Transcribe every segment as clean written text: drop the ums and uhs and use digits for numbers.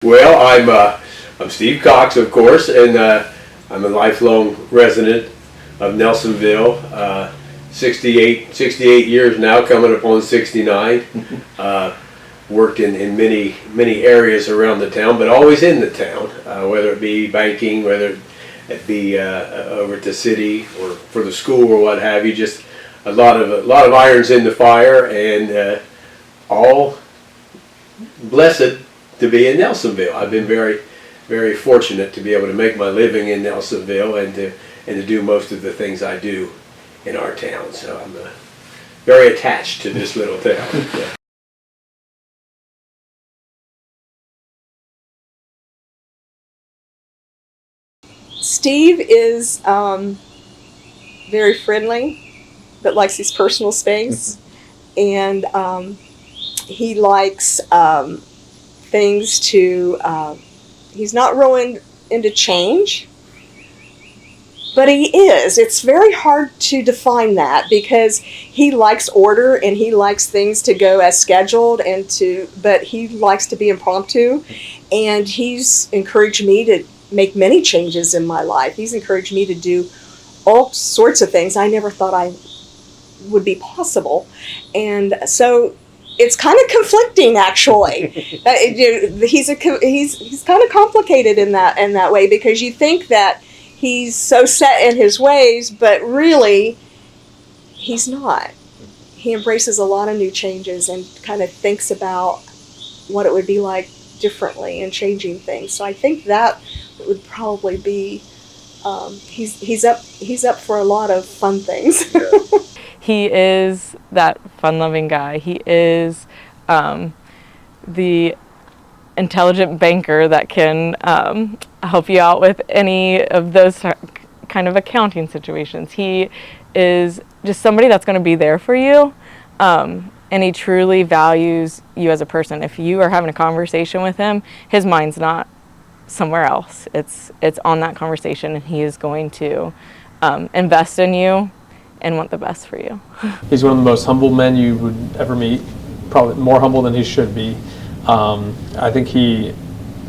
Well, I'm Steve Cox, of course, and I'm a lifelong resident of Nelsonville. 68 years now, coming up on 69. Worked in many areas around the town, but always in the town, whether it be banking, whether it be over at the city or for the school or what have you. Just a lot of irons in the fire, and all blessed to be in Nelsonville. I've been very fortunate to be able to make my living in Nelsonville and to do most of the things I do in our town. So I'm very attached to this little town. Yeah. Steve is very friendly, but likes his personal space, and he likes things to. He's not really into change, but he is. It's very hard to define that because he likes order and he likes things to go as scheduled but he likes to be impromptu, and he's encouraged me to make many changes in my life. He's encouraged me to do all sorts of things I never thought I would be possible, and so it's kind of conflicting, actually. He's kind of complicated in that way, because you think that he's so set in his ways, but really he's not. He embraces a lot of new changes and kind of thinks about what it would be like differently and changing things. So I think that would probably be he's up for a lot of fun things. Yeah. He is that fun-loving guy. He is the intelligent banker that can help you out with any of those kind of accounting situations. He is just somebody that's going to be there for you, and he truly values you as a person. If you are having a conversation with him, his mind's not somewhere else. It's on that conversation, and he is going to invest in you and want the best for you. He's one of the most humble men you would ever meet, probably more humble than he should be. I think he,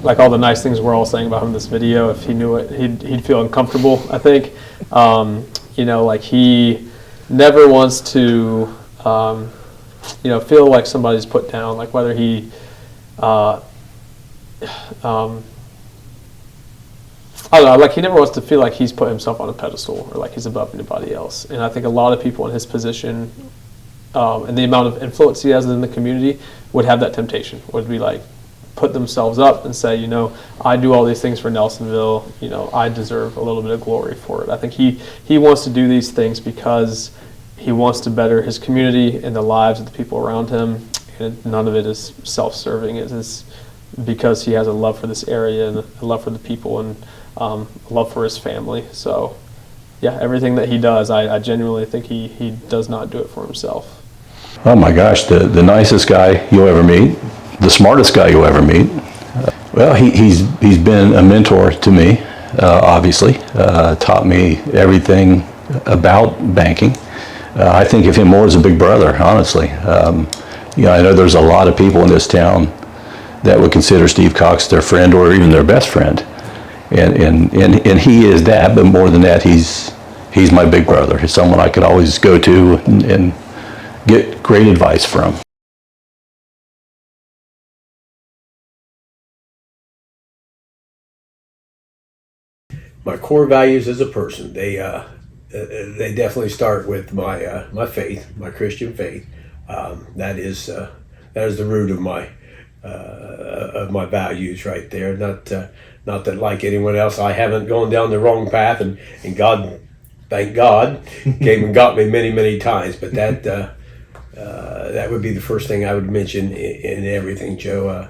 like all the nice things we're all saying about him in this video, if he knew it, he'd feel uncomfortable, I think. Like he never wants to, feel like somebody's put down, like whether he, I don't know, like he never wants to feel like he's put himself on a pedestal or like he's above anybody else. And I think a lot of people in his position and the amount of influence he has in the community would have that temptation, would be like put themselves up and say, I do all these things for Nelsonville, I deserve a little bit of glory for it. I think he wants to do these things because he wants to better his community and the lives of the people around him. And none of it is self-serving. It is because he has a love for this area and a love for the people and love for his family. So yeah, everything that he does, I genuinely think he does not do it for himself. Oh my gosh, the nicest guy you'll ever meet, the smartest guy you'll ever meet. Well, he's been a mentor to me, obviously, taught me everything about banking. I think of him more as a big brother, honestly. I know there's a lot of people in this town that would consider Steve Cox their friend or even their best friend. And he is that, but more than that, he's my big brother. He's someone I could always go to and get great advice from. My core values as a person, they definitely start with my faith, my Christian faith. That is the root of my values right there. Not that, like anyone else, I haven't gone down the wrong path, and God, thank God, came and got me many times. But that would be the first thing I would mention in everything, Joe.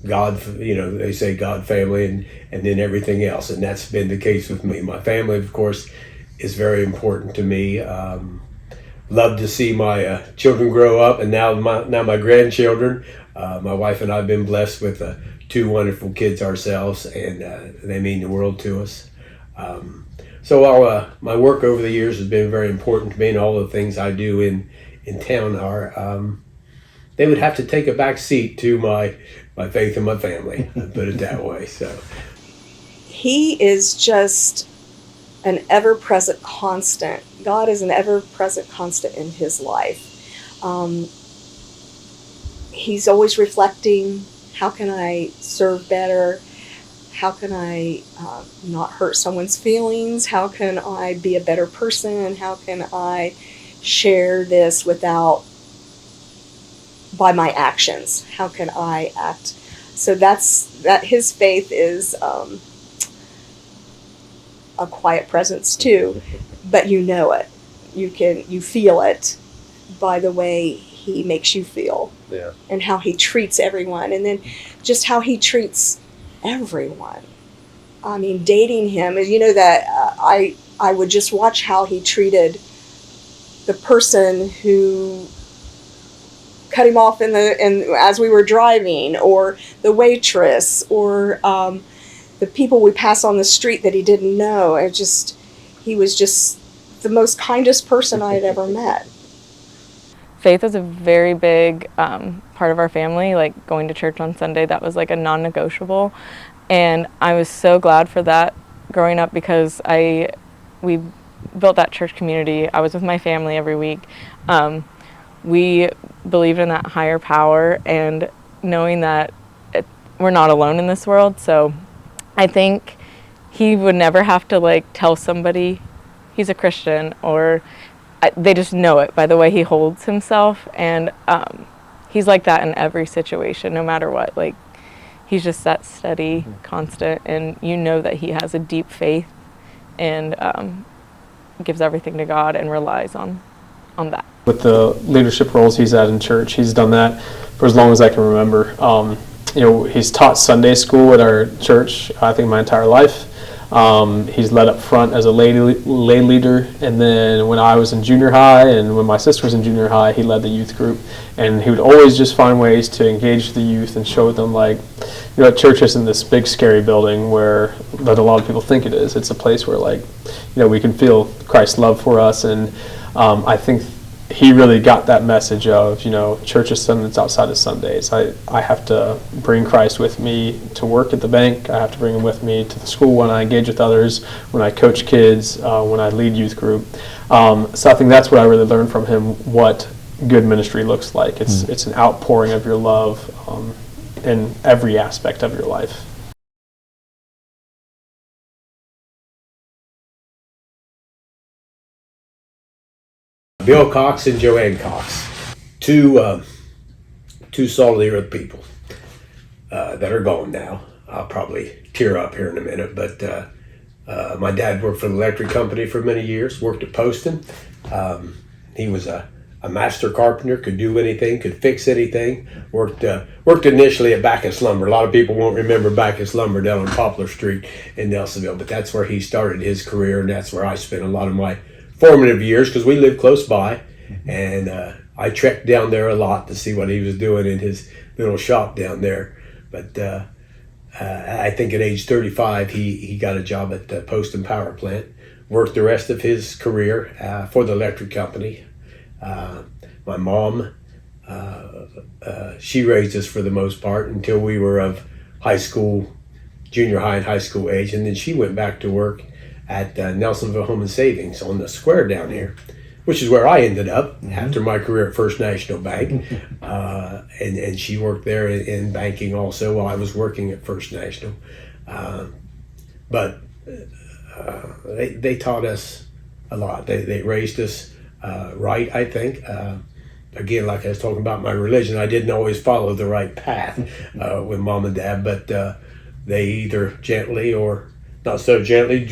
God, they say God, family, and then everything else, and that's been the case with me. My family, of course, is very important to me. Love to see my children grow up, and now my grandchildren. My wife and I have been blessed with 2 wonderful kids ourselves, and they mean the world to us. So while my work over the years has been very important to me, and all the things I do in town are, they would have to take a back seat to my faith in my family. I put it that way. So He is just an ever-present constant. God is an ever-present constant in his life. He's always reflecting, how can I serve better? How can I not hurt someone's feelings? How can I be a better person? How can I share this by my actions? How can I act? So that his faith is a quiet presence too, but you know it. You feel it by the way he makes you feel. yeah. And how he treats everyone, and then just how he treats everyone. I mean, dating him, you know that I would just watch how he treated the person who cut him off as we were driving, or the waitress, or the people we pass on the street that he didn't know. He was just the most kindest person I had ever met. Faith was a very big part of our family, like going to church on Sunday. That was like a non-negotiable, and I was so glad for that growing up, because we built that church community. I was with my family every week. We believed in that higher power, and knowing that we're not alone in this world. So I think he would never have to like tell somebody he's a Christian, or they just know it by the way he holds himself. And he's like that in every situation, no matter what. Like, he's just that steady, constant, and you know that he has a deep faith and gives everything to God and relies on that. With the leadership roles he's had in church, he's done that for as long as I can remember. He's taught Sunday school at our church, I think, my entire life. He's led up front as a lay leader, and then when I was in junior high and when my sister was in junior high, he led the youth group, and he would always just find ways to engage the youth and show them, like, church isn't this big scary building that a lot of people think it is. It's a place where, like, we can feel Christ's love for us, and I think he really got that message of, church is something that's outside of Sundays. I have to bring Christ with me to work at the bank. I have to bring him with me to the school when I engage with others, when I coach kids, when I lead youth group. So I think that's what I really learned from him, what good ministry looks like. It's an outpouring of your love in every aspect of your life. Bill Cox and Joanne Cox, two salt of the earth people that are gone now. I'll probably tear up here in a minute, but my dad worked for the electric company for many years, worked at Poston. He was a master carpenter, could do anything, could fix anything. Worked initially at Bacchus Lumber. A lot of people won't remember Bacchus Lumber down on Poplar Street in Nelsonville, but that's where he started his career, and that's where I spent a lot of my formative years, because we lived close by, and I trekked down there a lot to see what he was doing in his little shop down there. But I think at age 35 he got a job at the Poston Power Plant, worked the rest of his career for the electric company. My mom, she raised us for the most part until we were of high school, junior high and high school age, and then she went back to work at Nelsonville Home and Savings on the square down here, which is where I ended up after my career at First National Bank. And she worked there in banking also while I was working at First National. But they taught us a lot. They raised us right, I think. Again, like I was talking about my religion, I didn't always follow the right path with mom and dad, but they either gently or not so gently,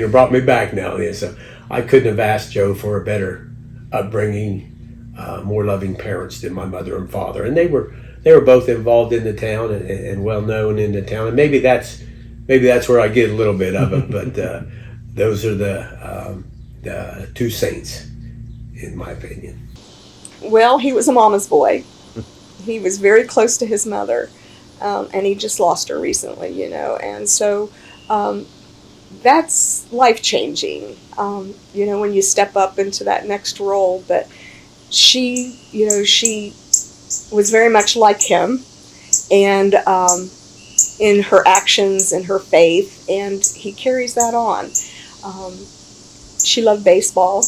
brought me back now and then. So I couldn't have asked Joe for a better upbringing, more loving parents than my mother and father. And they were both involved in the town and well known in the town. And maybe that's where I get a little bit of it. But those are the two saints, in my opinion. Well, he was a mama's boy. He was very close to his mother, and he just lost her recently, and so that's life-changing, when you step up into that next role. But she was very much like him, and in her actions and her faith, and he carries that on. She loved baseball,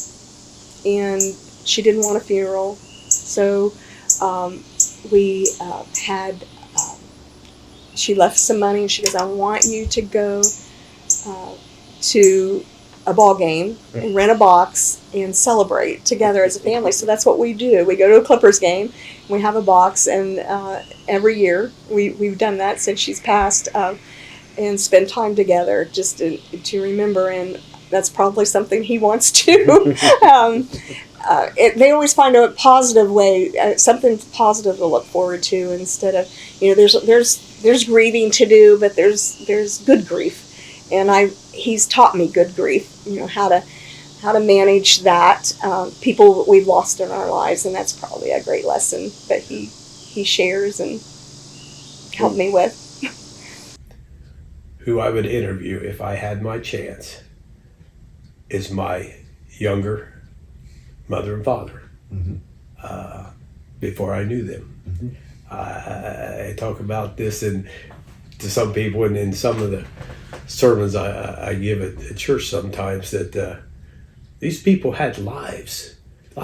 and she didn't want a funeral, so we had. She left some money, and she goes, "I want you to go to a ball game and rent a box and celebrate together as a family." So that's what we do. We go to a Clippers game, and we have a box, and every year we've done that since she's passed, and spend time together just to remember. And that's probably something he wants to. They always find a positive way, something positive to look forward to, instead of, there's grieving to do, but there's good grief, and he's taught me good grief, how to manage that, people we've lost in our lives, and that's probably a great lesson that he shares and helped me with. Who I would interview if I had my chance is my younger mother and father, before I knew them. I talk about this to some people, and in some of the sermons I give at church sometimes, that these people had lives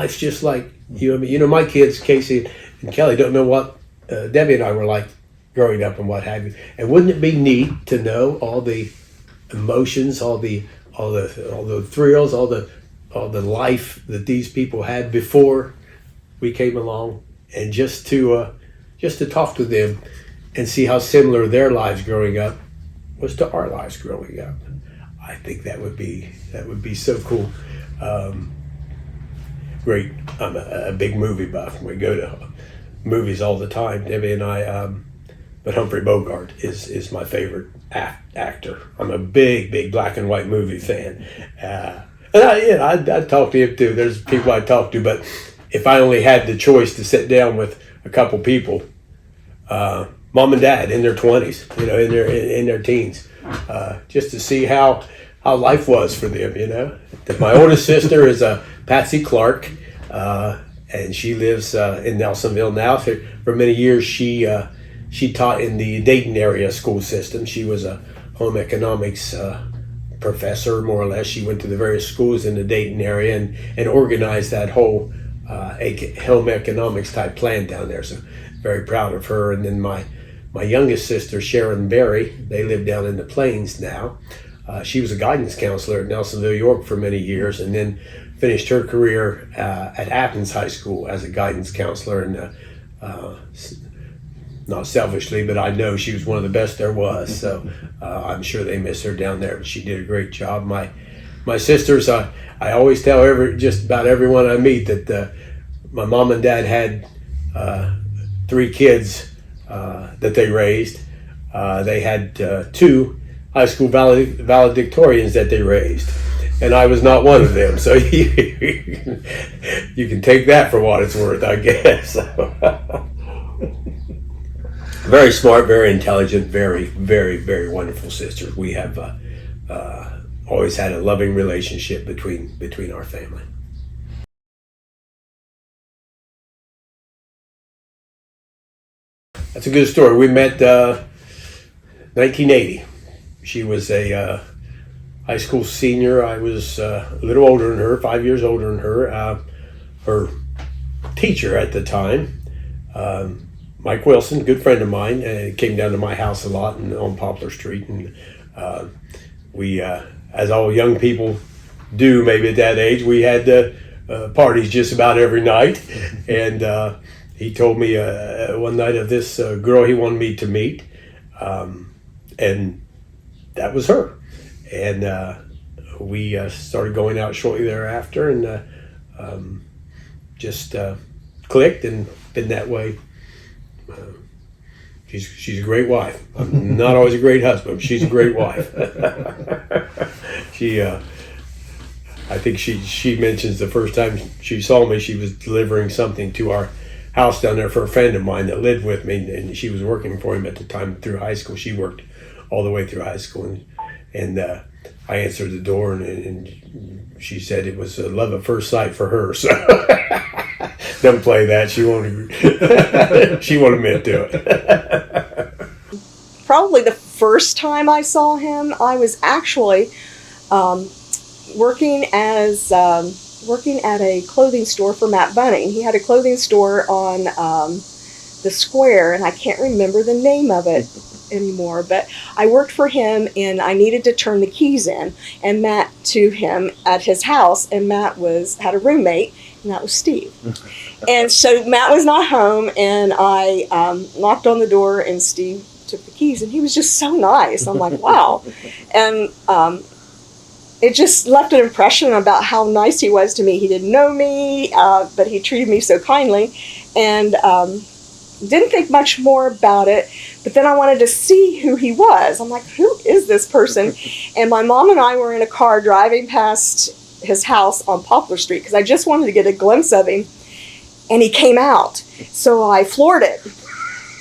just like you. I mean, my kids, Casey and Kelly, don't know what Debbie and I were like growing up and what have you. And wouldn't it be neat to know all the emotions, all the thrills, all the life that these people had before we came along, and just to talk to them and see how similar their lives growing up was to our lives growing up. I think that would be so cool. Great. I'm a big movie buff. We go to movies all the time, Debbie and I. But Humphrey Bogart is my favorite actor. I'm a big black and white movie fan. And I'd talk to him too. There's people I talk to, but if I only had the choice to sit down with a couple people, mom and dad in their 20s, in their teens, just to see how life was for them, My oldest sister is Patsy Clark, and she lives in Nelsonville now. For many years, she taught in the Dayton area school system. She was a home economics professor, more or less. She went to the various schools in the Dayton area and organized that whole home economics type plan down there. So very proud of her. And then my youngest sister, Sharon Berry, they live down in the Plains now. She was a guidance counselor at Nelsonville, York for many years, and then finished her career at Athens High School as a guidance counselor. And not selfishly, but I know she was one of the best there was. So I'm sure they miss her down there, but she did a great job. My sisters, I always tell just about everyone I meet that my mom and dad had 3 kids that they raised. They had 2 high school valedictorians that they raised, and I was not one of them. So you can take that for what it's worth, I guess. Very smart, very intelligent, very, very, very wonderful sisters. We have always had a loving relationship between our family. That's a good story. We met 1980. She was a high school senior. I was a little older than her, 5 years older than her. Her teacher at the time, Mike Wilson, good friend of mine, came down to my house a lot on Poplar Street, and we, as all young people do, maybe at that age, we had parties just about every night. And he told me one night of this girl he wanted me to meet, and that was her. And we started going out shortly thereafter, and just clicked and been that way. She's a great wife. I'm not always a great husband, but she's a great wife. I think she mentions the first time she saw me, she was delivering something to our house down there for a friend of mine that lived with me, and she was working for him at the time through high school. She worked all the way through high school, and I answered the door, and she said it was a love at first sight for her. So don't play that. She won't admit to it. probably the first time I saw him, I was actually working at a clothing store for Matt Bunning. He had a clothing store on the square, and I can't remember the name of it anymore, but I worked for him, and I needed to turn the keys in and Matt to him at his house, and Matt had a roommate, and that was Steve. And so Matt was not home, and I knocked on the door, and Steve took the keys, and he was just so nice. I'm like, wow. And it just left an impression about how nice he was to me. He didn't know me, but he treated me so kindly, and didn't think much more about it. But then I wanted to see who he was. I'm like, who is this person? And my mom and I were in a car driving past his house on Poplar Street because I just wanted to get a glimpse of him. And he came out. So I floored it.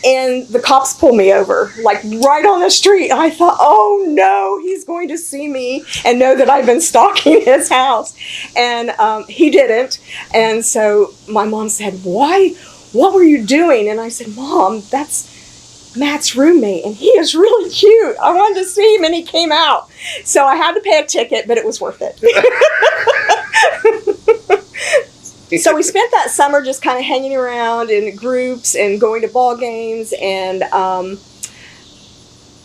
And the cops pulled me over, like right on the street. I thought, oh no, he's going to see me and know that I've been stalking his house. And he didn't. And so my mom said, why? What were you doing? And I said, Mom, that's Matt's roommate, and he is really cute. I wanted to see him, and he came out. So I had to pay a ticket, but it was worth it. So we spent that summer just kind of hanging around in groups and going to ball games, and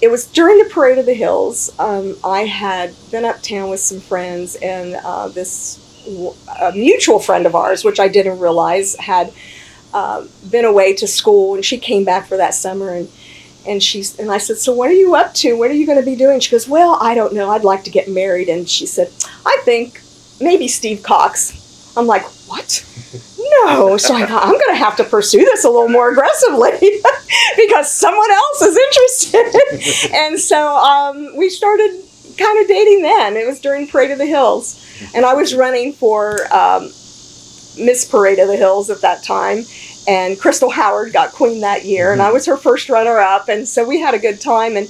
it was during the Parade of the Hills. I had been uptown with some friends, and a mutual friend of ours, which I didn't realize, had been away to school, and she came back for that summer, and I said, so what are you up to? What are you going to be doing? She goes, well, I don't know. I'd like to get married. And she said, I think maybe Steve Cox. I'm like, what? No. So I thought, I'm going to have to pursue this a little more aggressively because someone else is interested. And so we started kind of dating then. It was during Parade of the Hills. And I was running for Miss Parade of the Hills at that time, and Crystal Howard got queen that year, and I was her first runner-up, and so we had a good time, and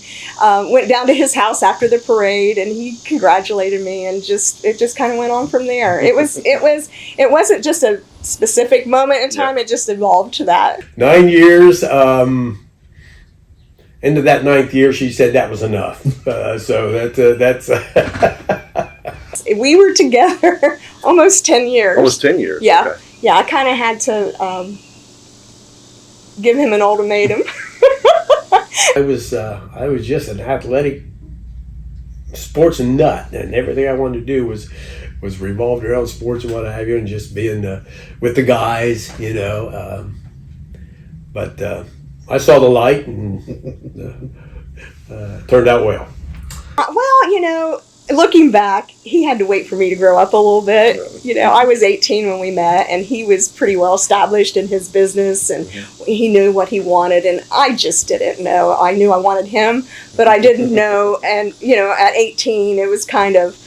went down to his house after the parade, and he congratulated me, and it just kind of went on from there. It wasn't just a specific moment in time; it just evolved to that. 9 years. Into that 9th year, she said that was enough. So that's. We were together almost 10 years. Almost 10 years. Yeah. Okay. Yeah, I kind of had to give him an ultimatum. I was just an athletic sports nut, and everything I wanted to do was revolved around sports and what have you, and just being with the guys, But I saw the light, and turned out well. Well, looking back, he had to wait for me to grow up a little bit. I was 18 when we met, and he was pretty well established in his business, and he knew what he wanted, and I just didn't know. I knew I wanted him, but I didn't know. And, at 18, it was kind of,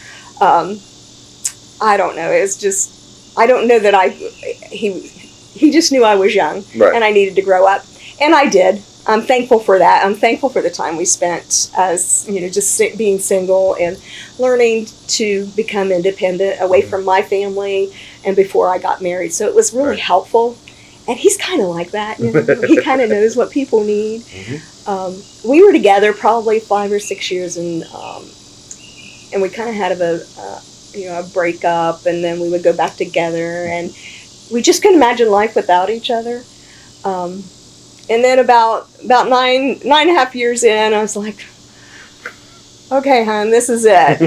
I don't know. It was just, I don't know that he just knew I was young, right, and I needed to grow up, and I did. I'm thankful for that. I'm thankful for the time we spent as, just being single and learning to become independent away from my family and before I got married. So it was really helpful. And he's kind of like that. He kind of knows what people need. Mm-hmm. We were together probably 5 or 6 years, and we kind of had a breakup, and then we would go back together, and we just couldn't imagine life without each other. And then about 9.5 years in, I was like, okay, hon, this is it.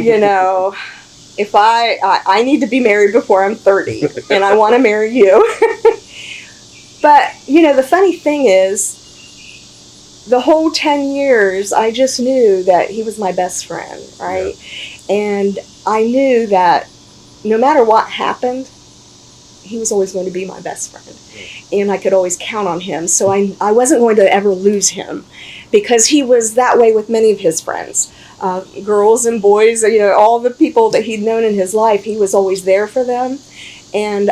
If I need to be married before I'm 30, and I want to marry you. But, the funny thing is, the whole 10 years, I just knew that he was my best friend, right? Yeah. And I knew that no matter what happened, he was always going to be my best friend. And I could always count on him. So I wasn't going to ever lose him, because he was that way with many of his friends. Girls and boys, all the people that he'd known in his life, he was always there for them. And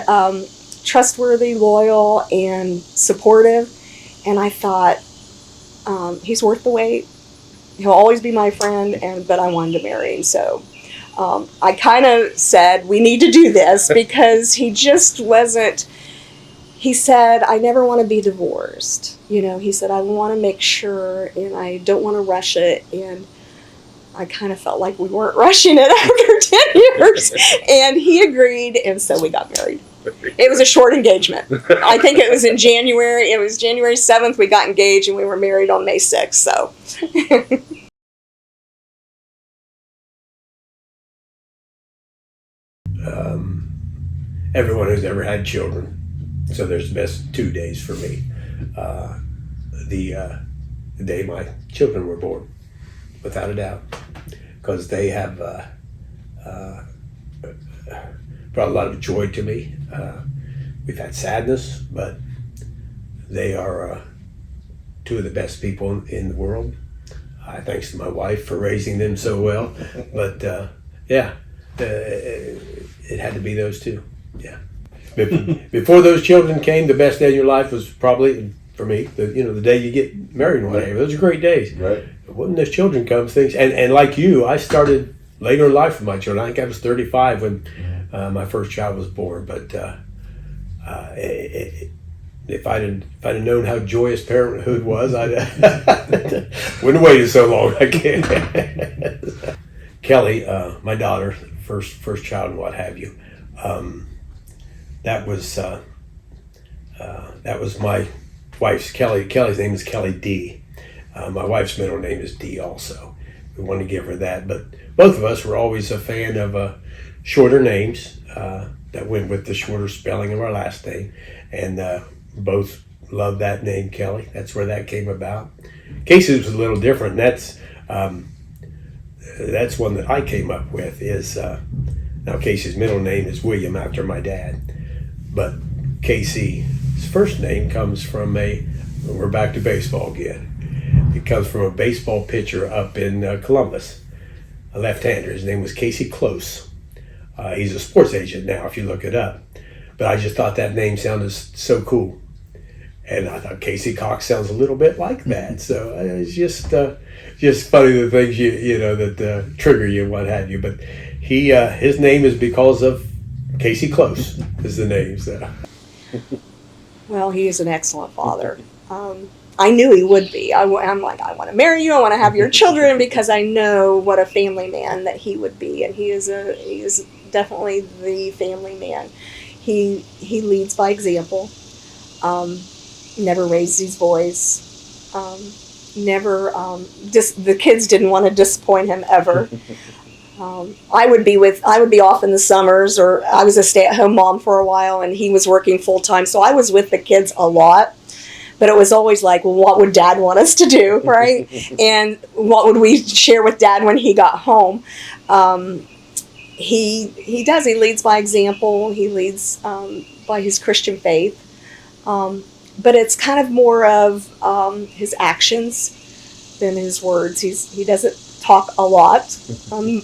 trustworthy, loyal, and supportive. And I thought, he's worth the wait. He'll always be my friend, but I wanted to marry him. So I kind of said, we need to do this, because he just wasn't, he said, I never want to be divorced. He said, I want to make sure, and I don't want to rush it. And I kind of felt like we weren't rushing it after 10 years. And he agreed, and so we got married. It was a short engagement. I think it was in January. It was January 7th we got engaged, and we were married on May 6th. So. Everyone who's ever had children, so there's the best 2 days for me. The day my children were born, without a doubt, because they have brought a lot of joy to me. We've had sadness, but they are two of the best people in the world. Thanks to my wife for raising them so well. But it had to be those two. Yeah. Before those children came, the best day of your life was probably, for me, the day you get married and whatever. Those are great days. Right. But when those children come, things, and like you, I started later in life with my children. I think I was 35 when my first child was born. But if I'd have known how joyous parenthood was, I wouldn't have waited so long. I can't. Kelly, my daughter, first child and what have you. That was my wife's Kelly. Kelly's name is Kelly D. My wife's middle name is D also. We wanted to give her that, but both of us were always a fan of shorter names that went with the shorter spelling of our last name, and both loved that name, Kelly. That's where that came about. Casey's was a little different. That's one that I came up with. Now Casey's middle name is William after my dad, but Casey's first name comes from we're back to baseball again. It comes from a baseball pitcher up in Columbus, a left-hander. His name was Casey Close. He's a sports agent now, if you look it up. But I just thought that name sounded so cool. And I thought Casey Cox sounds a little bit like that. So it's just funny the things that trigger you and what have you. But his name is because of Casey Close is the name. So. Well, he is an excellent father. I knew he would be. I'm like, I want to marry you. I want to have your children because I know what a family man that he would be, and he is definitely the family man. He leads by example. Never raised his voice. The kids didn't want to disappoint him ever. I would be off in the summers, or I was a stay-at-home mom for a while, and he was working full-time, so I was with the kids a lot. But it was always like, well, what would Dad want us to do, right? And what would we share with Dad when he got home? He does. He leads by example. He leads by his Christian faith. But it's kind of more of his actions than his words. He doesn't talk a lot. I'm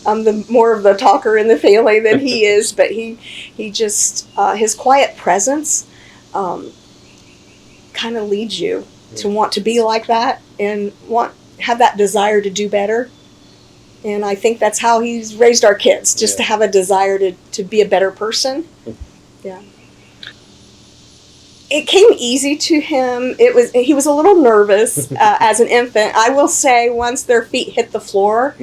more of the talker in the family than he is, but he just his quiet presence kind of leads you to want to be like that and have that desire to do better. And I think that's how he's raised our kids, just to have a desire to be a better person. Yeah. It came easy to him. He was a little nervous as an infant. I will say once their feet hit the floor,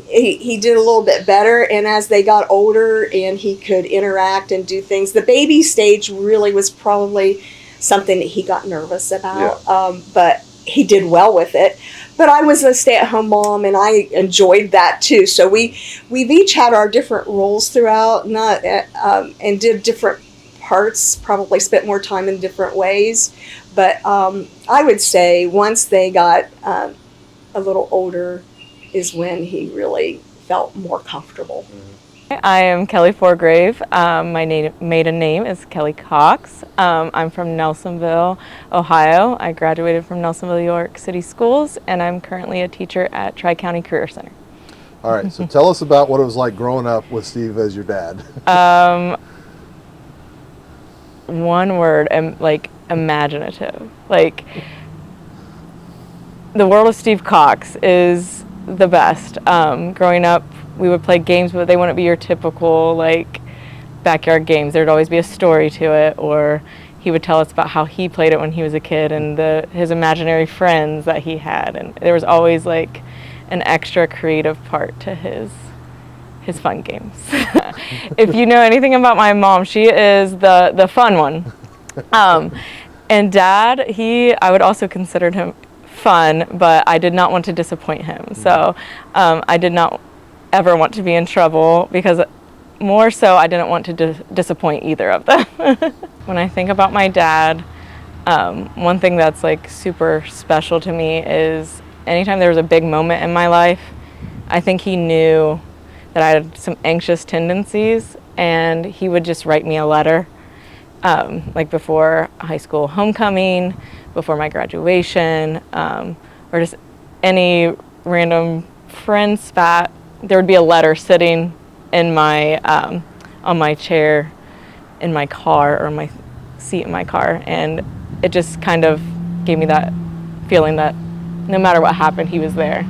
he did a little bit better. And as they got older and he could interact and do things, the baby stage really was probably something that he got nervous about. Yeah. But he did well with it. But I was a stay-at-home mom, and I enjoyed that too. So we've each had our different roles throughout, and did different parts, probably spent more time in different ways. But I would say once they got a little older is when he really felt more comfortable. I am Kelly Forgrave. My maiden name is Kelly Cox. I'm from Nelsonville, Ohio. I graduated from Nelsonville, York City Schools, and I'm currently a teacher at Tri-County Career Center. All right, so tell us about what it was like growing up with Steve as your dad. One word, imaginative. The world of Steve Cox is the best. Growing up, we would play games, but they wouldn't be your typical backyard games. There'd always be a story to it, or he would tell us about how he played it when he was a kid and his imaginary friends that he had. And there was always like an extra creative part to his fun games. If you know anything about my mom, she is the fun one. And Dad, I would also consider him fun, but I did not want to disappoint him. So I did not ever want to be in trouble, because more so I didn't want to disappoint either of them. When I think about my dad, one thing that's like super special to me is anytime there was a big moment in my life, I think he knew that I had some anxious tendencies, and he would just write me a letter, like before high school homecoming, before my graduation, or just any random friend spat. There would be a letter sitting in my on my chair in my car, or my seat in my car, and it just kind of gave me that feeling that no matter what happened, he was there.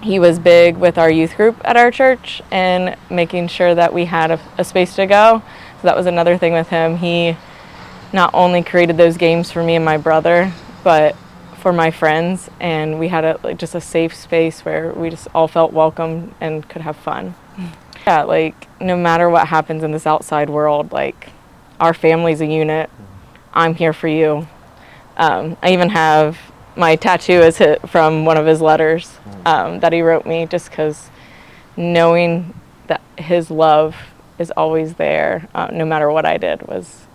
He was big with our youth group at our church and making sure that we had a space to go. So that was another thing with him. He not only created those games for me and my brother, but for my friends, and we had just a safe space where we just all felt welcome and could have fun. Yeah, like no matter what happens in this outside world, like our family's a unit. I'm here for you. I even have my tattoo is from one of his letters that he wrote me, just because knowing that his love is always there, no matter what I did, was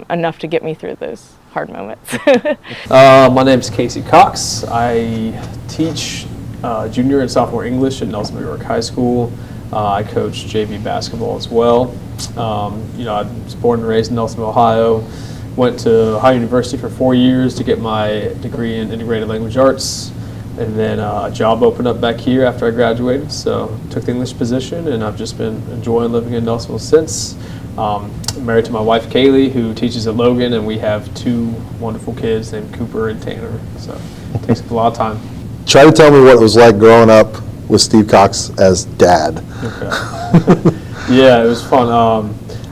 enough to get me through those hard moments. My name's Casey Cox. I teach junior and sophomore English at Nelsonville York High School. I coach JV basketball as well. I was born and raised in Nelsonville, Ohio. Went to Ohio University for 4 years to get my degree in integrated language arts, and then a job opened up back here after I graduated, so took the English position, and I've just been enjoying living in Nelsonville since. I'm married to my wife Kaylee, who teaches at Logan, and we have 2 wonderful kids named Cooper and Tanner, so it takes up a lot of time. Try to tell me what it was like growing up with Steve Cox as dad. Okay. Yeah, it was fun.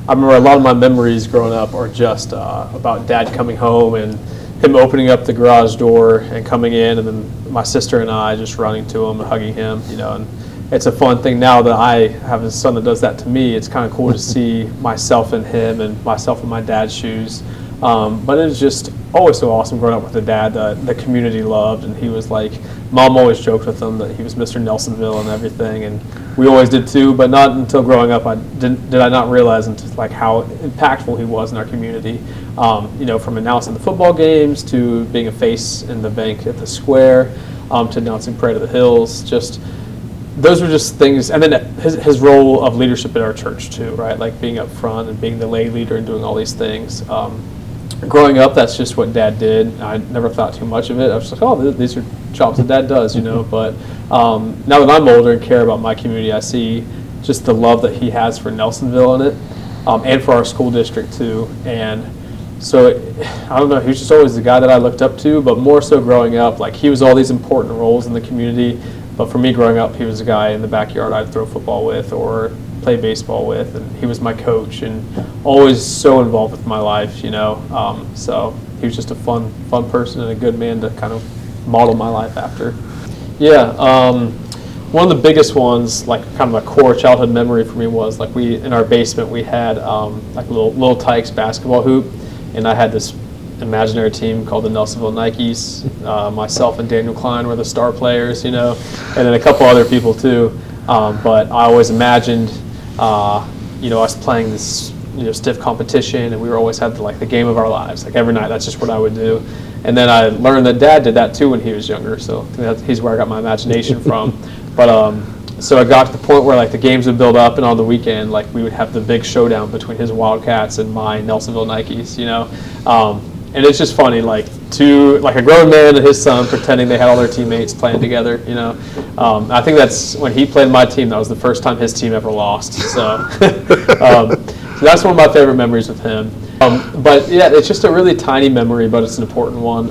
I remember a lot of my memories growing up are just about Dad coming home and him opening up the garage door and coming in, and then my sister and I just running to him and hugging him, and it's a fun thing now that I have a son that does that to me. It's kind of cool to see myself in him and myself in my dad's shoes. But it was just always so awesome growing up with a dad that the community loved, and he was like, Mom always joked with him that he was Mr. Nelsonville and everything, and we always did too, but not until growing up did I not realize like how impactful he was in our community. From announcing the football games to being a face in the bank at the square, to announcing Parade of the Hills, just those were just things. And then his role of leadership at our church too, right? Like being up front and being the lay leader and doing all these things. Growing up, that's just what Dad did. I never thought too much of it. I was like, oh, these are jobs that Dad does, But now that I'm older and care about my community, I see just the love that he has for Nelsonville in it, and for our school district too. And so, I don't know, he was just always the guy that I looked up to, but more so growing up, like he was all these important roles in the community. But for me growing up, he was a guy in the backyard I'd throw football with or play baseball with, and he was my coach and always so involved with my life, so he was just a fun person and a good man to kind of model my life after. Yeah, one of the biggest ones, like kind of a core childhood memory for me, was like in our basement we had like a little Tykes basketball hoop, and I had this imaginary team called the Nelsonville Nikes. Myself and Daniel Klein were the star players, and then a couple other people too. But I always imagined, us playing this, stiff competition, and we were always had the game of our lives. Like every night, that's just what I would do. And then I learned that Dad did that too when he was younger. So he's where I got my imagination from. But so I got to the point where the games would build up, and on the weekend, we would have the big showdown between his Wildcats and my Nelsonville Nikes. And it's just funny, a grown man and his son pretending they had all their teammates playing together, I think that's when he played my team, that was the first time his team ever lost. So, so that's one of my favorite memories with him. But yeah, it's just a really tiny memory, but it's an important one.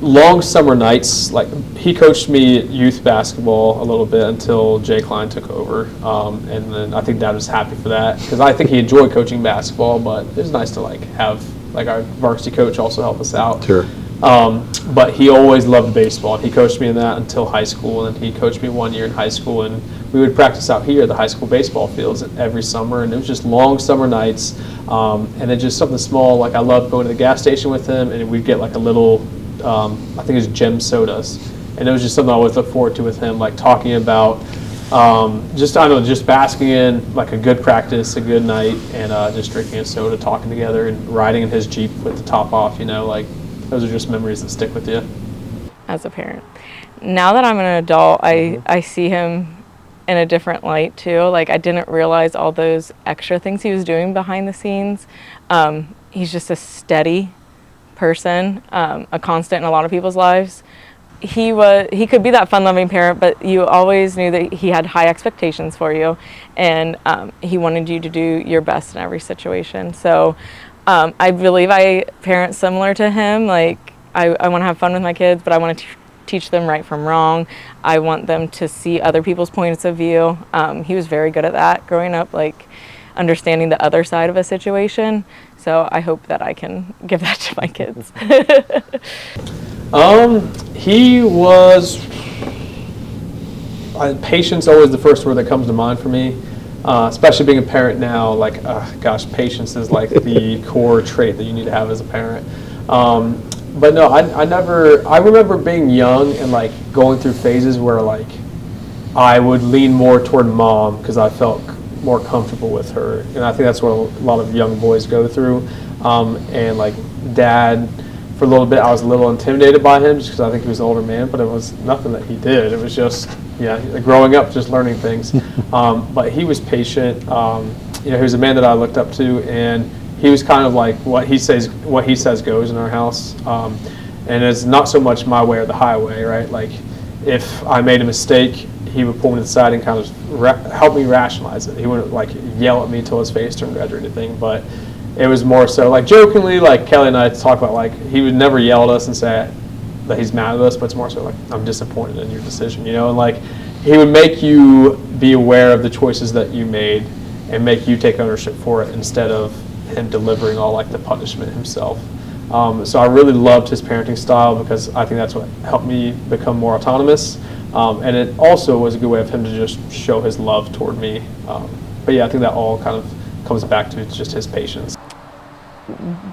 long summer nights, like he coached me youth basketball a little bit until Jay Klein took over, and then I think Dad was happy for that because I think he enjoyed coaching basketball, but it was nice to like have like our varsity coach also help us out. Sure. But he always loved baseball, and he coached me in that until high school, and he coached me 1 year in high school, and we would practice out here at the high school baseball fields every summer, and it was just long summer nights, and then just something small, like I loved going to the gas station with him, and we'd get like a little, I think it was Gem sodas, and it was just something I always look forward to with him, like talking about just basking in like a good practice, a good night, and just drinking a soda, talking together, and riding in his Jeep with the top off, like those are just memories that stick with you. As a parent. Now that I'm an adult, I see him in a different light too. Like I didn't realize all those extra things he was doing behind the scenes. He's just a steady person, a constant in a lot of people's lives. He could be that fun-loving parent, but you always knew that he had high expectations for you, and he wanted you to do your best in every situation. So I believe I parent similar to him. Like I want to have fun with my kids, but I want to teach them right from wrong. I want them to see other people's points of view. He was very good at that growing up, like understanding the other side of a situation. So I hope that I can give that to my kids. He was, patience always the first word that comes to mind for me. Especially being a parent now, like, gosh, patience is like the core trait that you need to have as a parent. But no, I remember being young and like going through phases where like I would lean more toward mom because I felt more comfortable with her. And I think that's what a lot of young boys go through. And like Dad, for a little bit, I was a little intimidated by him just because I think he was an older man, but it was nothing that he did. It was just, growing up, just learning things. But he was patient. He was a man that I looked up to, and he was kind of like what he says goes in our house. And it's not so much my way or the highway, right? Like if I made a mistake, he would pull me to the side and kind of help me rationalize it. He wouldn't like yell at me until his face turned red or anything, but it was more so like jokingly, like Kelly and I talk about, like he would never yell at us and say that he's mad at us, but it's more so like, I'm disappointed in your decision, and like he would make you be aware of the choices that you made and make you take ownership for it instead of him delivering all like the punishment himself. So I really loved his parenting style because I think that's what helped me become more autonomous. And it also was a good way of him to just show his love toward me. But yeah, I think that all kind of comes back to just his patience.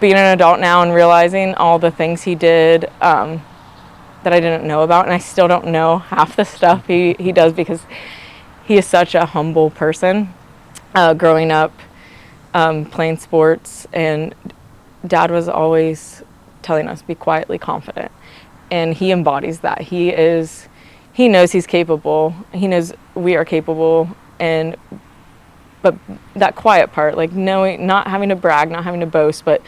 Being an adult now and realizing all the things he did that I didn't know about, and I still don't know half the stuff he does because he is such a humble person. Growing up, playing sports, and Dad was always telling us, be quietly confident. And he embodies that. He knows he's capable. He knows we are capable, but that quiet part, like knowing, not having to brag, not having to boast, but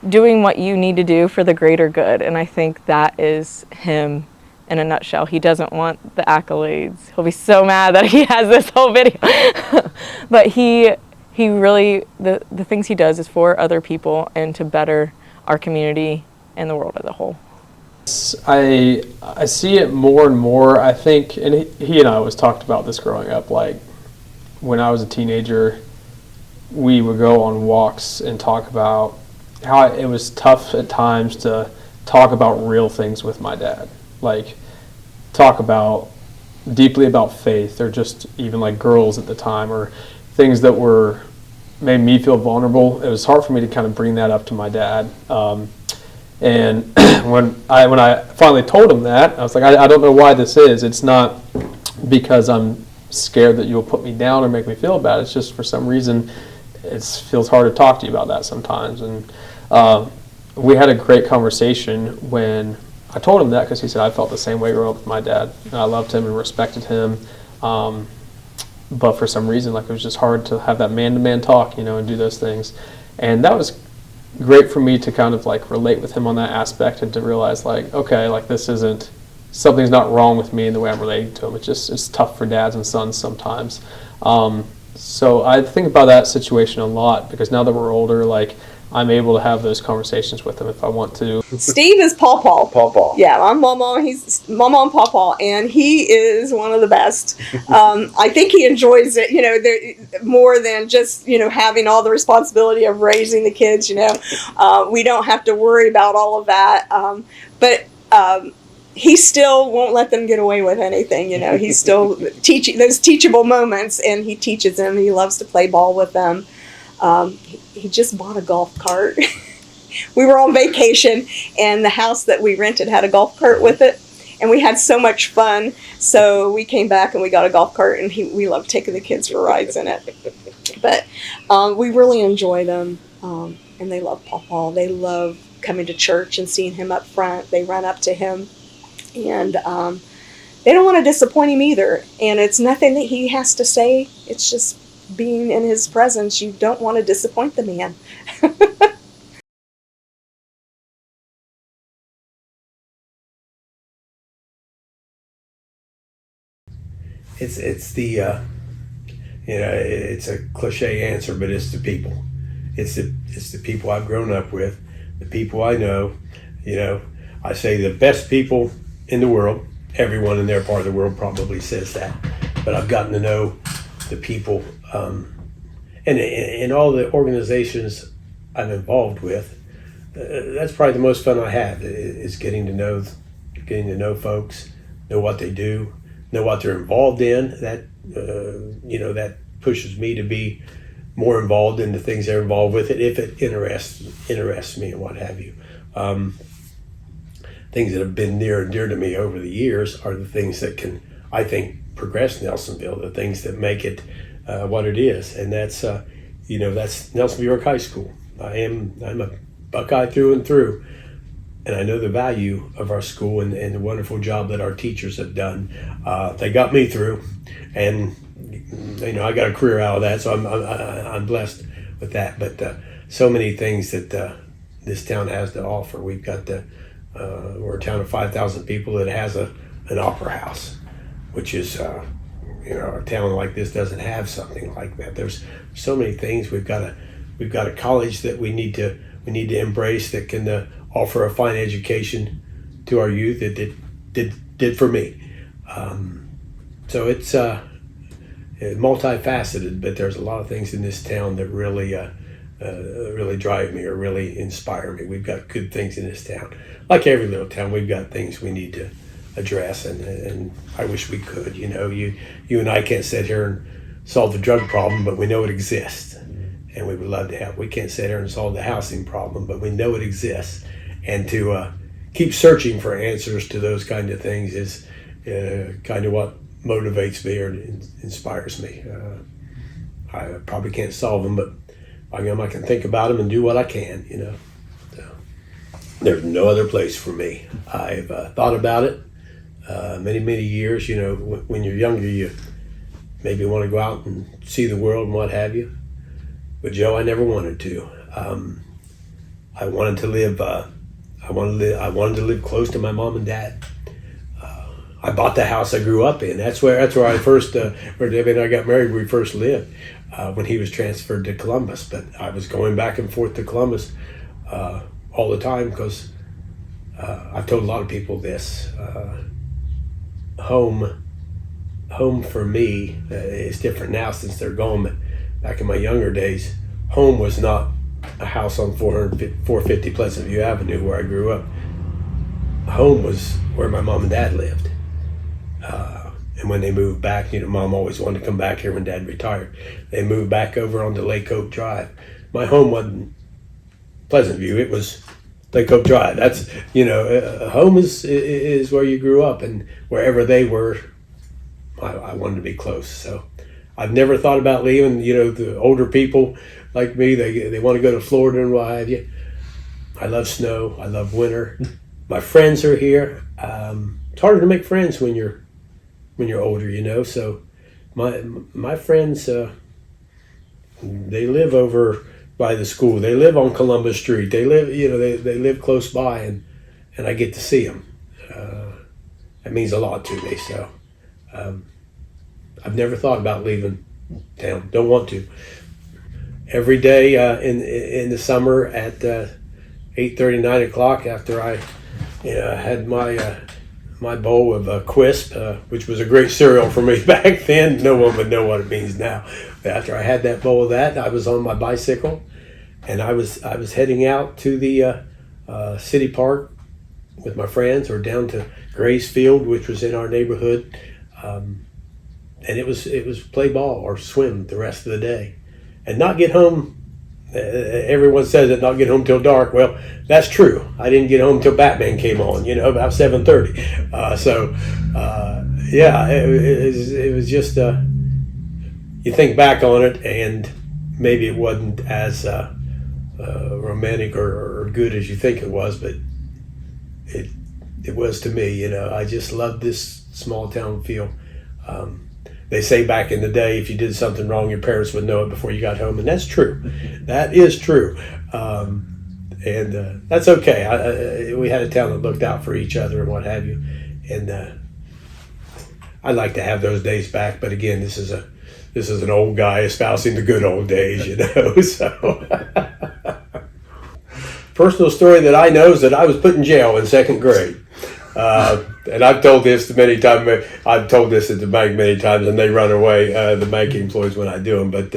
doing what you need to do for the greater good. And I think that is him in a nutshell. He doesn't want the accolades. He'll be so mad that he has this whole video. But he really, the things he does is for other people and to better our community and the world as a whole. I see it more and more, I think, and he and I always talked about this growing up, like when I was a teenager, we would go on walks and talk about how it was tough at times to talk about real things with my dad. Like talk about deeply about faith, or just even like girls at the time, or things that made me feel vulnerable. It was hard for me to kind of bring that up to my dad. And when I finally told him that, I was like, I don't know why this is. It's not because I'm scared that you'll put me down or make me feel bad. It's just for some reason it feels hard to talk to you about that sometimes. And we had a great conversation when I told him that, because he said I felt the same way growing up with my dad. And I loved him and respected him. But for some reason, like, it was just hard to have that man-to-man talk, and do those things. And that was great for me to kind of like relate with him on that aspect, and to realize like, okay, like something's not wrong with me in the way I'm relating to him. It's tough for dads and sons sometimes. So I think about that situation a lot because now that we're older, like I'm able to have those conversations with him if I want to. Steve is Paw Paw. Paw Paw. Yeah, I'm Mama. He's Mama and Paw Paw, and he is one of the best. I think he enjoys it, more than just, having all the responsibility of raising the kids, We don't have to worry about all of that. But he still won't let them get away with anything, He's still teaching those teachable moments, and he teaches them. He loves to play ball with them. He just bought a golf cart. We were on vacation, and the house that we rented had a golf cart with it, and we had so much fun. So we came back and we got a golf cart, and we loved taking the kids for rides in it. But we really enjoy them, and they love Paw Paw. They love coming to church and seeing him up front. They run up to him, and they don't want to disappoint him either. And it's nothing that he has to say. It's just being in his presence. You don't want to disappoint the man. It's the it's a cliche answer, but it's the people. It's the people I've grown up with, the people I know. I say the best people in the world. Everyone in their part of the world probably says that, but I've gotten to know the people, and in all the organizations I'm involved with. That's probably the most fun I have is getting to know folks, know what they do, know what they're involved in. That that pushes me to be more involved in the things they're involved with it if it interests me and what have you. Things that have been near and dear to me over the years are the things that can, I think, progress Nelsonville, the things that make it what it is, and that's that's Nelsonville York High School. I'm a Buckeye through and through, and I know the value of our school and the wonderful job that our teachers have done. They got me through, and I got a career out of that, so I'm blessed with that. But so many things that this town has to offer. We've got we're a town of 5,000 people that has an opera house, which is a town like this doesn't have something like that. There's so many things. We've got a college that we need to embrace that can offer a fine education to our youth. It did for me. So it's multifaceted, but there's a lot of things in this town that really drive me or really inspire me. We've got good things in this town. Like every little town, we've got things we need to address, and I wish we could. You and I can't sit here and solve the drug problem, but we know it exists, and we would love to help. We can't sit here and solve the housing problem, but we know it exists, and to keep searching for answers to those kind of things is kind of what motivates me or inspires me. I probably can't solve them, but I can think about them and do what I can. So there's no other place for me. I've thought about it many years. When you're younger, you maybe want to go out and see the world and what have you. But Joe, I never wanted to. I wanted to live. I wanted to live close to my mom and dad. I bought the house I grew up in. That's where I first. Where Debbie and I got married, we first lived when he was transferred to Columbus. But I was going back and forth to Columbus all the time because I've told a lot of people this. Home for me is different now since they're gone. But back in my younger days, home was not a house on 450 Pleasant View Avenue where I grew up. Home was where my mom and dad lived. And when they moved back, Mom always wanted to come back here when Dad retired. They moved back over onto Lake Oak Drive. My home wasn't Pleasant View; it was Lake Oak Drive. That's home is where you grew up, and wherever they were, I wanted to be close. So I've never thought about leaving. The older people like me, they want to go to Florida and what have you. I love snow. I love winter. My friends are here. It's harder to make friends when you're older, So my friends, they live over by the school. They live on Columbus Street. They live, they live close by, and I get to see them. That means a lot to me. So I've never thought about leaving town. Don't want to. Every day in the summer at 8:30, 9 o'clock, after I had my bowl of Quisp, which was a great cereal for me back then. No one would know what it means now. But after I had that bowl of that, I was on my bicycle, and I was heading out to the city park with my friends, or down to Gray's Field, which was in our neighborhood, and it was play ball or swim the rest of the day, and not get home. Everyone says that not get home till dark. Well, that's true. I didn't get home till Batman came on, about 7:30. It was just. You think back on it, and maybe it wasn't as romantic or good as you think it was, but it was to me. I just loved this small town feel. They say back in the day, if you did something wrong, your parents would know it before you got home, and that's true. That is true, and that's okay. We had a town that looked out for each other and what have you, and I'd like to have those days back. But again, this is an old guy espousing the good old days, So, personal story that I know is that I was put in jail in second grade. And I've told this many times. I've told this at the bank many times, and they run away, the bank employees, when I do them. But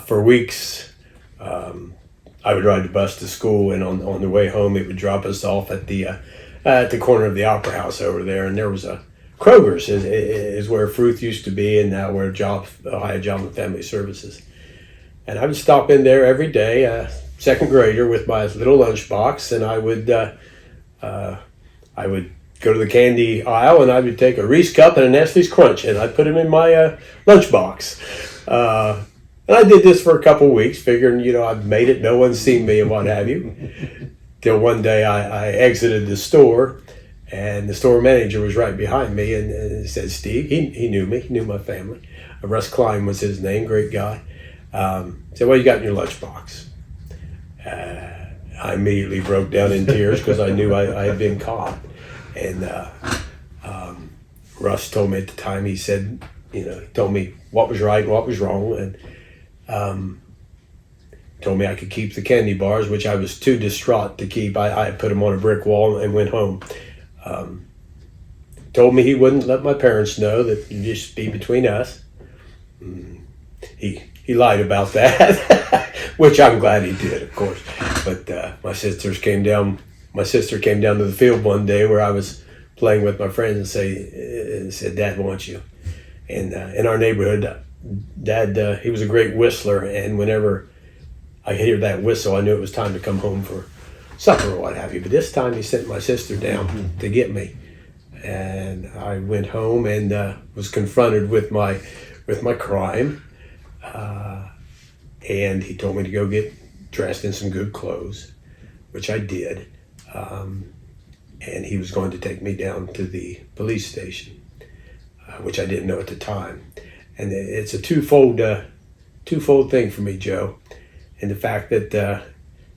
for weeks, I would ride the bus to school, and on the way home, it would drop us off at the corner of the Opera House over there, and there was a Kroger's is where Fruth used to be, and now where Ohio Job and Family Services. And I would stop in there every day, second grader, with my little lunchbox, and I would go to the candy aisle, and I would take a Reese cup and a Nestle's Crunch, and I'd put them in my lunchbox. And I did this for a couple weeks, figuring, I've made it, no one's seen me and what have you. Till one day I exited the store, and the store manager was right behind me, and said, Steve, he knew me, he knew my family. Russ Klein was his name, great guy. Said, what you got in your lunchbox? I immediately broke down in tears because I knew I had been caught. And Russ told me at the time, he said, he told me what was right and what was wrong, and told me I could keep the candy bars, which I was too distraught to keep. I put them on a brick wall and went home. Told me he wouldn't let my parents know, that it'd just be between us. He lied about that, which I'm glad he did, of course. But my sister came down to the field one day where I was playing with my friends, and said, Dad wants you. And in our neighborhood, Dad, he was a great whistler, and whenever I hear that whistle, I knew it was time to come home for supper or what have you. But this time he sent my sister down to get me, and I went home and was confronted with my crime. And he told me to go get dressed in some good clothes, which I did. And he was going to take me down to the police station, which I didn't know at the time. And it's a twofold thing for me, Joe. And the fact that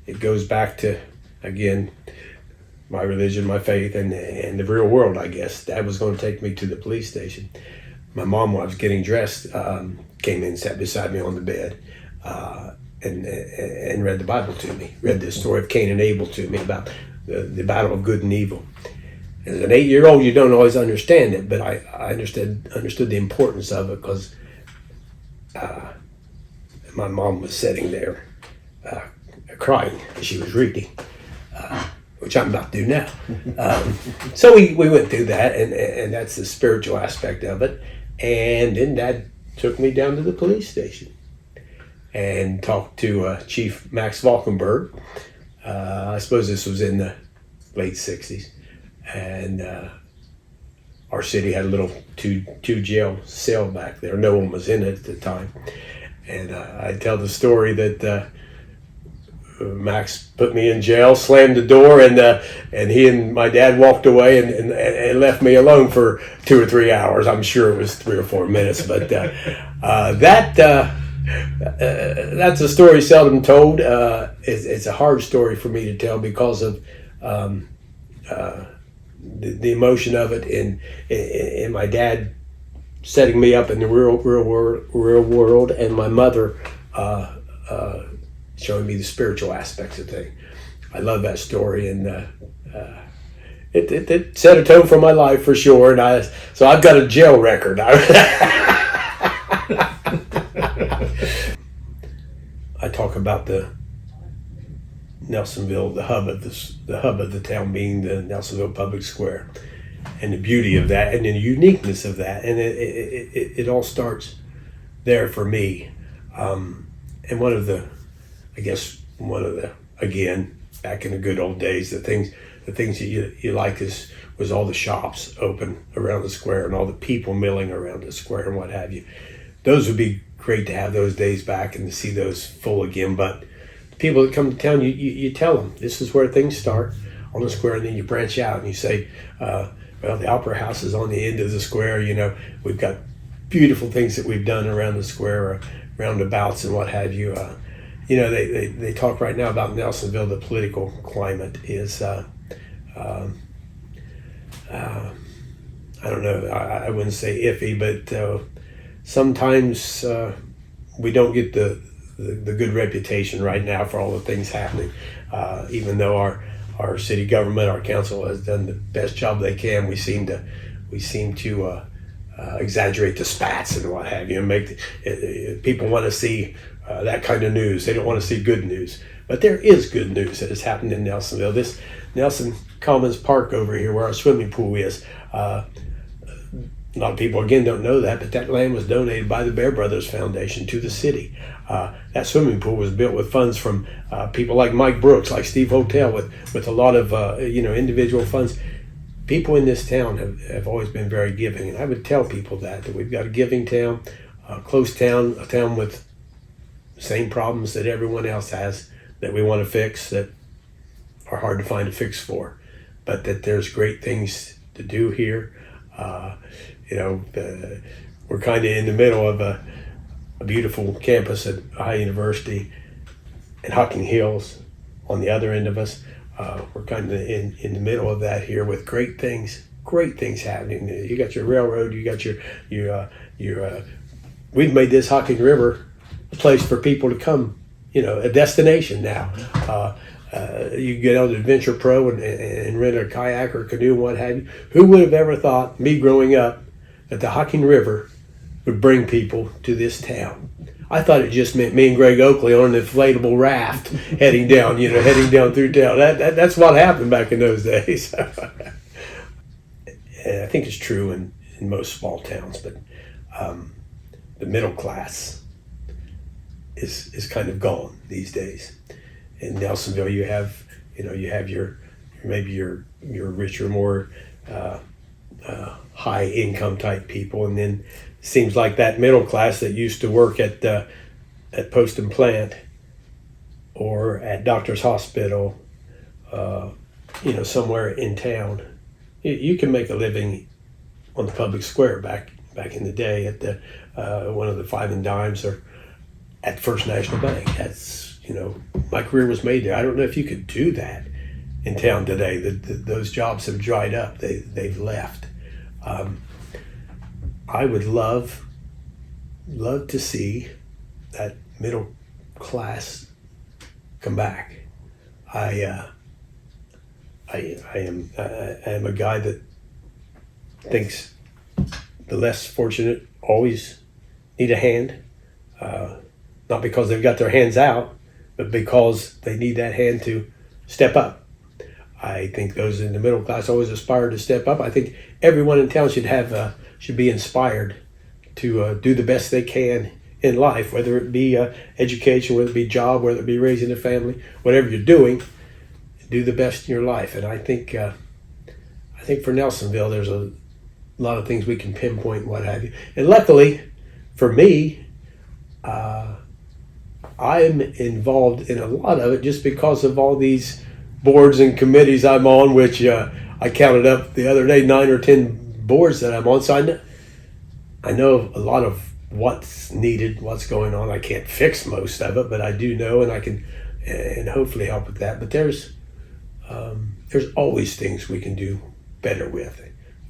it goes back to, again, my religion, my faith, and the real world, I guess. Dad was going to take me to the police station. My mom, while I was getting dressed, came in and sat beside me on the bed and read the Bible to me. Read the story of Cain and Abel to me about the battle of good and evil. As an 8-year-old, you don't always understand it, but I understood the importance of it, because my mom was sitting there crying as she was reading, which I'm about to do now. So we went through that, and that's the spiritual aspect of it. And then Dad took me down to the police station and talked to Chief Max Valkenberg. I suppose this was in the late 60s. And our city had a little two jail cell back there. No one was in it at the time. And I tell the story that Max put me in jail, slammed the door, and he and my dad walked away and left me alone for 2 or 3 hours. I'm sure it was 3 or 4 minutes, but that's a story seldom told. It's a hard story for me to tell because of the emotion of it, and my dad setting me up in the real world, and my mother showing me the spiritual aspects of things. I love that story, and it set a tone for my life for sure. And so I've got a jail record. I talk about the Nelsonville, the hub of the town being the Nelsonville Public Square, and the beauty of that, and the uniqueness of that, and it all starts there for me. And one of the, again, back in the good old days, the things that you like was all the shops open around the square and all the people milling around the square and what have you. Those would be great to have those days back and to see those full again. But the people that come to town, you tell them this is where things start on the square, and then you branch out and you say, well, the Opera House is on the end of the square. We've got beautiful things that we've done around the square, roundabouts and what have you. They talk right now about Nelsonville. The political climate is, I don't know, I wouldn't say iffy, but sometimes we don't get the good reputation right now for all the things happening. Even though our city government, our council has done the best job they can, we seem to exaggerate the spats and what have you, and make people want to see that kind of news. They don't want to see good news, but there is good news that has happened in Nelsonville. This Nelson Commons Park over here, where our swimming pool is. A lot of people, again, don't know that, but that land was donated by the Bear Brothers Foundation to the city. That swimming pool was built with funds from people like Mike Brooks, like Steve Hotel, with a lot of individual funds. People in this town have always been very giving, and I would tell people that we've got a giving town, a close town, a town with the same problems that everyone else has that we want to fix, that are hard to find a fix for, but that there's great things to do here. We're kind of in the middle of a beautiful campus at Ohio University and Hocking Hills on the other end of us. We're kind of in the middle of that here with great things happening. You got your railroad, you got your we've made this Hocking River a place for people to come, a destination now. You get on Adventure Pro and rent a kayak or canoe and what have you. Who would have ever thought, me growing up, that the Hocking River would bring people to this town? I thought it just meant me and Greg Oakley on an inflatable raft heading down through town. That's what happened back in those days. And I think it's true in most small towns, but the middle class is kind of gone these days. In Nelsonville, you have your richer, more high income type people, and then it seems like that middle class that used to work at Post and Plant or at Doctor's Hospital, somewhere in town, you can make a living on the public square back in the day at the one of the Five and Dimes or at First National Bank. That's my career was made there. I don't know if you could do that in town today. Those jobs have dried up. They've left. I would love to see that middle class come back. I am a guy that thinks the less fortunate always need a hand, not because they've got their hands out, but because they need that hand to step up. I think those in the middle class always aspire to step up. I think everyone in town should be inspired to do the best they can in life, whether it be education, whether it be job, whether it be raising a family, whatever you're doing, do the best in your life. And I think for Nelsonville, there's a lot of things we can pinpoint, what have you. And luckily, for me, I'm involved in a lot of it just because of all these boards and committees I'm on, which I counted up the other day, 9 or 10 boards that I'm on. So I know a lot of what's needed, what's going on. I can't fix most of it, but I do know, and I can and hopefully help with that. But there's always things we can do better with.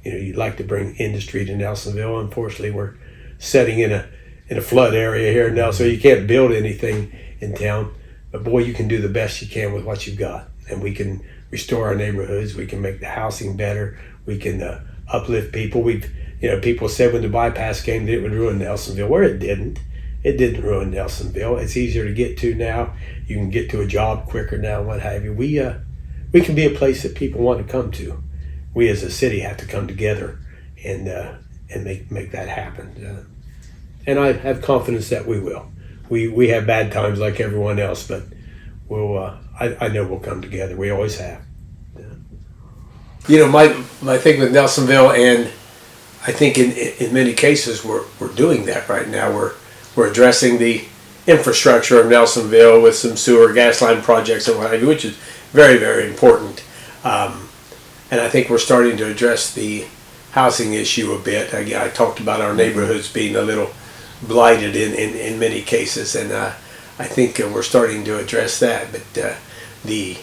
you'd like to bring industry to Nelsonville. Unfortunately, we're setting in a flood area here now, so you can't build anything in town. But boy, you can do the best you can with what you've got, and we can restore our neighborhoods. We can make the housing better. We can uplift people. People said when the bypass came that it would ruin Nelsonville. Where it didn't. It didn't ruin Nelsonville. It's easier to get to now. You can get to a job quicker now, what have you. We can be a place that people want to come to. We as a city have to come together and make that happen. And I have confidence that we will. We have bad times like everyone else, but I know we'll come together. We always have. My thing with Nelsonville, and I think in many cases we're doing that right now. We're addressing the infrastructure of Nelsonville with some sewer, gas line projects and what have you, which is very, very important. And I think we're starting to address the housing issue a bit. I talked about our neighborhoods being a little blighted in many cases, and I think we're starting to address that. But the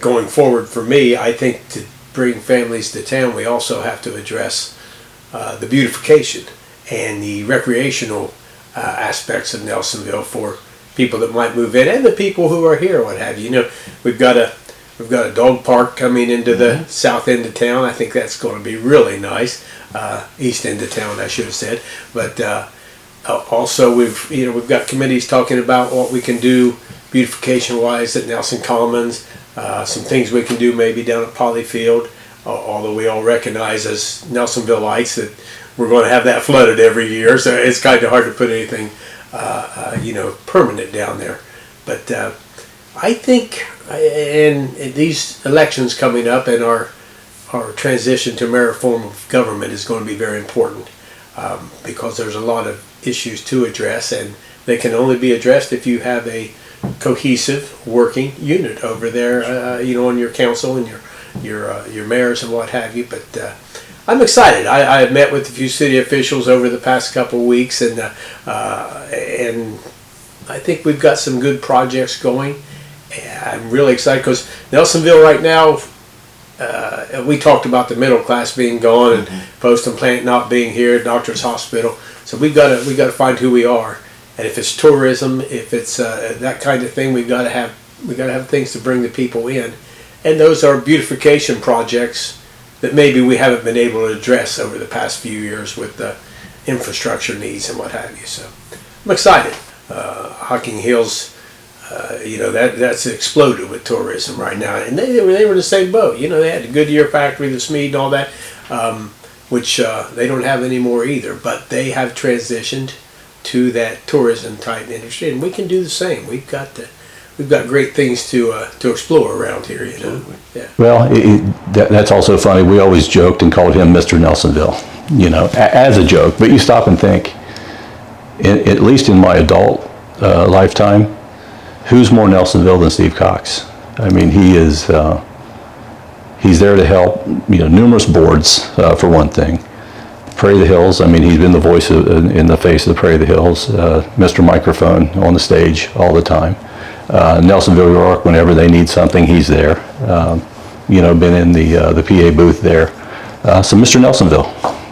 going forward for me, I think to bring families to town, we also have to address the beautification and the recreational aspects of Nelsonville for people that might move in and the people who are here, what have you. We've got a dog park coming into the south end of town. I think that's going to be really nice. East end of town, I should have said. But also we've got committees talking about what we can do beautification wise at Nelson Commons. Some things we can do maybe down at Polyfield. Although we all recognize as Nelsonvilleites that we're going to have that flooded every year, so it's kind of hard to put anything, permanent down there. But I think, and these elections coming up and our transition to merit form of government is going to be very important because there's a lot of issues to address, and they can only be addressed if you have a cohesive working unit over there, on your council and your mayors and what have you. But I'm excited. I have met with a few city officials over the past couple of weeks, and I think we've got some good projects going. And I'm really excited because Nelsonville right now, we talked about the middle class being gone and Post and Plant not being here, Doctors Hospital. So we got to find who we are, and if it's tourism, if it's that kind of thing, we got to have things to bring the people in, and those are beautification projects that maybe we haven't been able to address over the past few years with the infrastructure needs and what have you. So I'm excited. Hocking Hills, that's exploded with tourism right now, and they were in the same boat. They had the Goodyear factory, the Smead, and all that, which they don't have anymore either. But they have transitioned to that tourism type industry, and we can do the same. We've got great things to explore around here. Yeah. Well, that's also funny. We always joked and called him Mr. Nelsonville, as a joke. But you stop and think, at least in my adult lifetime, who's more Nelsonville than Steve Cox? I mean, he's there to help, numerous boards, for one thing. Prairie of the Hills, I mean, he's been the voice in the face of the Prairie of the Hills, Mr. Microphone on the stage all the time. Nelsonville, York, whenever they need something, he's there. Been in the PA booth there. So Mr. Nelsonville,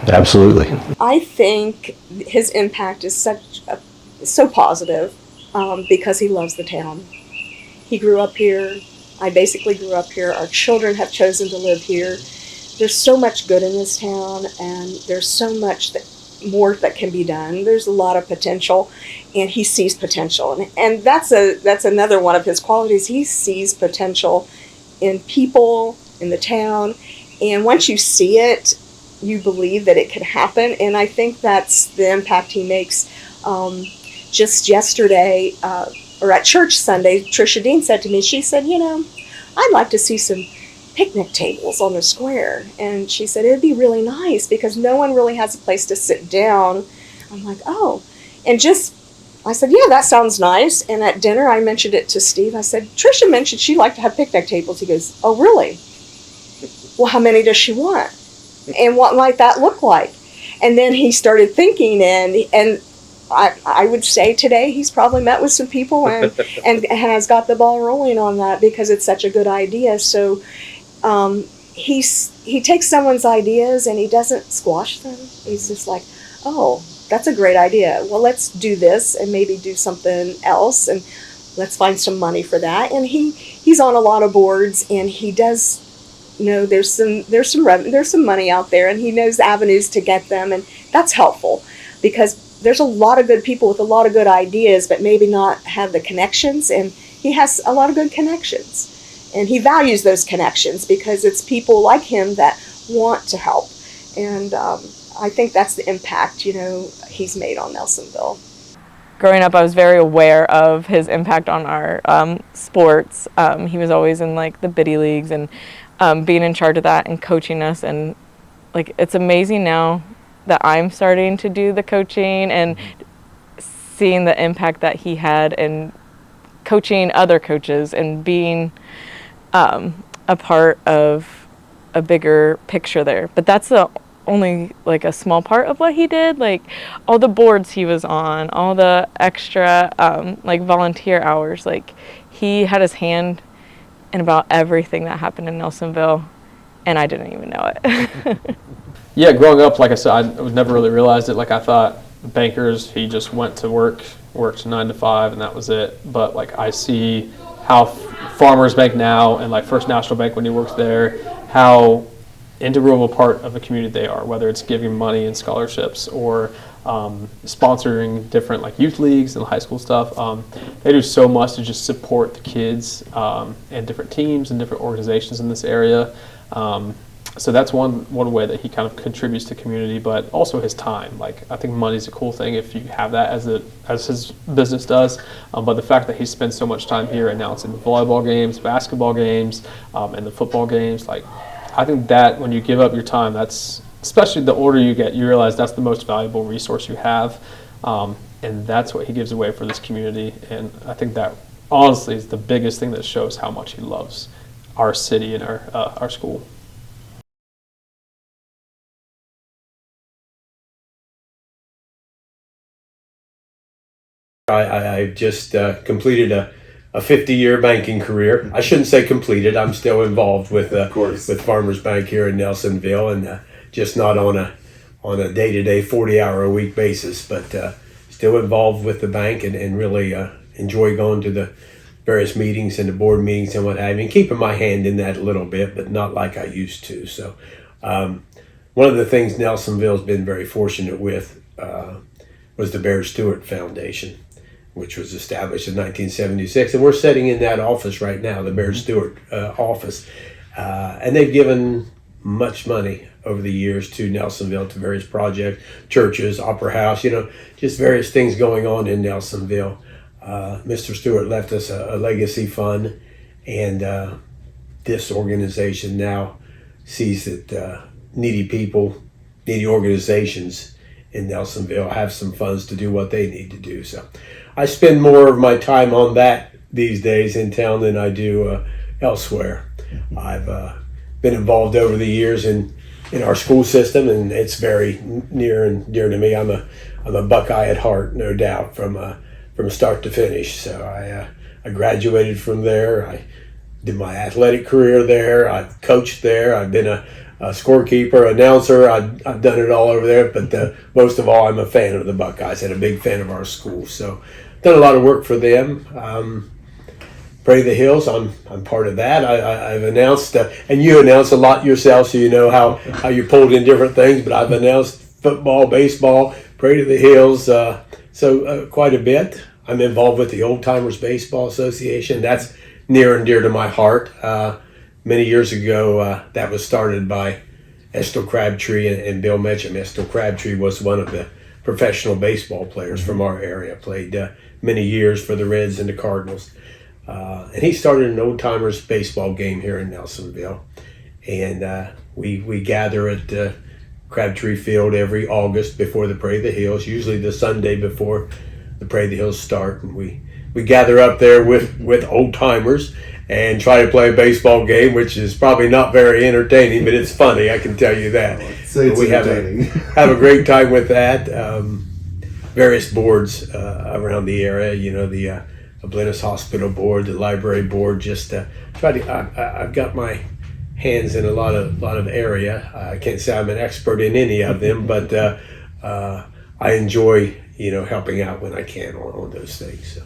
absolutely. I think his impact is so positive because he loves the town. He grew up here. I basically grew up here. Our children have chosen to live here. There's so much good in this town, and there's so much more that can be done. There's a lot of potential, and he sees potential, and that's another one of his qualities. He sees potential in people, in the town, and once you see it, you believe that it can happen, and I think that's the impact he makes. Just yesterday, or at church Sunday, Tricia Dean said to me, she said, I'd like to see some picnic tables on the square. And she said, it'd be really nice because no one really has a place to sit down. I'm like, oh. And I said, yeah, that sounds nice. And at dinner, I mentioned it to Steve. I said, Tricia mentioned she'd like to have picnic tables. He goes, oh, really? Well, how many does she want? And what might that look like? And then he started thinking, and I would say today he's probably met with some people and has got the ball rolling on that because it's such a good idea. So he takes someone's ideas and he doesn't squash them. He's just like, oh, that's a great idea. Well, let's do this and maybe do something else, and let's find some money for that. And he's on a lot of boards, and he does know there's some money out there, and he knows avenues to get them, and that's helpful because there's a lot of good people with a lot of good ideas, but maybe not have the connections, and he has a lot of good connections. And he values those connections because it's people like him that want to help. And I think that's the impact, he's made on Nelsonville. Growing up, I was very aware of his impact on our sports. He was always in like the biddy leagues and being in charge of that and coaching us. And like, it's amazing now that I'm starting to do the coaching and seeing the impact that he had in coaching other coaches and being a part of a bigger picture there. But that's only like a small part of what he did. Like all the boards he was on, all the extra like volunteer hours, like he had his hand in about everything that happened in Nelsonville, and I didn't even know it. Yeah, growing up, like I said, I never really realized it. Like I thought bankers, he just went to work, worked 9 to 5, and that was it. But like I see how Farmers Bank now and like First National Bank when he works there, how integral a part of a community they are, whether it's giving money and scholarships or sponsoring different like youth leagues and high school stuff. They do so much to just support the kids and different teams and different organizations in this area. So that's one way that he kind of contributes to community, but also his time. Like I think money's a cool thing if you have that as his business does. But the fact that he spends so much time here announcing volleyball games, basketball games, and the football games, like I think that when you give up your time, that's, especially the older you get, you realize that's the most valuable resource you have. And that's what he gives away for this community. And I think that honestly is the biggest thing that shows how much he loves our city and our school. I just completed a 50-year banking career. I shouldn't say completed. I'm still involved with Farmers Bank here in Nelsonville, and just not on a day-to-day 40-hour-a-week basis, but still involved with the bank and really enjoy going to the various meetings and the board meetings and what have you, and keeping my hand in that a little bit, but not like I used to. So one of the things Nelsonville's been very fortunate with was the Bear Stewart Foundation, which was established in 1976. And we're sitting in that office right now, the Bear Stewart office. And they've given much money over the years to Nelsonville, to various projects, churches, Opera House, just various things going on in Nelsonville. Mr. Stewart left us a legacy fund, and this organization now sees that needy people, needy organizations in Nelsonville have some funds to do what they need to do. So I spend more of my time on that these days in town than I do elsewhere. I've been involved over the years in our school system, and it's very near and dear to me. I'm a Buckeye at heart, no doubt, from start to finish. So I graduated from there. I did my athletic career there. I've coached there. I've been a scorekeeper, announcer. I've done it all over there, but most of all, I'm a fan of the Buckeyes and a big fan of our school. So done a lot of work for them. Pray the Hills, I'm part of that. I've announced, and you announce a lot yourself, so you know how you're pulled in different things, but I've announced football, baseball, Pray to the Hills, so quite a bit. I'm involved with the Old Timers Baseball Association. That's near and dear to my heart. Many years ago, that was started by Estill Crabtree and Bill Metcham. Estill Crabtree was one of the professional baseball players from our area, played many years for the Reds and the Cardinals. And he started an Old Timers baseball game here in Nelsonville. And we gather at Crabtree Field every August before the Pray the Hills, usually the Sunday before the Pray the Hills start. And we gather up there with old timers and try to play a baseball game, which is probably not very entertaining, but it's funny, I can tell you that. So it's we entertaining. have a great time with that. Various boards around the area, the Blennis Hospital board, the library board, just try to. I've got my hands in a lot of area. I can't say I'm an expert in any of them, but I enjoy helping out when I can on those things. So.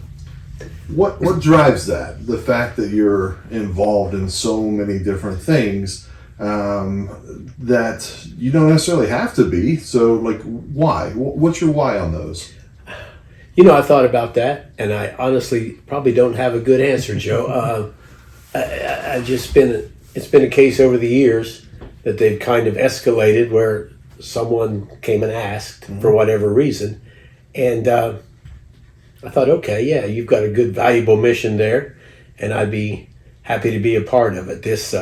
What drives that? The fact that you're involved in so many different things that you don't necessarily have to be. So, like, why? What's your why on those? I thought about that, and I honestly probably don't have a good answer, Joe. I've just it's been a case over the years that they've kind of escalated where someone came and asked for whatever reason, and I thought, okay, yeah, you've got a good, valuable mission there, and I'd be happy to be a part of it. This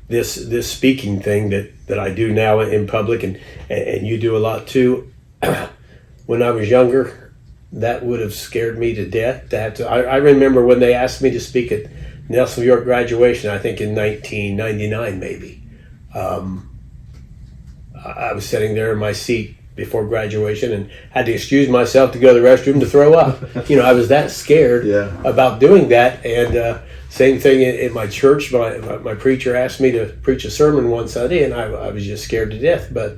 this speaking thing that I do now in public, and you do a lot too. When I was younger, that would have scared me to death. I remember when they asked me to speak at Nelsonville, York graduation, I think in 1999 maybe. I was sitting there in my seat before graduation and had to excuse myself to go to the restroom to throw up. I was that scared about doing that. And same thing in my church. My preacher asked me to preach a sermon one Sunday, and I was just scared to death. But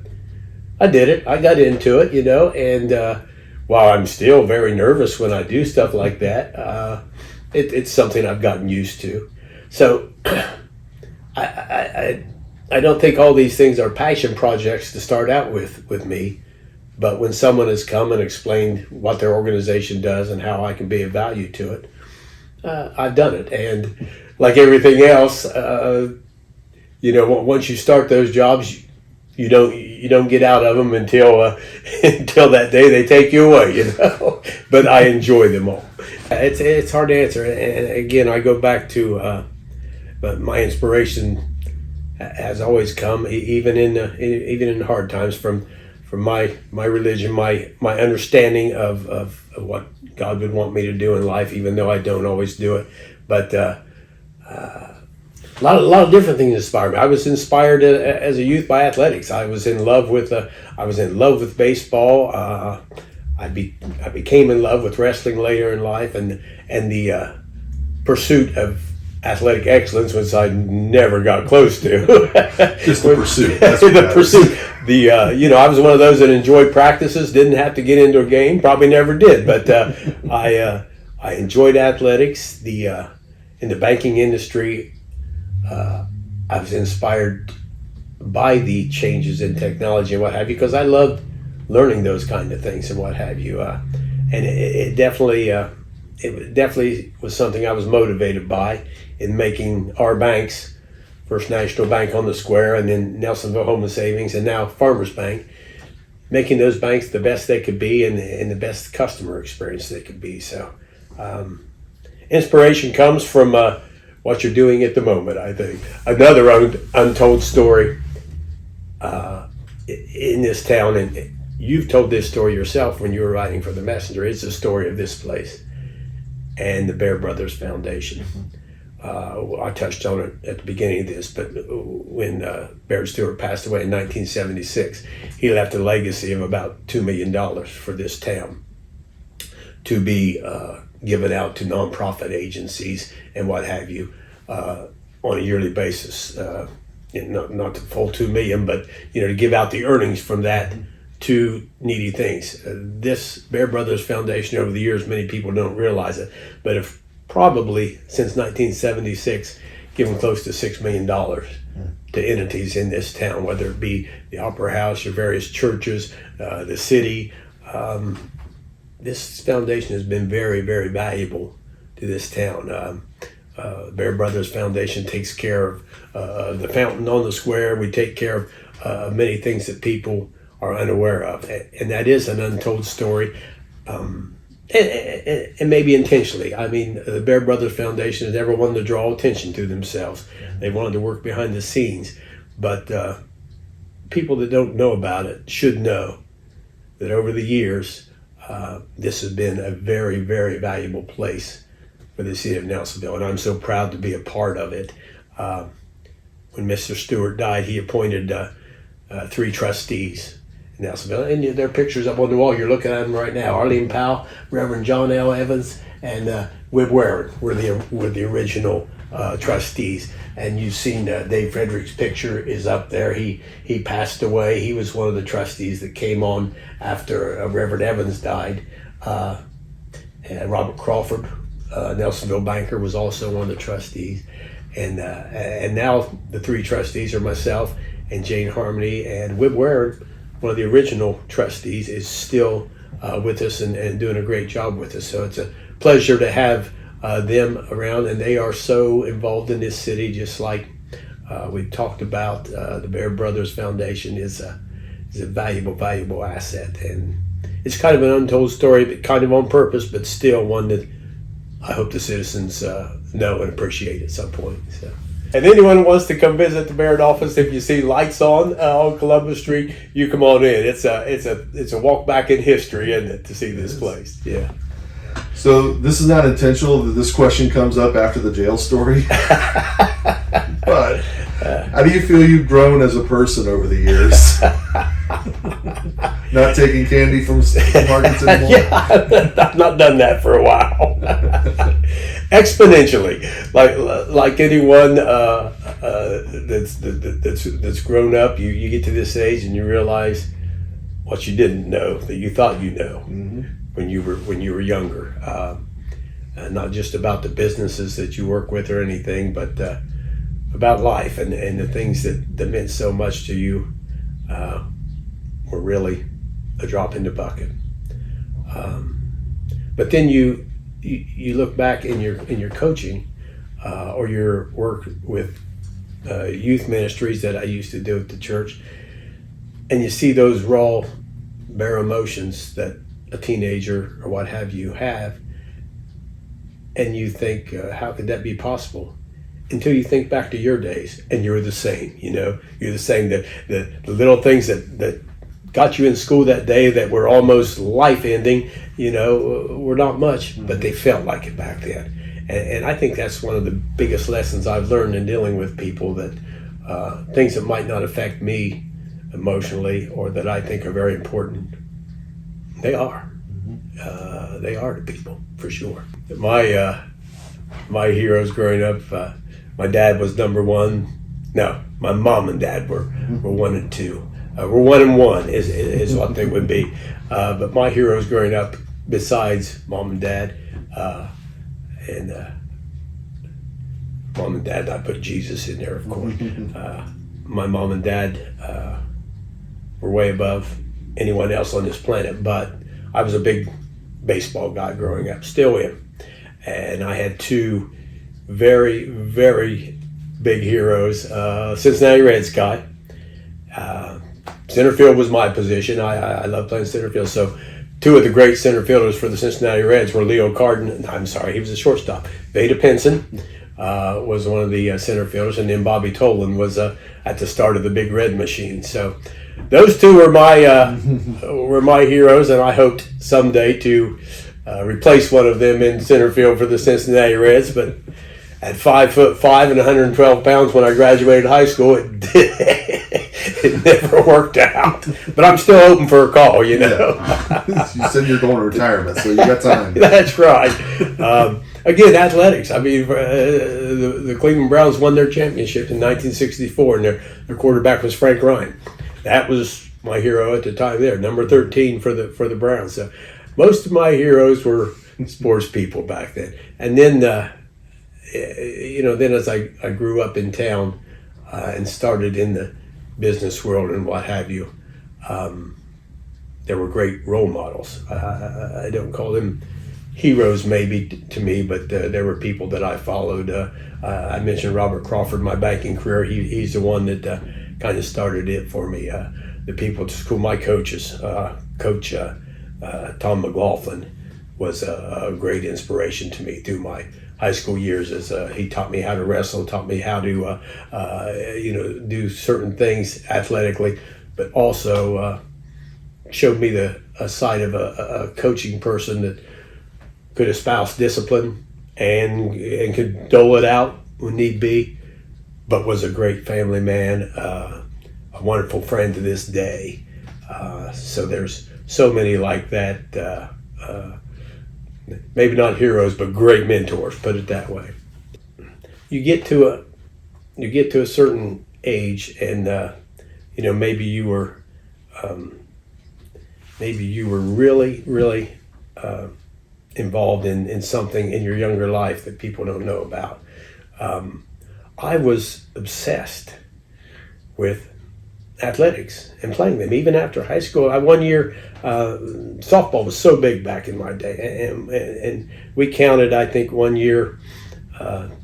I did it. I got into it, and while I'm still very nervous when I do stuff like that, it's something I've gotten used to. So I don't think all these things are passion projects to start out with me. But when someone has come and explained what their organization does and how I can be of value to it, I've done it. And like everything else, once you start those jobs, you don't get out of them until that day they take you away. But I enjoy them all. It's hard to answer. And again, I go back to my inspiration has always come, even in hard times, from my religion, my understanding of what God would want me to do in life, even though I don't always do it. But a lot of different things inspire me. I was inspired as a youth by athletics. I was in love with baseball. I became in love with wrestling later in life, and the pursuit of athletic excellence, which I never got close to. Just the pursuit. That's The what matters. pursuit. I was one of those that enjoyed practices, didn't have to get into a game, probably never did, but I enjoyed athletics. In the banking industry, I was inspired by the changes in technology and what have you, because I loved learning those kind of things and what have you. And it definitely was something I was motivated by in making our banks, First National Bank on the Square, and then Nelsonville Home and Savings, and now Farmers Bank, making those banks the best they could be and the best customer experience they could be. So inspiration comes from what you're doing at the moment, I think. Another untold story in this town, and you've told this story yourself when you were writing for the Messenger. It's the story of this place and the Bear Brothers Foundation. I touched on it at the beginning of this, but when Barrett Stewart passed away in 1976, he left a legacy of about $2 million for this town to be given out to nonprofit agencies and what have you on a yearly basis. Not the full $2 million, but to give out the earnings from that to needy things. This Bear Brothers Foundation, over the years, many people don't realize it, but if probably since 1976 given close to $6 million to entities in this town, whether it be the Opera House, your various churches, the city. This foundation has been very, very valuable to this town. Bear Brothers Foundation takes care of the fountain on the square. We take care of many things that people are unaware of, and that is an untold story. And maybe intentionally. I mean, the Bear Brothers Foundation has never wanted to draw attention to themselves. They wanted to work behind the scenes. But people that don't know about it should know that over the years, this has been a very, very valuable place for the city of Nelsonville. And I'm so proud to be a part of it. When Mr. Stewart died, he appointed 3 trustees. Nelsonville, and there are pictures up on the wall. You're looking at them right now. Arlene Powell, Reverend John L. Evans, and Wib Warren were the original trustees, and you've seen Dave Frederick's picture is up there. He passed away. He was one of the trustees that came on after Reverend Evans died. And Robert Crawford, Nelsonville banker, was also one of the trustees. And now the three trustees are myself and Jane Harmony, and Wib Warren, one of the original trustees, is still with us and doing a great job with us. So it's a pleasure to have them around, and they are so involved in this city, just like we've talked about. The Bear Brothers Foundation is a valuable asset, and it's kind of an untold story, but kind of on purpose, but still one that I hope the citizens know and appreciate at some point. So. And anyone who wants to come visit the Barrett office, if you see lights on Columbus Street, you come on in. It's a walk back in history, isn't it, to see this place? Yeah. So this is not intentional that this question comes up after the jail story. But how do you feel you've grown as a person over the years? Not taking candy from markets anymore? Yeah, I've not done that for a while. Exponentially, like anyone that's grown up, you get to this age and you realize what you didn't know that you thought you know when you were younger. Not just about the businesses that you work with or anything, but about life and the things that meant so much to you were really a drop in the bucket. But then you look back in your coaching or your work with youth ministries that I used to do at the church, and you see those raw, bare emotions that a teenager or what have you have, and you think, how could that be possible? Until you think back to your days, and you're the same. You're the same. The little things that got you in school that day that were almost life-ending, were not much, but they felt like it back then. And I think that's one of the biggest lessons I've learned in dealing with people, that things that might not affect me emotionally or that I think are very important, they are. They are to people, for sure. My heroes growing up, my dad was number one. No, my mom and dad were 1 and 2. We're 1 and 1 is what they would be. But my heroes growing up, besides mom and dad, mom and dad, I put Jesus in there, of course. My mom and dad were way above anyone else on this planet, but I was a big baseball guy growing up, still am. And I had 2 very, very big heroes. Cincinnati Reds guy. Center field was my position. I love playing center field. So 2 of the great center fielders for the Cincinnati Reds were Leo Carden. I'm sorry, he was a shortstop. Vada Pinson was one of the center fielders, and then Bobby Tolan was at the start of the Big Red Machine. So those 2 were my heroes, and I hoped someday to replace one of them in center field for the Cincinnati Reds. But at 5'5" and 112 pounds when I graduated high school, it never worked out. But I'm still open for a call, Yeah. You said you're going to retirement, so you got time. That's right. Again, athletics. I mean, the Cleveland Browns won their championship in 1964, and their quarterback was Frank Ryan. That was my hero at the time there, number 13 for the Browns. So most of my heroes were sports people back then. And then, then as I grew up in town and started in the business world and what have you, there were great role models. I don't call them heroes maybe to me, but there were people that I followed. I mentioned Robert Crawford, my banking career. He's the one that kind of started it for me. The people at school, my coaches, Coach Tom McLaughlin was a great inspiration to me through my high school years, as he taught me how to wrestle, taught me how to do certain things athletically, but also showed me a side of a coaching person that could espouse discipline and could dole it out when need be, but was a great family man, a wonderful friend to this day. So there's so many like that maybe not heroes, but great mentors, put it that way. You get to a certain age, and maybe you were really involved in something in your younger life that people don't know about. I was obsessed with athletics and playing them, even after high school. One year, softball was so big back in my day, and we counted, I think one year,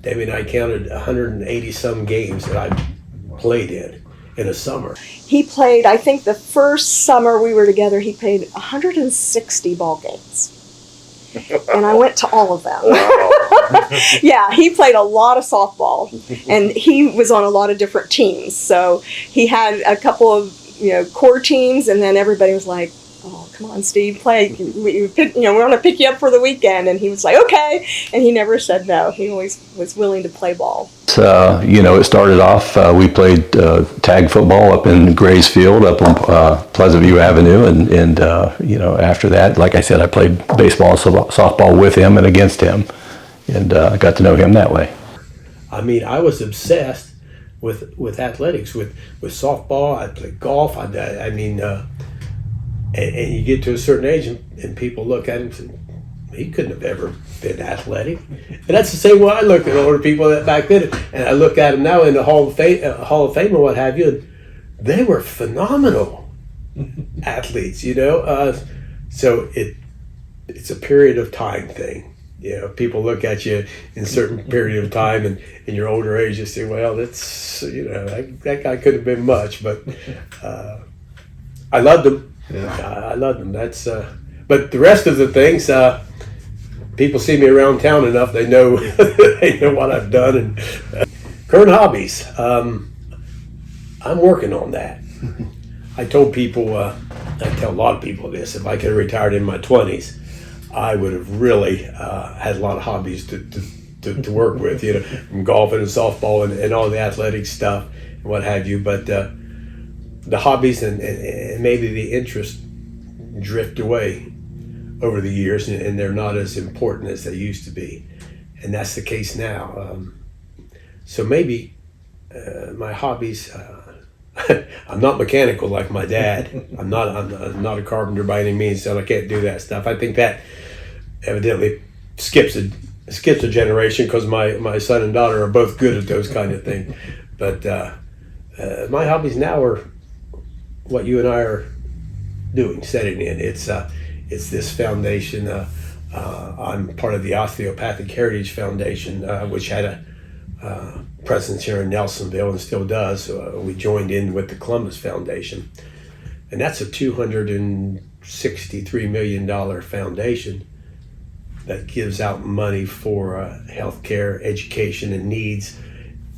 Debbie and I counted 180 some games that I played in a summer. He played, I think the first summer we were together, he played 160 ball games. And I went to all of them. Yeah, he played a lot of softball, and he was on a lot of different teams. So he had a couple of core teams, and then everybody was like, "Oh, come on, Steve, play. We want to pick you up for the weekend." And he was like, "Okay," and he never said no. He always was willing to play ball. It started off, we played tag football up in Gray's Field, up on Pleasant View Avenue, and after that, like I said, I played baseball and softball with him and against him, and I got to know him that way. I mean, I was obsessed with athletics, with softball. I played golf. And you get to a certain age, and people look at him and say, he couldn't have ever been athletic. And that's the same way I looked at older people that back then. And I look at them now in the Hall of Fame or what have you, and they were phenomenal athletes, So it's a period of time thing. People look at you in a certain period of time, and in your older age, you say, well, that's, that guy could have been much, but I loved him. Yeah. I loved him. But the rest of the things, people see me around town enough, they know what I've done. And current hobbies, I'm working on that. I told people, I tell a lot of people this, if I could have retired in my 20s, I would have really had a lot of hobbies to work with, from golfing and softball and all the athletic stuff and what have you. But the hobbies and maybe the interest drift away over the years, and they're not as important as they used to be, and that's the case now. So maybe my hobbies. I'm not mechanical like my dad. I'm not a carpenter by any means, so I can't do that stuff. I think that evidently skips a generation, because my son and daughter are both good at those kind of things. But my hobbies now are what you and I are doing, setting in. It's this foundation. I'm part of the Osteopathic Heritage Foundation, which had a presence here in Nelsonville and still does. We joined in with the Columbus Foundation, and that's a $263 million foundation that gives out money for healthcare, education, and needs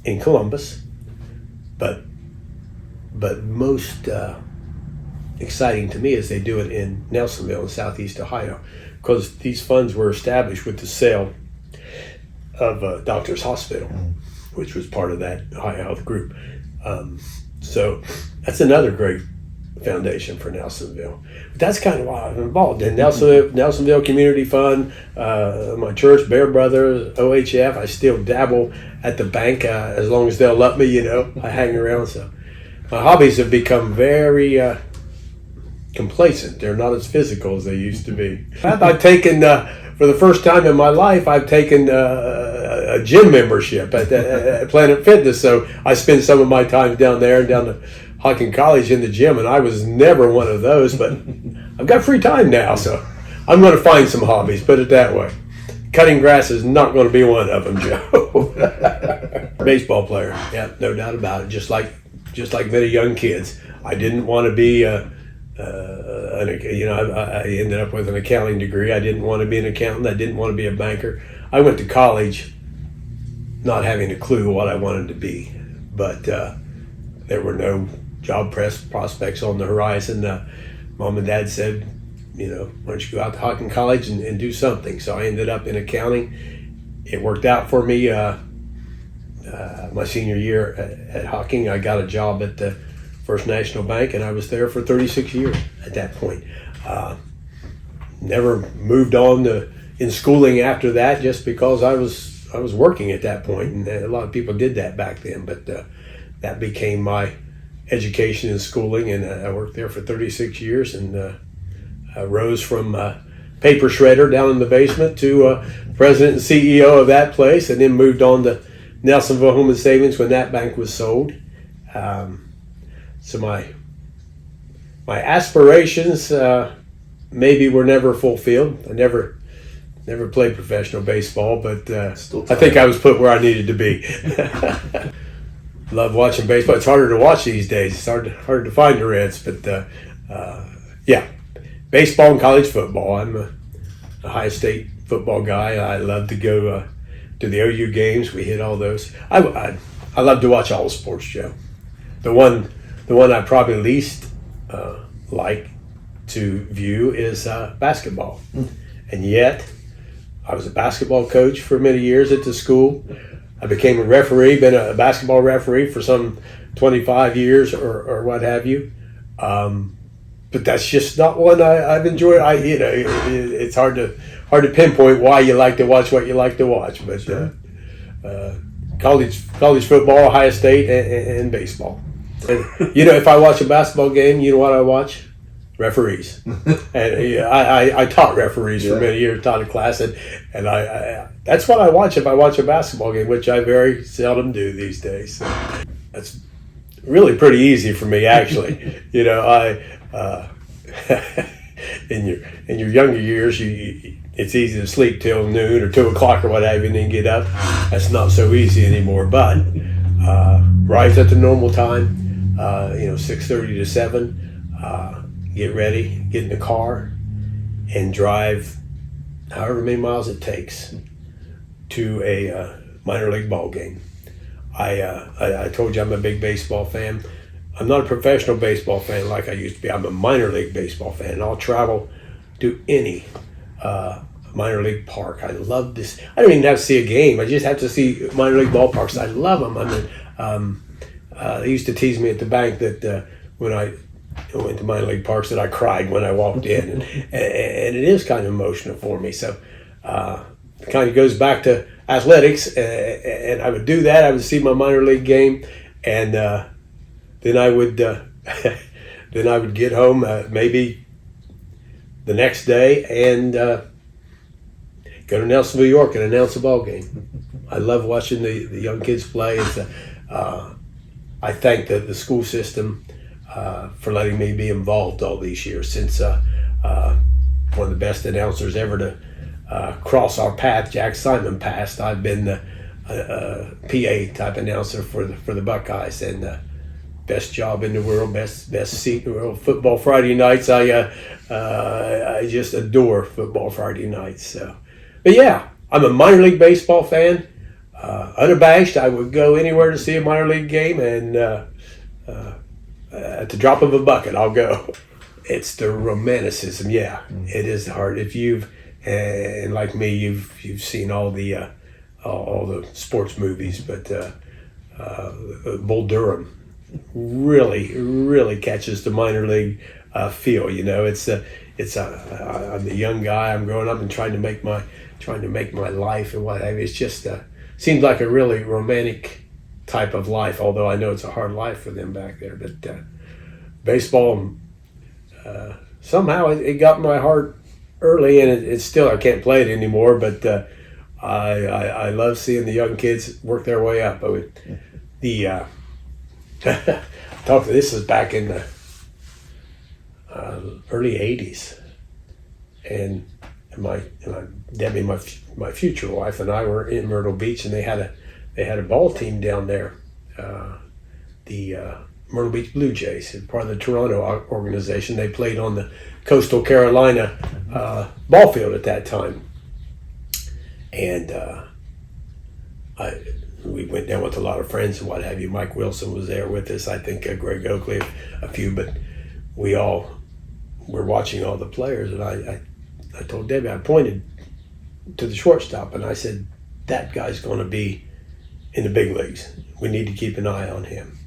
in Columbus. But most exciting to me is they do it in Nelsonville in Southeast Ohio, because these funds were established with the sale of Doctors Hospital, which was part of that Ohio Health Group. So that's another great foundation for Nelsonville. But that's kind of why I'm involved in Nelsonville Community Fund, my church, Bear Brothers, OHF. I still dabble at the bank as long as they'll let me, I hang around. So my hobbies have become very complacent. They're not as physical as they used to be. I've taken, for the first time in my life, I've taken a gym membership at Planet Fitness. So I spend some of my time down there and down to Hocking College in the gym, and I was never one of those, but I've got free time now, so I'm going to find some hobbies, put it that way. Cutting grass is not going to be one of them, Joe. Baseball player, yeah, no doubt about it. Just like many young kids, I didn't want to be I ended up with an accounting degree. I didn't want to be an accountant. I didn't want to be a banker. I went to college not having a clue what I wanted to be, but there were no job prospects on the horizon. Mom and Dad said, why don't you go out to Hocking College and do something? So I ended up in accounting. It worked out for me. My senior year at Hocking, I got a job at the First National Bank, and I was there for 36 years at that point. Never moved on to in schooling after that, just because I was working at that point, and a lot of people did that back then. But that became my education and schooling, and I worked there for 36 years, and I rose from paper shredder down in the basement to president and CEO of that place, and then moved on to Nelsonville Home and Savings when that bank was sold. So my aspirations maybe were never fulfilled. I never played professional baseball, but I think I was put where I needed to be. Love watching baseball. It's harder to watch these days. It's hard to find the Reds, but yeah, baseball and college football. I'm a Ohio State football guy. I love to go to the OU games. We hit all those. I love to watch all the sports, Joe. The one I probably least like to view is basketball, and yet I was a basketball coach for many years at the school. I became a referee, been a basketball referee for some 25 years or what have you. But that's just not one I've enjoyed. It's hard to pinpoint why you like to watch what you like to watch. But college football, Ohio State, and baseball. And, if I watch a basketball game, you know what I watch? Referees. And I taught referees for many years, taught a class, and I that's what I watch if I watch a basketball game, which I very seldom do these days. So that's really pretty easy for me, actually. In your younger years, it's easy to sleep till noon or 2 o'clock or what have you, and then get up. That's not so easy anymore. But rise at the normal time, 6:30 to 7. Get ready, get in the car, and drive however many miles it takes to a minor league ball game. I told you I'm a big baseball fan. I'm not a professional baseball fan like I used to be. I'm a minor league baseball fan, and I'll travel to any minor league park. I love this. I don't even have to see a game. I just have to see minor league ballparks. I love them. They used to tease me at the bank that when I went to minor league parks that I cried when I walked in, and it is kind of emotional for me. So it kind of goes back to athletics, and I would do that. I would see my minor league game, and then I would get home maybe the next day and go to Nelsonville, New York, and announce a ball game. I love watching the young kids play. I thank the school system for letting me be involved all these years. Since one of the best announcers ever to cross our path, Jack Simon, passed, I've been the PA type announcer for the Buckeyes, and best job in the world, best seat in the world. Football Friday nights, I just adore football Friday nights. So, but yeah, I'm a minor league baseball fan. Unabashed, I would go anywhere to see a minor league game, and at the drop of a bucket, I'll go. It's the romanticism, yeah. It is hard. If you've and like me, you've seen all the sports movies, but Bull Durham really catches the minor league feel. I'm a young guy. I'm growing up and trying to make my life and what have you. It's just seems like a really romantic type of life, although I know it's a hard life for them back there. But baseball, somehow it got my heart early, and it's still, I can't play it anymore, but I love seeing the young kids work their way up. This is back in the early 80s, and Debbie, my future wife, and I were in Myrtle Beach, and they had a ball team down there, the Myrtle Beach Blue Jays, part of the Toronto organization. They played on the Coastal Carolina ball field at that time, and we went down with a lot of friends and what have you. Mike Wilson was there with us. I think Greg Oakley, a few, but we all were watching all the players, and I told Debbie, I pointed to the shortstop, and I said, that guy's going to be in the big leagues. We need to keep an eye on him.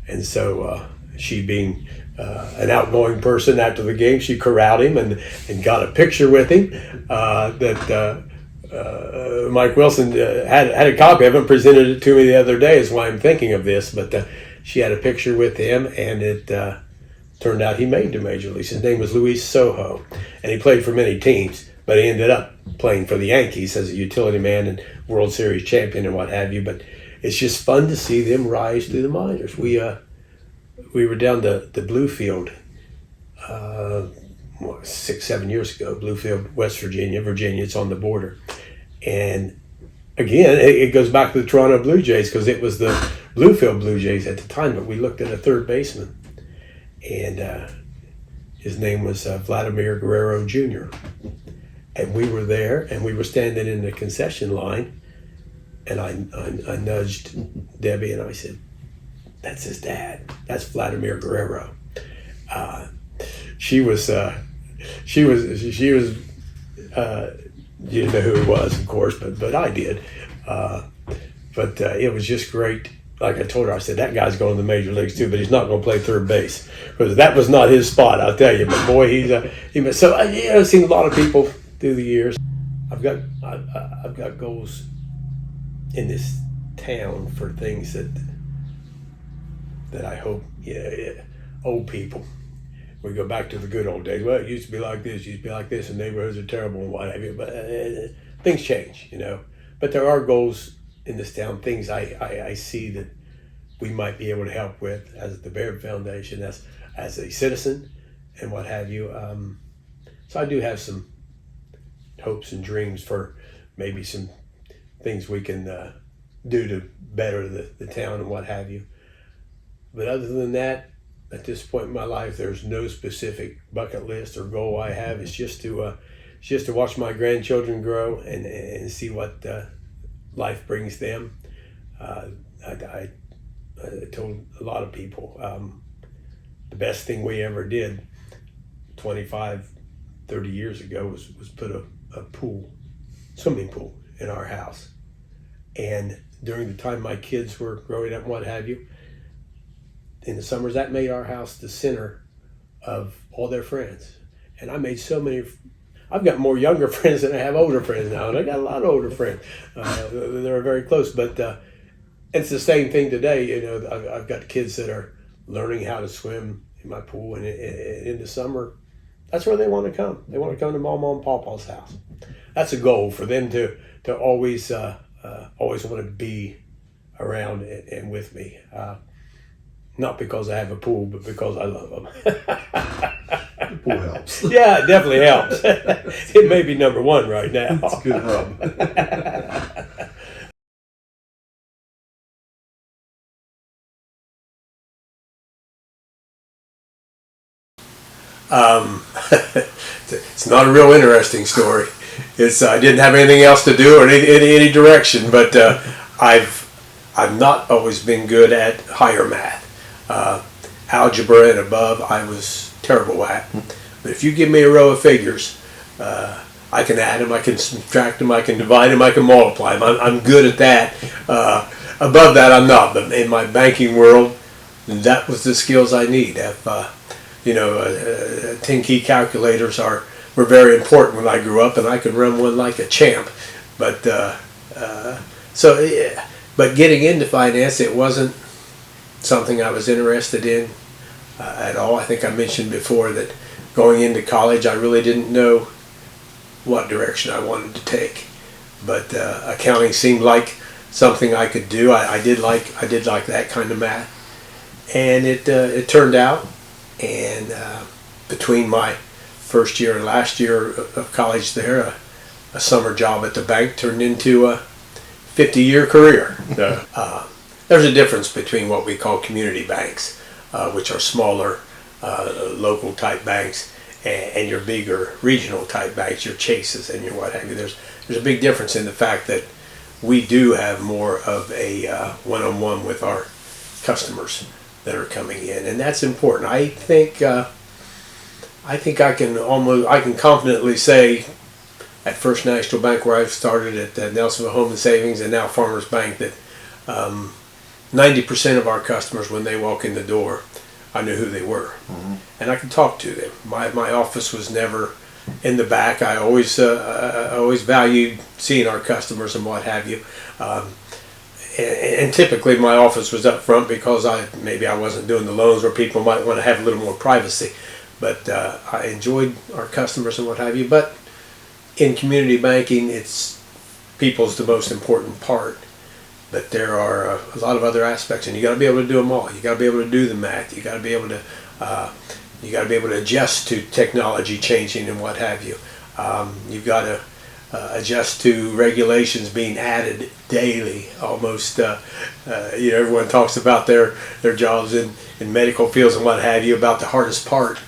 And so she, being an outgoing person after the game. She corralled him and got a picture with him that Mike Wilson had a copy of it and presented it to me the other day. Is why I'm thinking of this. But she had a picture with him, and it turned out he made the major leagues. His name was Luis Sojo, and he played for many teams, but he ended up playing for the Yankees as a utility man and World Series champion and what have you. But it's just fun to see them rise through the minors. We were down to Bluefield 6-7 years ago. Bluefield, West Virginia. It's on the border. And again, it goes back to the Toronto Blue Jays because it was the Bluefield Blue Jays at the time. But we looked at a third baseman, and his name was Vladimir Guerrero Jr. And we were there, and we were standing in the concession line, and I nudged Debbie, and I said, "That's his dad. That's Vladimir Guerrero." She was. You didn't know who he was, of course, but I did. But it was just great. Like I told her, I said, that guy's going to the major leagues too, but he's not going to play third base because that was not his spot, I'll tell you. But boy, so I've seen a lot of people through the years. I've got goals in this town for things that I hope old people. We go back to the good old days. Well, it used to be like this, and neighborhoods are terrible and what have you. But things change, But there are goals in this town, things I see that we might be able to help with as the Baird Foundation, as a citizen and what have you. So I do have some hopes and dreams for maybe some things we can do to better the town and what have you. But other than that, at this point in my life, there's no specific bucket list or goal I have. It's just to watch my grandchildren grow and see what life brings them. I told a lot of people the best thing we ever did 25, 30 years ago was put a swimming pool in our house. And during the time my kids were growing up and what have you, in the summers, that made our house the center of all their friends. And I made so many. I've got more younger friends than I have older friends now, and I got a lot of older friends. They're very close, but it's the same thing today. I've got kids that are learning how to swim in my pool, and in the summer, that's where they want to come. They want to come to Mama and Papa's house. That's a goal for them to always want to be around and with me. Not because I have a pool, but because I love them. The pool helps. Yeah, it definitely helps. It may be number one right now. It's a good hub. It's not a real interesting story. I didn't have anything else to do or any direction, but I've not always been good at higher math. Algebra and above, I was terrible at. But if you give me a row of figures, I can add them, I can subtract them, I can divide them, I can multiply them. I'm good at that. Above that, I'm not. But in my banking world, that was the skills I need. 10-key calculators were very important when I grew up, and I could run one like a champ. But but getting into finance, it wasn't something I was interested in at all. I think I mentioned before that going into college, I really didn't know what direction I wanted to take. But accounting seemed like something I could do. I did like that kind of math, and it turned out. And between my first year and last year of college there, a summer job at the bank turned into a 50-year career. There's a difference between what we call community banks, which are smaller, local type banks, and your bigger regional type banks, your Chases and your what have you. There's a big difference in the fact that we do have more of a one-on-one with our customers that are coming in, and that's important. I think I can confidently say at First National Bank, where I've started at Nelsonville Home and Savings and now Farmers Bank, that 90% of our customers, when they walk in the door, I knew who they were, and I could talk to them. My office was never in the back. I always valued seeing our customers and what have you. And typically my office was up front because maybe I wasn't doing the loans where people might want to have a little more privacy. But I enjoyed our customers and what have you. But in community banking, people's the most important part. But there are a lot of other aspects, and you got to be able to do them all. You got to be able to do the math. You got to be able to adjust to technology changing and what have you. You've got to adjust to regulations being added daily, almost. Everyone talks about their jobs in medical fields and what have you. About the hardest part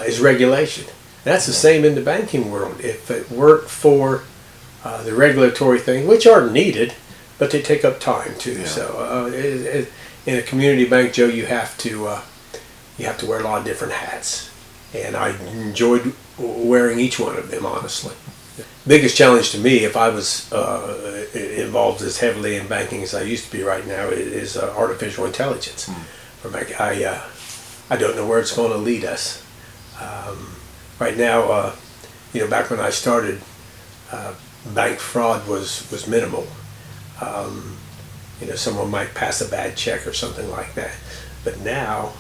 is regulation. That's the same in the banking world. If it weren't for the regulatory thing, which are needed, but they take up time too. Yeah. So in a community bank, Joe, you have to wear a lot of different hats, and I enjoyed wearing each one of them, honestly. Biggest challenge to me, if I was involved as heavily in banking as I used to be right now, is artificial intelligence. I don't know where it's going to lead us. Right now, back when I started, bank fraud was minimal. Someone might pass a bad check or something like that. But now,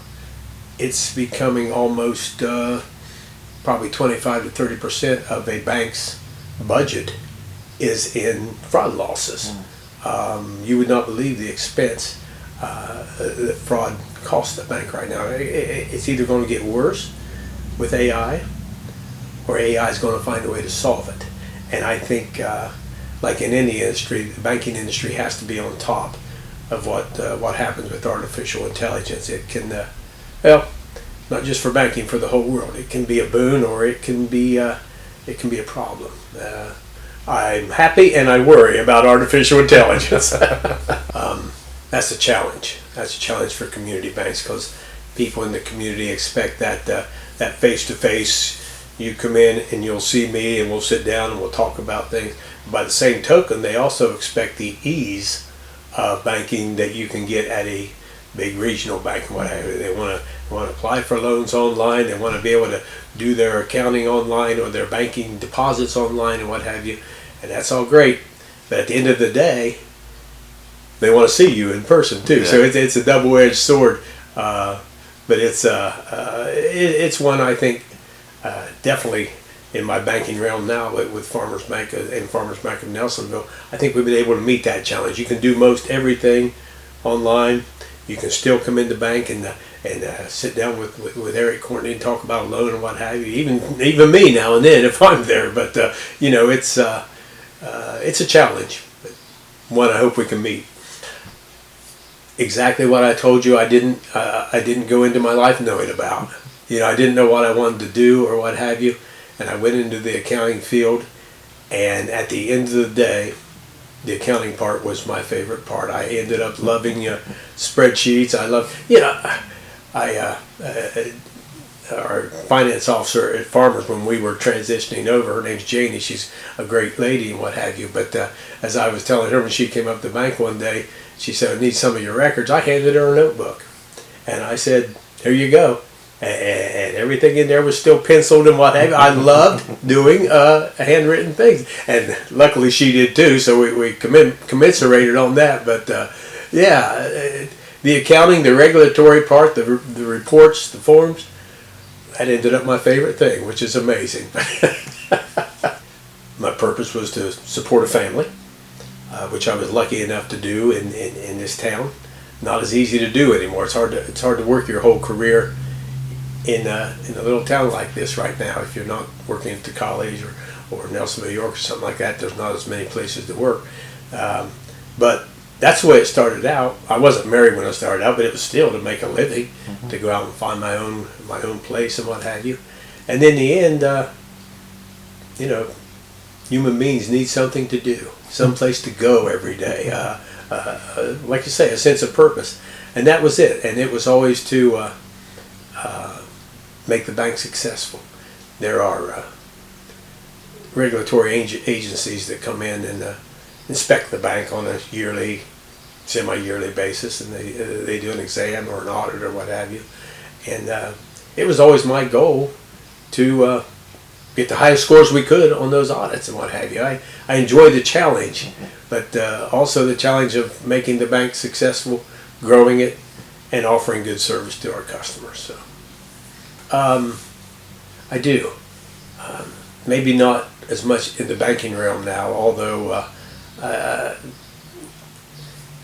it's becoming almost probably 25 to 30% of a bank's budget is in fraud losses. You would not believe the expense that fraud costs the bank right now. It's either going to get worse with AI, or AI is going to find a way to solve it. And I think, like in any industry, the banking industry has to be on top of what happens with artificial intelligence. It can, not just for banking, for the whole world. It can be a boon, or it can be a problem. I'm happy and I worry about artificial intelligence. That's a challenge. That's a challenge for community banks, because people in the community expect that face-to-face. You come in and you'll see me and we'll sit down and we'll talk about things. By the same token, they also expect the ease of banking that you can get at a big regional bank and what have you. They want to apply for loans online. They want to be able to do their accounting online or their banking deposits online and what have you. And that's all great. But at the end of the day, they want to see you in person too. Yeah. So it's a double-edged sword. But it's one, I think, definitely in my banking realm now with Farmers Bank and Farmers Bank of Nelsonville, I think we've been able to meet that challenge. You can do most everything online. You can still come into bank and sit down with Eric Courtney and talk about a loan and what have you. Even me now and then if I'm there. But it's a challenge, but one I hope we can meet. Exactly what I told you I didn't go into my life knowing about. I didn't know what I wanted to do or what have you, and I went into the accounting field, and at the end of the day, the accounting part was my favorite part. I ended up loving spreadsheets. Our finance officer at Farmers, when we were transitioning over, her name's Janie, she's a great lady and what have you, but as I was telling her when she came up to the bank one day, she said, I need some of your records. I handed her a notebook, and I said, here you go. And everything in there was still penciled and what have you. I loved doing handwritten things, and luckily she did too. So we commiserated on that. But the accounting, the regulatory part, the reports, the forms, that ended up my favorite thing, which is amazing. My purpose was to support a family, which I was lucky enough to do in this town. Not as easy to do anymore. It's hard to work your whole career in a little town like this right now. If you're not working at the college or Nelsonville, York or something like that, there's not as many places to work. But that's the way it started out. I wasn't married when I started out, but it was still to make a living, to go out and find my own place and what have you. And in the end, human beings need something to do, some place to go every day. Like you say, a sense of purpose. And that was it. And it was always to make the bank successful. There are regulatory agencies that come in and inspect the bank on a yearly semi-yearly basis, and they do an exam or an audit or what have you. And it was always my goal to get the highest scores we could on those audits and what have you. I enjoy the challenge, but also the challenge of making the bank successful, growing it, and offering good service to our customers. So I do. Maybe not as much in the banking realm now, although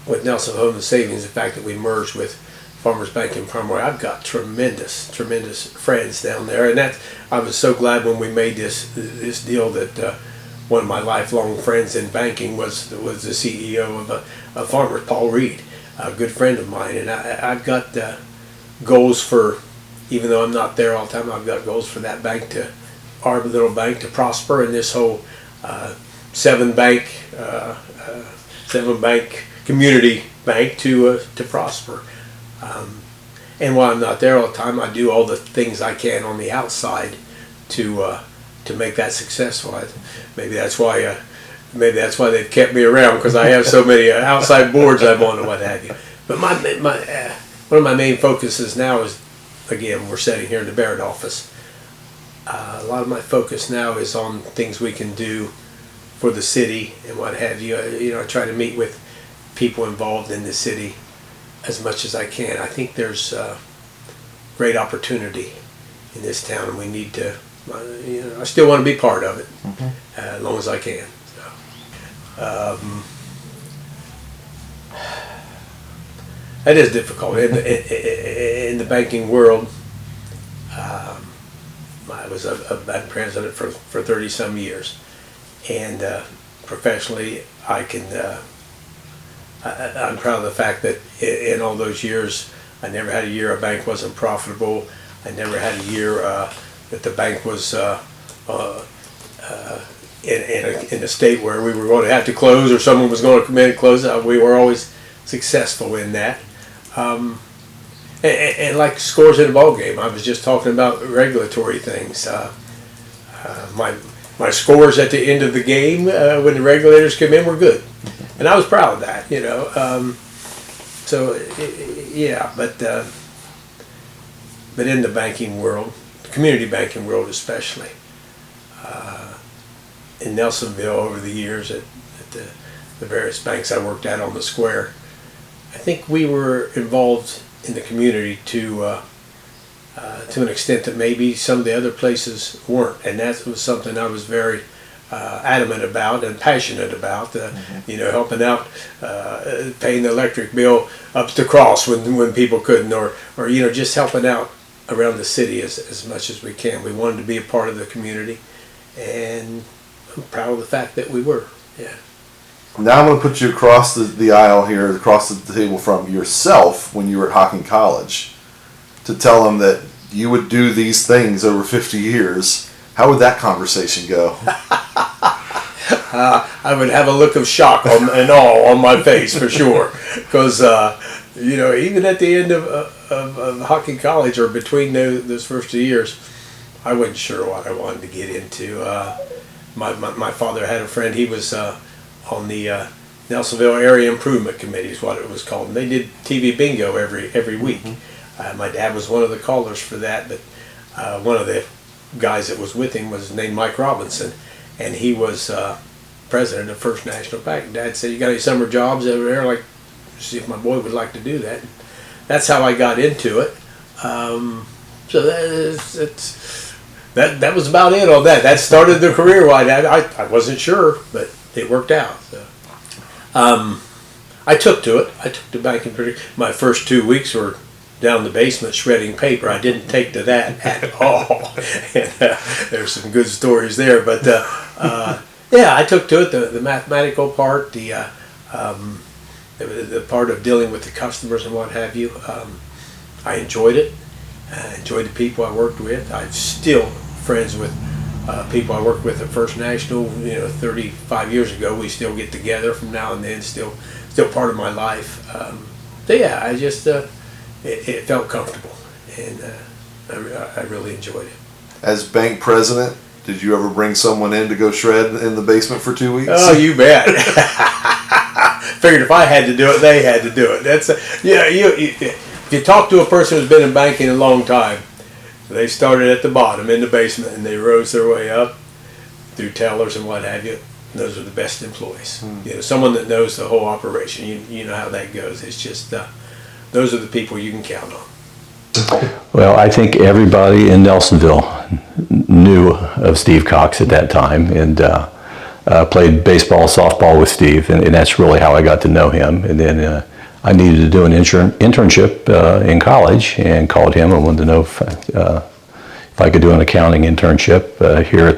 with Nelson Home and Savings, the fact that we merged with Farmers Bank in Primary, I've got tremendous friends down there, and I was so glad when we made this deal that one of my lifelong friends in banking was the CEO of Farmers, Paul Reed, a good friend of mine, and I've got goals for, even though I'm not there all the time, I've got goals for that bank our little bank to prosper, and this whole seven bank community bank to prosper. And while I'm not there all the time, I do all the things I can on the outside to make that successful. Maybe that's why they've kept me around, because I have so many outside boards I'm on and what have you. But one of my main focuses now is, again, we're sitting here in the Barrett office. A lot of my focus now is on things we can do for the city and what have you. I try to meet with people involved in the city as much as I can. I think there's great opportunity in this town, and we need to. I still want to be part of it, as long as I can. So, that is difficult in the banking world. I was a bank president for 30-some years, and professionally, I'm proud of the fact that in all those years, I never had a year a bank wasn't profitable. I never had a year that the bank was in a state where we were going to have to close, or someone was going to come in and close. We were always successful in that. And like scores in a ball game, I was just talking about regulatory things. My scores at the end of the game when the regulators came in were good, and I was proud of that. But in the banking world, the community banking world especially, in Nelsonville over the years at the various banks I worked at on the square, I think we were involved in the community to an extent that maybe some of the other places weren't, and that was something I was very adamant about and passionate about. Helping out, paying the electric bill up to the cross when people couldn't, or just helping out around the city as much as we can. We wanted to be a part of the community, and I'm proud of the fact that we were. Yeah. Now I'm going to put you across the aisle here, across the table from yourself when you were at Hocking College, to tell them that you would do these things over 50 years. How would that conversation go? I would have a look of shock and awe on my face for sure, because even at the end of Hocking College, or between those first 2 years, I wasn't sure what I wanted to get into. My father had a friend. He was on the Nelsonville Area Improvement Committee is what it was called. And they did TV bingo every week. My dad was one of the callers for that, but one of the guys that was with him was named Mike Robinson, and he was president of First National Bank. Dad said, "You got any summer jobs over there? Like, see if my boy would like to do that." That's how I got into it. So that was about it on that. That started the career. I wasn't sure, but it worked out. So. I took to it. I took to banking pretty. My first 2 weeks were down in the basement shredding paper. I didn't take to that at all. And, there's some good stories there, but I took to it. The mathematical part, the part of dealing with the customers and what have you. I enjoyed it. I enjoyed the people I worked with. I'm still friends with people I worked with at First National. 35 years ago, we still get together from now and then. Still part of my life. I just it felt comfortable, and I really enjoyed it. As bank president, did you ever bring someone in to go shred in the basement for 2 weeks? Oh, you bet. Figured if I had to do it, they had to do it. That's if you talk to a person who's been in banking a long time, they started at the bottom in the basement and they rose their way up through tellers and what have you. Those are the best employees. Someone that knows the whole operation. You know how that goes. It's just those are the people you can count on. Well, I think everybody in Nelsonville knew of Steve Cox at that time, and played baseball, softball with Steve, and that's really how I got to know him. And then I needed to do an internship in college, and called him. I wanted to know if I could do an accounting internship here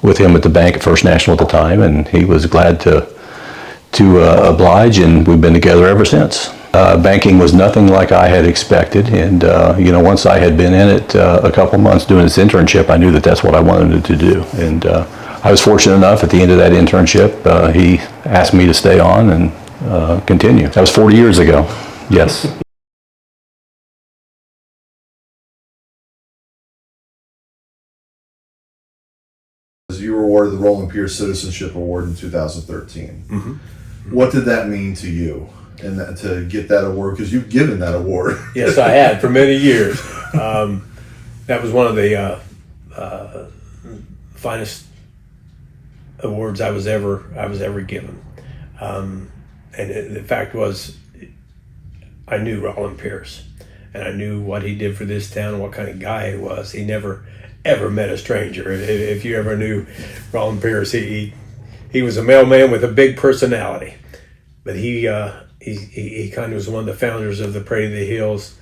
with him at the bank at First National at the time, and he was glad to oblige, and we've been together ever since. Banking was nothing like I had expected, and once I had been in it a couple months doing this internship, I knew that that's what I wanted to do. And I was fortunate enough at the end of that internship, he asked me to stay on and continue. That was 40 years ago. Yes. You were awarded the Roland Pierce Citizenship Award in 2013. What did that mean to you? And to get that award, because you've given that award. Yes, I had for many years. That was one of the finest awards I was ever given. And the fact was, I knew Roland Pierce, and I knew what he did for this town, what kind of guy he was. He never ever met a stranger. If you ever knew Roland Pierce, he was a mailman with a big personality, but he kind of was one of the founders of the Parade of the Hills.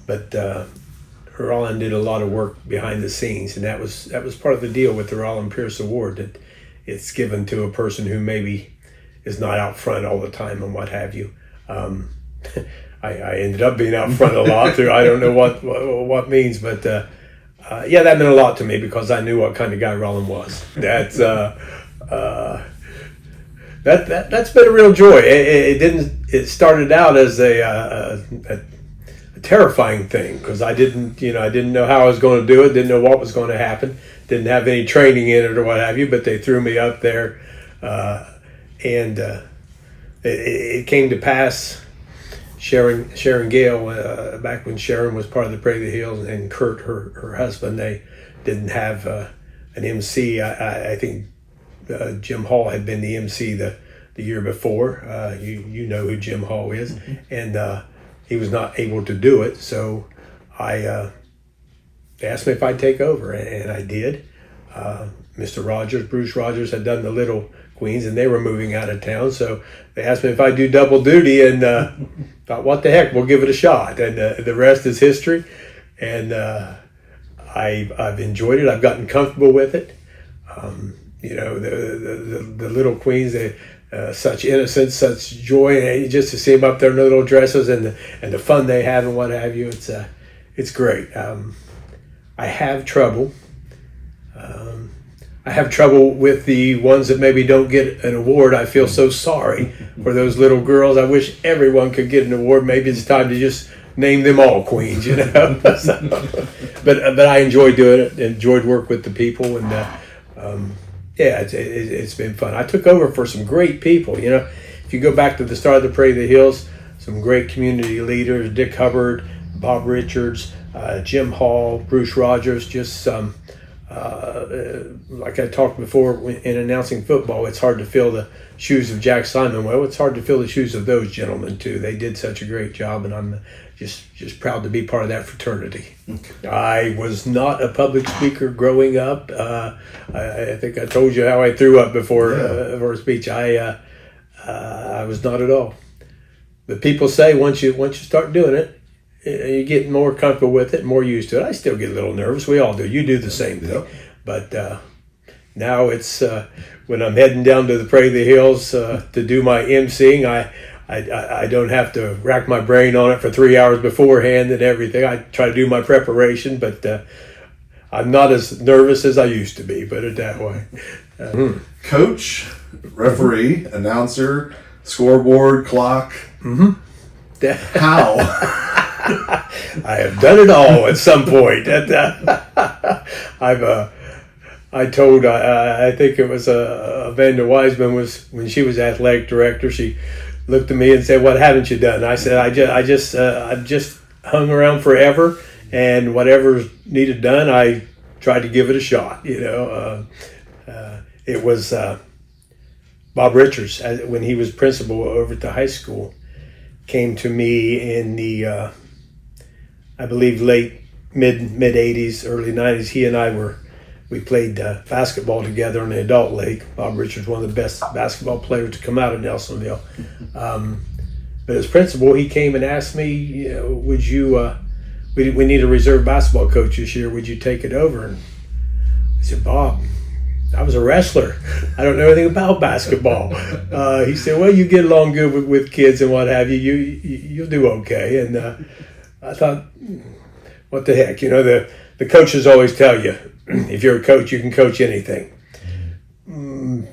But Roland did a lot of work behind the scenes, and that was part of the deal with the Roland Pierce Award, that it's given to a person who maybe is not out front all the time and what have you. I ended up being out front a lot through I don't know what means, but that meant a lot to me because I knew what kind of guy Roland was. That's been a real joy. It started out as a terrifying thing because I didn't know how I was going to do it, didn't know what was going to happen, didn't have any training in it or what have you, but they threw me up there, and it came to pass. Sharon Gale, back when Sharon was part of the Parade of the Hills, and Kurt, her husband, they didn't have an MC. I think Jim Hall had been the MC the year before. You know who Jim Hall is, and he was not able to do it. So they asked me if I'd take over, and I did. Mr. Rogers, Bruce Rogers, had done the Little Queens, and they were moving out of town. So they asked me if I'd do double duty, and thought, what the heck, we'll give it a shot. And the rest is history. And I've enjoyed it. I've gotten comfortable with it. The Little Queens, such innocence, such joy, and just to see them up there in their little dresses and the fun they have and what have you. It's great. I have trouble. I have trouble with the ones that maybe don't get an award. I feel so sorry for those little girls. I wish everyone could get an award. Maybe it's time to just name them all queens, But I enjoy doing it. Enjoyed work with the people, and it's been fun. I took over for some great people. If you go back to the start of the Parade of the Hills, some great community leaders: Dick Hubbard, Bob Richards, Jim Hall, Bruce Rogers, just like I talked before in announcing football, it's hard to fill the shoes of Jack Simon. Well, it's hard to fill the shoes of those gentlemen too. They did such a great job, and I'm just proud to be part of that fraternity. Okay. I was not a public speaker growing up. I think I told you how I threw up before for a speech. I was not at all. But people say once you start doing it, you get more comfortable with it, more used to it. I still get a little nervous. We all do. You do the same thing. Yep. But now it's when I'm heading down to the Parade of the Hills to do my emceeing, I don't have to rack my brain on it for 3 hours beforehand and everything. I try to do my preparation, but I'm not as nervous as I used to be, put it that way. Coach, referee, announcer, scoreboard, clock. Mm-hmm. How? I have done it all at some point. I told, I think it was Vanda Wiseman was, when she was athletic director, she looked at me and said, "What haven't you done?" I said, I've just hung around forever, and whatever's needed done, I tried to give it a shot. It was Bob Richards, when he was principal over at the high school, came to me in the, I believe, mid 80s, early 90s. He and we played basketball together in the adult league. Bob Richards, one of the best basketball players to come out of Nelsonville. But as principal, he came and asked me, would you, we need a reserve basketball coach this year, would you take it over? And I said, "Bob, I was a wrestler. I don't know anything about basketball." He said, "Well, you get along good with kids and what have you. You'll do okay." And I thought, what the heck? The coaches always tell you, if you're a coach, you can coach anything.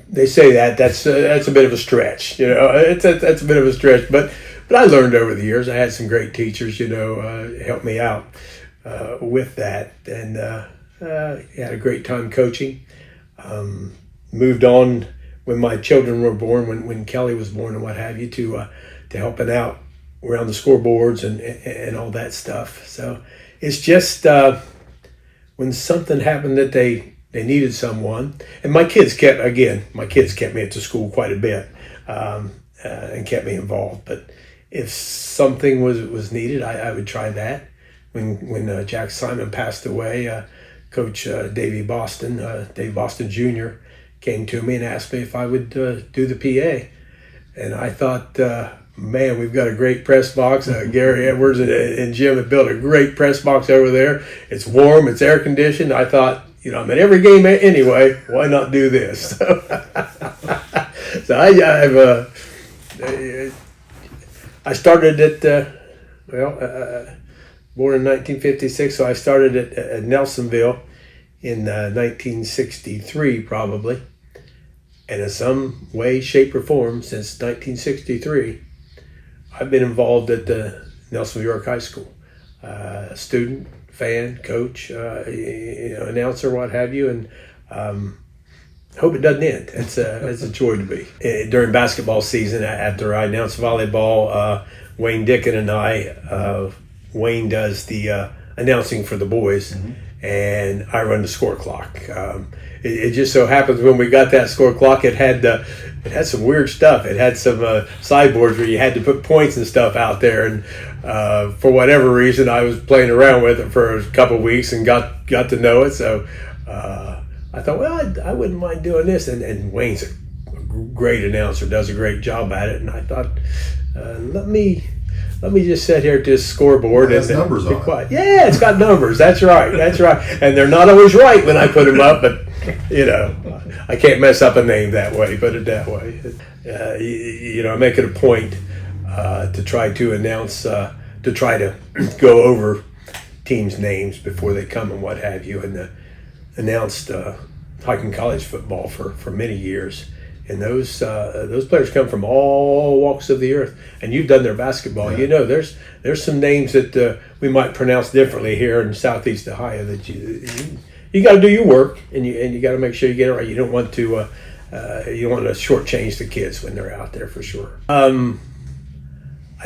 They say that's a bit of a stretch. That's a bit of a stretch. But I learned over the years. I had some great teachers, help me out with that, and had a great time coaching. Moved on when my children were born, when Kelly was born and what have you, to helping out around the scoreboards and all that stuff. So it's just when something happened that they needed someone, and my kids kept me at the school quite a bit, and kept me involved. But if something was needed, I would try that. When Jack Simon passed away, Coach Dave Boston Jr. came to me and asked me if I would do the PA. And I thought, man, we've got a great press box. Gary Edwards and Jim have built a great press box over there. It's warm, it's air conditioned. I thought, I'm at every game anyway, why not do this? So I started at, born in 1956, so I started at Nelsonville in 1963 probably. And in some way, shape, or form, since 1963, I've been involved at the Nelsonville York High School. Student, fan, coach, announcer, what have you, and hope it doesn't end. It's a joy to be. During basketball season, after I announce volleyball, Wayne Dickon and I, Wayne does the announcing for the boys, and I run the score clock. It just so happens when we got that score clock, it had some weird stuff. It had some sideboards where you had to put points and stuff out there, and for whatever reason, I was playing around with it for a couple of weeks and got to know it. So I thought, well, I wouldn't mind doing this. And Wayne's a great announcer, does a great job at it. And I thought, let me just sit here at this scoreboard and numbers be on quiet. Yeah, it's got numbers. That's right. And they're not always right when I put them up, but I can't mess up a name that way. Put it that way. I make it a point to try to announce, to try to go over teams' names before they come and what have you, and announced Hiking College football for many years. And those players come from all walks of the earth. And you've done their basketball. Yeah. There's some names that we might pronounce differently here in Southeast Ohio that you got to do your work, and you got to make sure you get it right. You don't want to shortchange the kids when they're out there, for sure. I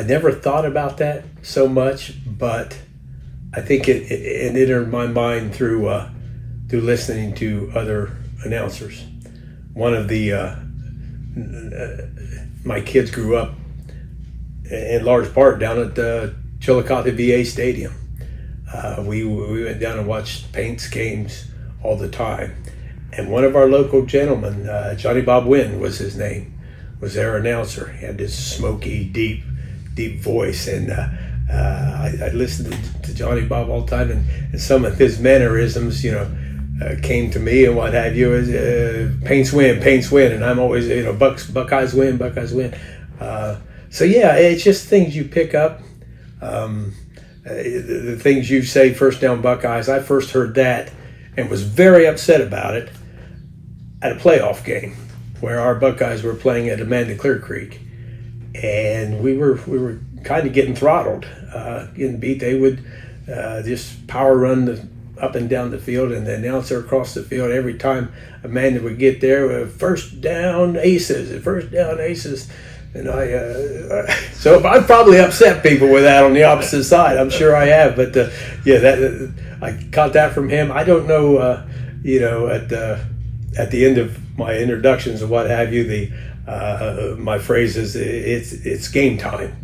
never thought about that so much, but I think it entered my mind through listening to other announcers. One of my kids grew up in large part down at the Chillicothe VA Stadium. We went down and watched Paints games all the time. And one of our local gentlemen, Johnny Bob Wynn was his name, was their announcer. He had this smoky, deep voice. And I listened to Johnny Bob all the time. And some of his mannerisms, came to me and what have you, is Paints win. And I'm always, Buckeyes win. So yeah, it's just things you pick up. The things you say, first down Buckeyes, I first heard that and was very upset about it at a playoff game where our Buckeyes were playing at Amanda Clear Creek, and we were kind of getting throttled, getting beat. They would just power run up and down the field, and the announcer across the field every time Amanda would get there, first down aces, and so I'd probably upset people with that on the opposite side. I'm sure I have, but that I caught that from him. I don't know, at the end of my introductions and what have you, my phrase is it's game time.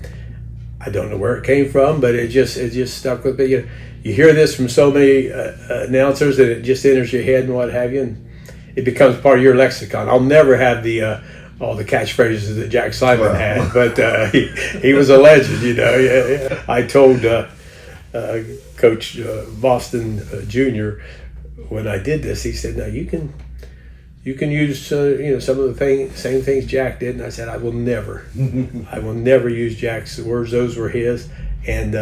I don't know where it came from, but it just stuck with me. You hear this from so many announcers, and it just enters your head and what have you, and it becomes part of your lexicon. I'll never have all the catchphrases that Jack Simon had, but he was a legend. Yeah. I told Coach Boston Jr. when I did this, he said, "No, you can use some of the same things Jack did," and I said, I will never use Jack's words. Those were his, and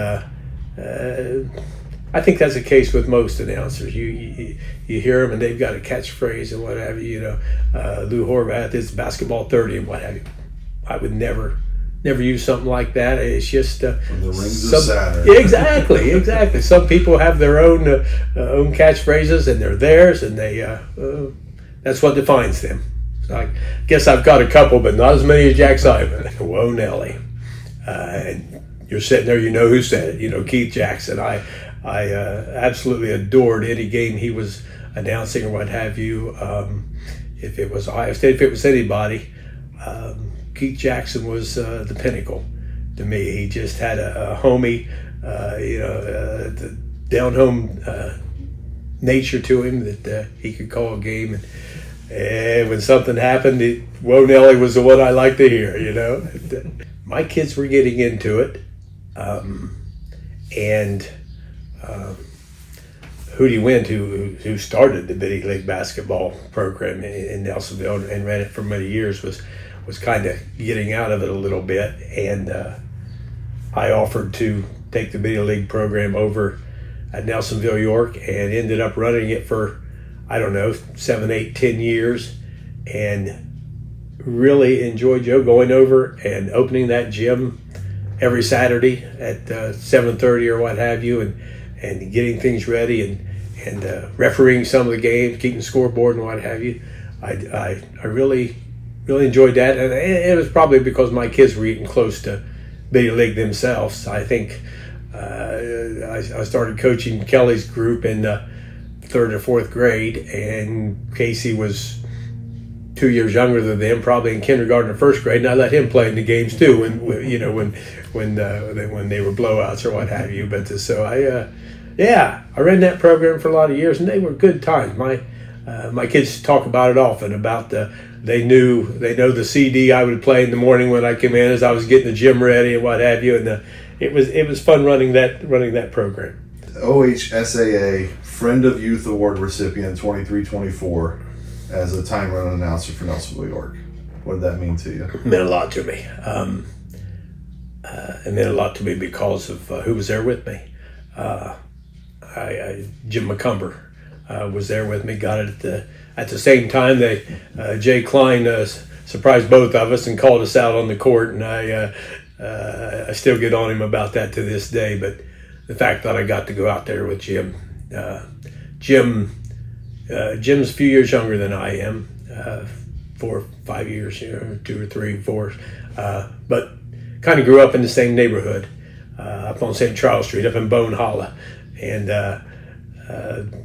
I think that's the case with most announcers. You hear them and they've got a catchphrase and what have you. Lou Horvath is basketball 30 and what have you. I would never use something like that. It's just the rings of Saturn. Exactly. Some people have their own catchphrases, and they're theirs, and they that's what defines them. So I guess I've got a couple, but not as many as Jack Simon. Whoa, Nelly. And you're sitting there, you know who said it. Keith Jackson. I absolutely adored any game he was announcing or what have you. If it was Ohio State, if it was anybody, Keith Jackson was the pinnacle to me. He just had a homey, the down-home nature to him that he could call a game. And when something happened, Whoa Nelly was the one I liked to hear, My kids were getting into it. And Hootie Wind, who started the Biddy League basketball program in Nelsonville and ran it for many years, was kind of getting out of it a little bit, and I offered to take the Biddy League program over at Nelsonville, York, and ended up running it for 7, 8, 10 years, and really enjoyed going over and opening that gym every Saturday at 7:30 or what have you, and getting things ready and refereeing some of the games, keeping scoreboard and what have you. I really enjoyed that, and it was probably because my kids were getting close to Biddy League themselves. I think I started coaching Kelly's group in 3rd or 4th grade, and Casey was 2 years younger than them, probably in kindergarten or 1st grade, and I let him play in the games too when they were blowouts or what have you. But so I ran that program for a lot of years, and they were good times. My kids talk about it often, about they know the CD I would play in the morning when I came in as I was getting the gym ready and what have you, and it was fun running that program. OHSAA Friend of Youth Award recipient 23-24 as a time run announcer for Nelsonville, York. What did that mean to you? It meant a lot to me. It meant a lot to me because of who was there with me. Jim McCumber was there with me. Got it at the same time. Jay Klein surprised both of us and called us out on the court, and I still get on him about that to this day. But the fact that I got to go out there with Jim, Jim's a few years younger than I am, 4 or 5 years, 2 or 3, 4, but kind of grew up in the same neighborhood, up on St. Charles Street, up in Bone Hollow, and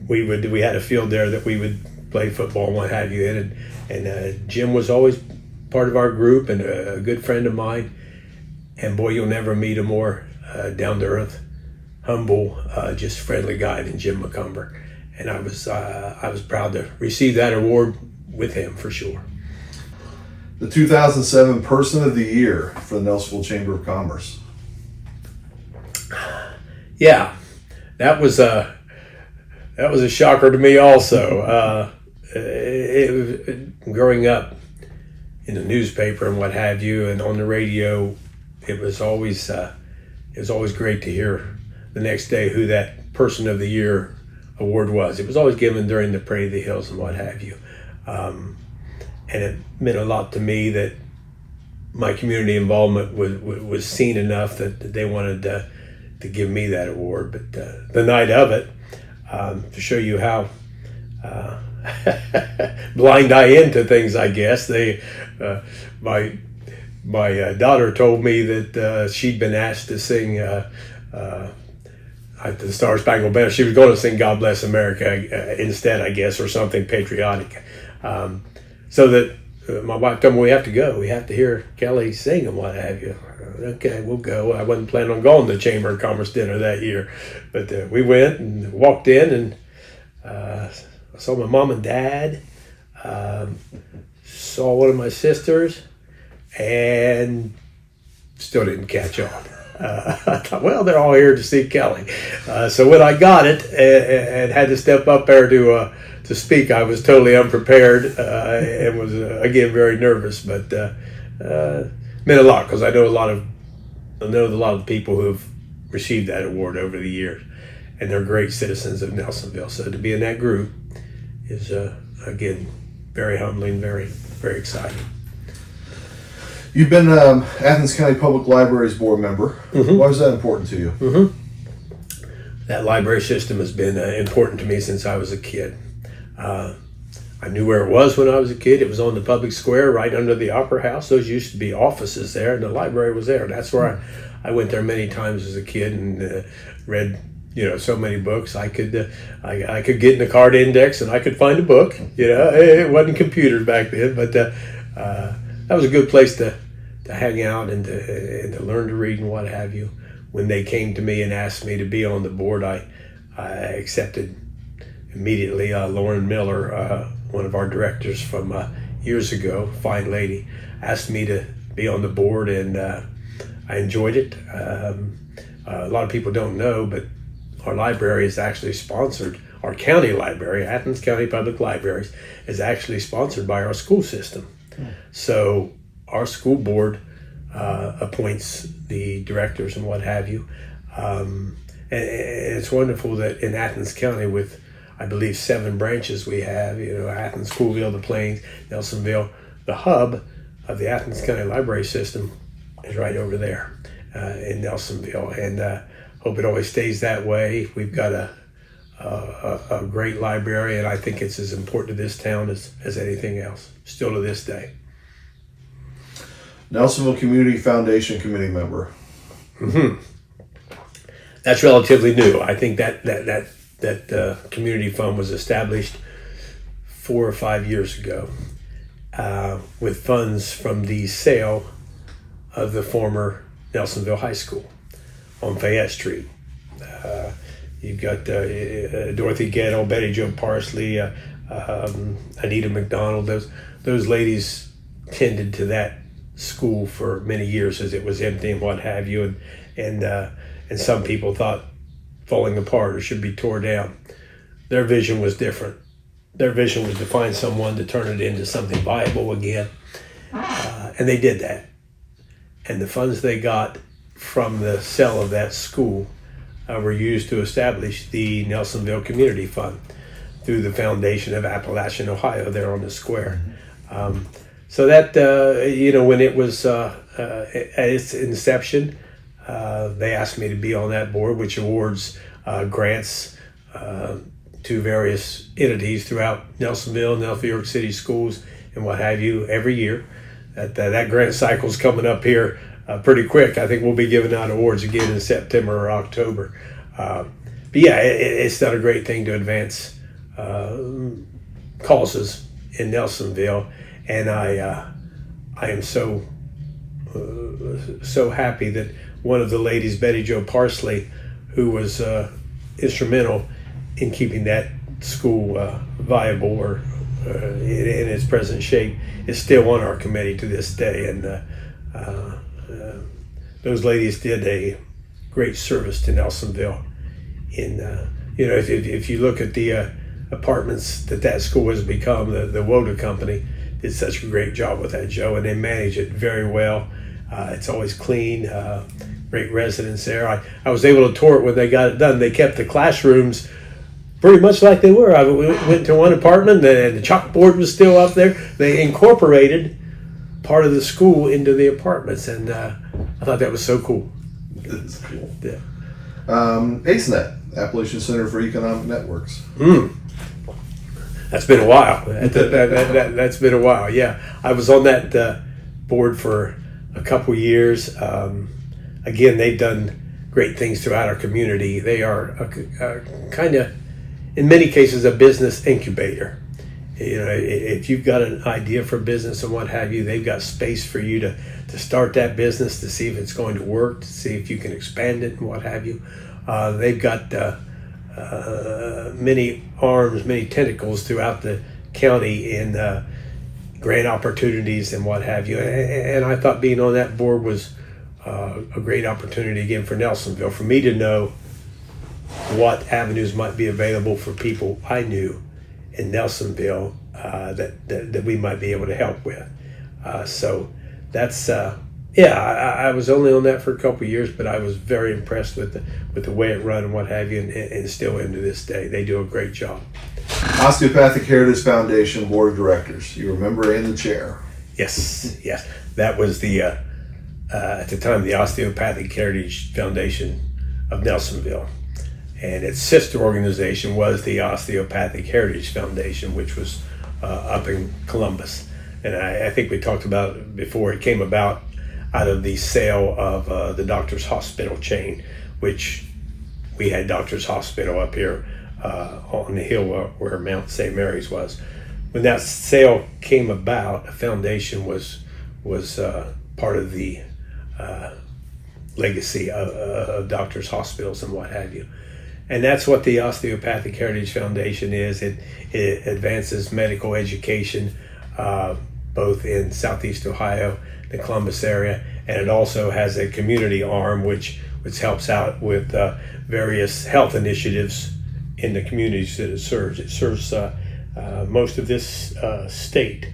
we had a field there that we would play football and what have you in, and Jim was always part of our group and a good friend of mine, and boy, you'll never meet a more down to earth, humble, just friendly guy than Jim McCumber. And I was proud to receive that award with him for sure. The 2007 Person of the Year for the Nelsonville Chamber of Commerce. Yeah, that was a shocker to me also. It was growing up in the newspaper and what have you, and on the radio. It was always great to hear the next day who that Person of the Year award was. It was always given during the Parade of the Hills and what have you. And it meant a lot to me that my community involvement was seen enough that they wanted to give me that award. But the night of it, to show you how blind I am to things, I guess. My daughter told me that she'd been asked to sing the Star Spangled Banner. She was going to sing "God Bless America" instead, I guess, or something patriotic. So that my wife told me, we have to go. We have to hear Kelly sing and what have you. Okay, we'll go. I wasn't planning on going to the Chamber of Commerce dinner that year, but we went and walked in and I saw my mom and dad, saw one of my sisters, and still didn't catch on. I thought, well, they're all here to see Kelly. So when I got it and had to step up there to speak, I was totally unprepared and was again very nervous. But meant a lot because I know a lot of people who have received that award over the years, and they're great citizens of Nelsonville. So to be in that group is again very humbling, very very exciting. You've been Athens County Public Library's board member. Mm-hmm. Why is that important to you? Mm-hmm. That library system has been important to me since I was a kid. I knew where it was when I was a kid. It was on the public square right under the Opera House. Those used to be offices there, and the library was there. That's where I went there many times as a kid and read, so many books. I could I could get in the card index and I could find a book. It wasn't computers back then, but that was a good place to hang out and to learn to read and what have you. When they came to me and asked me to be on the board, I accepted immediately. Lauren Miller, one of our directors from years ago, fine lady, asked me to be on the board, and I enjoyed it. A lot of people don't know, but our library is actually sponsored. Our county library, Athens County Public Libraries, is actually sponsored by our school system. So our school board appoints the directors and what have you. And it's wonderful that in Athens County, with I believe 7 branches we have, Athens, Schoolville, the Plains, Nelsonville, the hub of the Athens County Library System is right over there in Nelsonville. And hope it always stays that way. We've got a great library, and I think it's as important to this town as anything else, still to this day. Nelsonville Community Foundation committee member. Mm-hmm. That's relatively new. I think that community fund was established 4 or 5 years ago with funds from the sale of the former Nelsonville High School on Fayette Street. You've got Dorothy Gettle, Betty Jo Parsley, Anita McDonald. Those ladies tended to that school for many years as it was empty and what have you, and some people thought falling apart or should be tore down. Their vision was different. Their vision was to find someone to turn it into something viable again, and they did that. And the funds they got from the sale of that school were used to establish the Nelsonville Community Fund through the Foundation of Appalachian, Ohio, there on the square. So that, when it was at its inception, they asked me to be on that board, which awards grants to various entities throughout Nelsonville, New York City schools, and what have you, every year. That grant cycle's coming up here pretty quick. I think we'll be giving out awards again in September or October. But yeah, it's done a great thing to advance causes in Nelsonville, and I am so happy that one of the ladies, Betty Jo Parsley, who was instrumental in keeping that school viable or in its present shape, is still on our committee to this day. And those ladies did a great service to Nelsonville. If you look at the apartments that school has become, the Woda Company did such a great job with that, Joe, and they manage it very well. It's always clean, great residents there. I was able to tour it when they got it done. They kept the classrooms pretty much like they were. I went to one apartment and the chalkboard was still up there. They incorporated part of the school into the apartments, and I thought that was so cool. That's cool. Yeah. ACENET, Appalachian Center for Economic Networks. That's been a while. That's been a while. Yeah, I was on that board for a couple years. Again, they've done great things throughout our community. They are a kind of, in many cases, a business incubator. You know, if you've got an idea for business and what have you, they've got space for you to start that business, to see if it's going to work, to see if you can expand it and what have you. They've got many arms, many tentacles throughout the county in grant opportunities and what have you. And I thought being on that board was a great opportunity again for Nelsonville, for me to know what avenues might be available for people I knew in Nelsonville that we might be able to help with. So that's I was only on that for a couple of years, but I was very impressed with the way it run and what have you, and still into this day they do a great job. Osteopathic Heritage Foundation Board of Directors. You remember in the chair. Yes, that was the at the time the Osteopathic Heritage Foundation of Nelsonville. And its sister organization was the Osteopathic Heritage Foundation, which was up in Columbus. And I think we talked about it before. It came about out of the sale of the Doctors Hospital chain, which we had Doctors Hospital up here on the hill where Mount St. Mary's was. When that sale came about, a foundation was part of the legacy of Doctors Hospitals and what have you. And that's what the Osteopathic Heritage Foundation is. It advances medical education both in Southeast Ohio, the Columbus area, and it also has a community arm which helps out with various health initiatives in the communities that it serves. It serves most of this state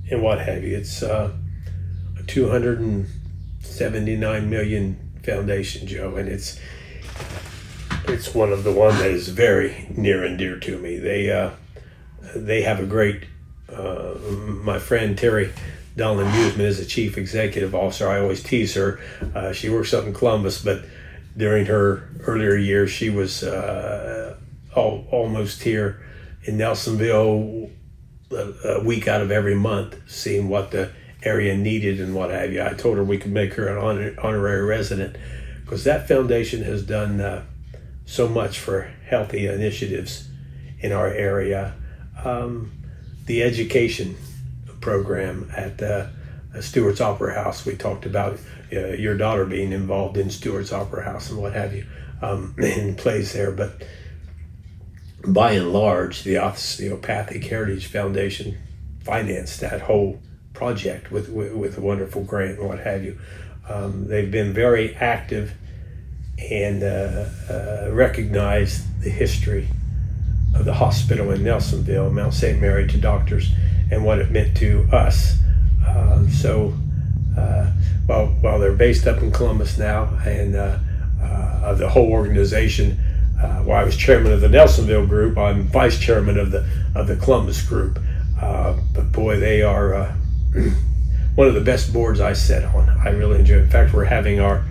and what have you. It's a 279 million foundation, Joe, and it's one of the one that is very near and dear to me. They have a great, my friend Terry Donlin Musman is the chief executive officer. I always tease her. She works up in Columbus, but during her earlier years, she was almost here in Nelsonville a week out of every month, seeing what the area needed and what have you. I told her we could make her an honorary resident, because that foundation has done so much for healthy initiatives in our area. The education program at Stewart's Opera House, we talked about your daughter being involved in Stewart's Opera House and what have you, and plays there. But by and large, the Osteopathic Heritage Foundation financed that whole project with a wonderful grant and what have you. They've been very active and recognized the history of the hospital in Nelsonville, Mount St. Mary, to doctors and what it meant to us. While they're based up in Columbus now, and of the whole organization, while I was chairman of the Nelsonville group, I'm vice chairman of the Columbus group. But boy, they are one of the best boards I sit on. I really enjoy it. In fact, we're having our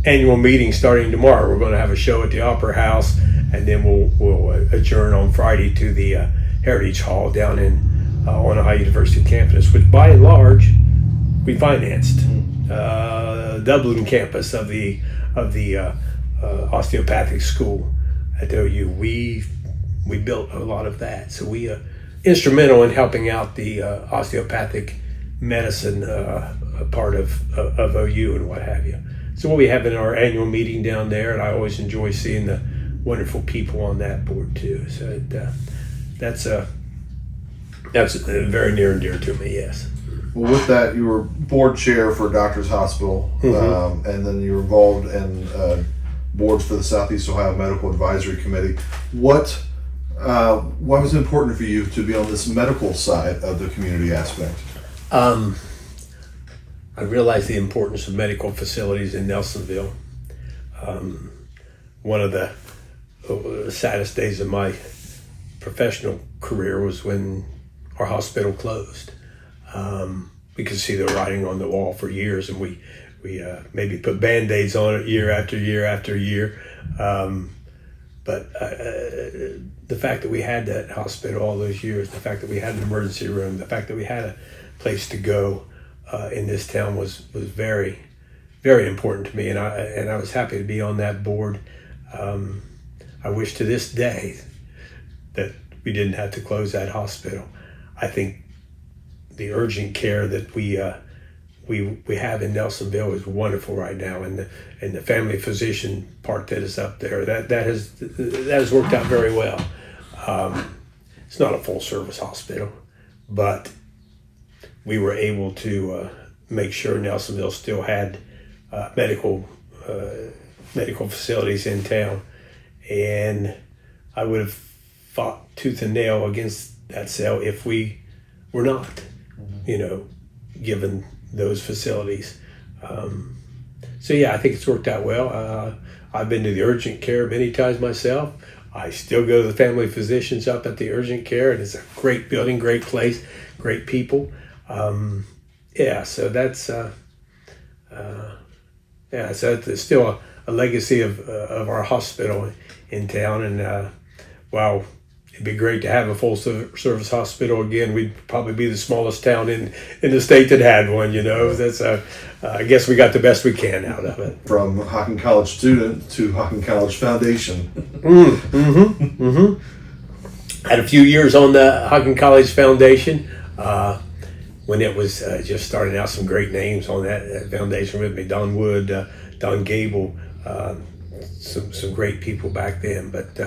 annual meeting starting tomorrow. We're going to have a show at the Opera House, and then we'll adjourn on Friday to the Heritage Hall down in on Ohio University campus, which by and large we financed. Dublin campus of the osteopathic school at OU. We built a lot of that, so we instrumental in helping out the osteopathic medicine part of OU and what have you. So what we have in our annual meeting down there, and I always enjoy seeing the wonderful people on that board too. So that's very near and dear to me. Yes. Well, with that, you were board chair for Doctors Hospital, and then you were involved in boards for the Southeast Ohio Medical Advisory Committee. What was important for you to be on this medical side of the community aspect? I realized the importance of medical facilities in Nelsonville. One of the saddest days of my professional career was when our hospital closed. We could see the writing on the wall for years, and we maybe put Band-Aids on it year after year after year. But the fact that we had that hospital all those years, the fact that we had an emergency room, the fact that we had a place to go in this town was very, very important to me, and I was happy to be on that board. I wish to this day that we didn't have to close that hospital. I think the urgent care that we have in Nelsonville is wonderful right now, and the family physician part that is up there that has worked out very well. It's not a full service hospital, but we were able to make sure Nelsonville still had medical facilities in town, and I would have fought tooth and nail against that sale if we were not, given those facilities. So yeah, I think it's worked out well. I've been to the urgent care many times myself. I still go to the family physicians up at the urgent care, and it's a great building, great place, great people. So that's so it's still a legacy of our hospital in town, and wow. It'd be great to have a full service hospital again. We'd probably be the smallest town in the state that had one. That's I guess we got the best we can out of it. From Hocking College student to Hocking College Foundation. Had a few years on the Hocking College Foundation when it was just starting out. Some great names on that foundation with me: Don Wood, Don Gable, some great people back then. But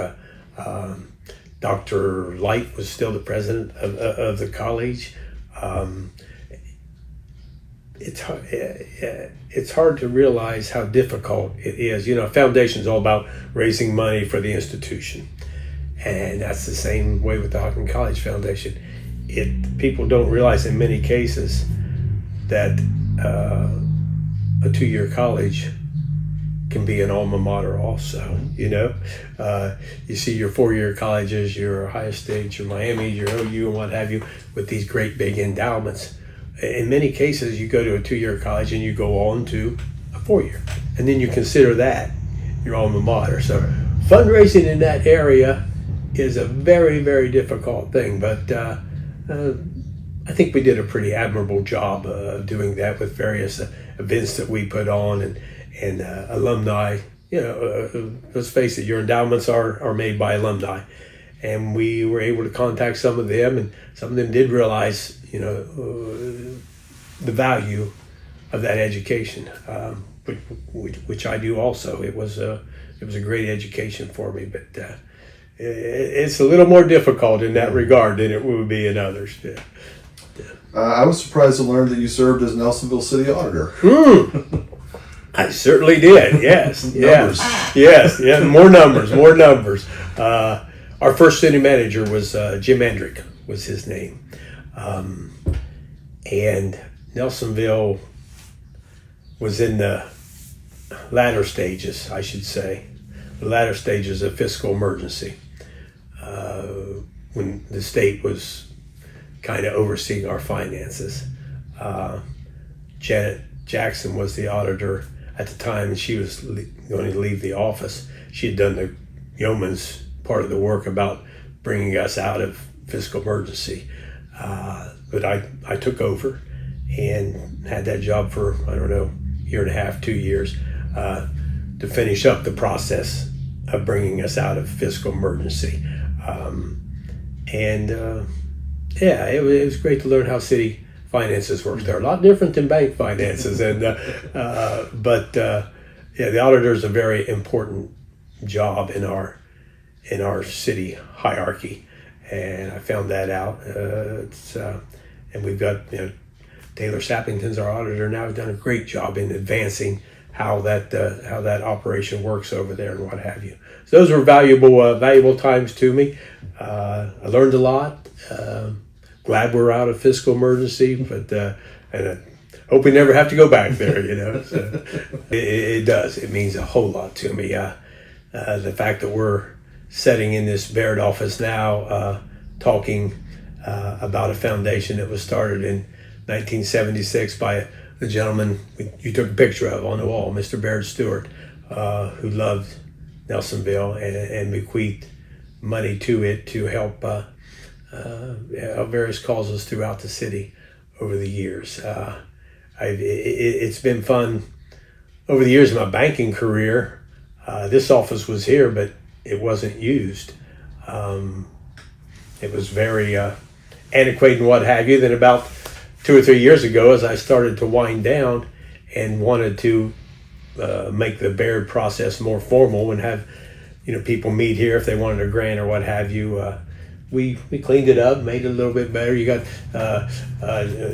Dr. Light was still the president of the college. It's hard to realize how difficult it is. A foundation is all about raising money for the institution, and that's the same way with the Hocking College Foundation. People don't realize in many cases that a 2-year college can be an alma mater also. You see your 4-year colleges, your Ohio State, your Miami, your OU, and what have you, with these great big endowments. In many cases, you go to a 2-year college and you go on to a 4-year, and then you consider that your alma mater. So fundraising in that area is a very, very difficult thing, but I think we did a pretty admirable job of doing that with various events that we put on, and alumni. Let's face it, your endowments are made by alumni, and we were able to contact some of them, and some of them did realize the value of that education, which I do also. It was a great education for me, but it's a little more difficult in that regard than it would be in others. Yeah. I was surprised to learn that you served as Nelsonville City Auditor. I certainly did. Yes, yes. More numbers. Our first city manager was Jim Endrick, was his name, and Nelsonville was in the latter stages, I should say, the latter stages of fiscal emergency, when the state was kind of overseeing our finances. Janet Jackson was the auditor at the time, and she was going to leave the office. She had done the yeoman's part of the work about bringing us out of fiscal emergency. But I took over and had that job for, I don't know, 1.5 years, 2 years, to finish up the process of bringing us out of fiscal emergency. It was great to learn how city finances work. They're a lot different than bank finances, but the auditor is a very important job in our city hierarchy, and I found that out. And we've got Taylor Sappington's our auditor now. Has done a great job in advancing how that operation works over there and what have you. So those were valuable times to me. I learned a lot. Glad we're out of fiscal emergency, but and I hope we never have to go back there. So it does. It means a whole lot to me. The fact that we're sitting in this Baird office now, talking about a foundation that was started in 1976 by the gentleman you took a picture of on the wall, Mr. Baird Stewart, who loved Nelsonville and bequeathed money to it to help various causes throughout the city over the years. It's been fun over the years of my banking career. This office was here, but it wasn't used. It was very antiquated and what have you. Then about 2 or 3 years ago, as I started to wind down and wanted to make the Baird process more formal and have people meet here if they wanted a grant or what have you, we cleaned it up, made it a little bit better. You got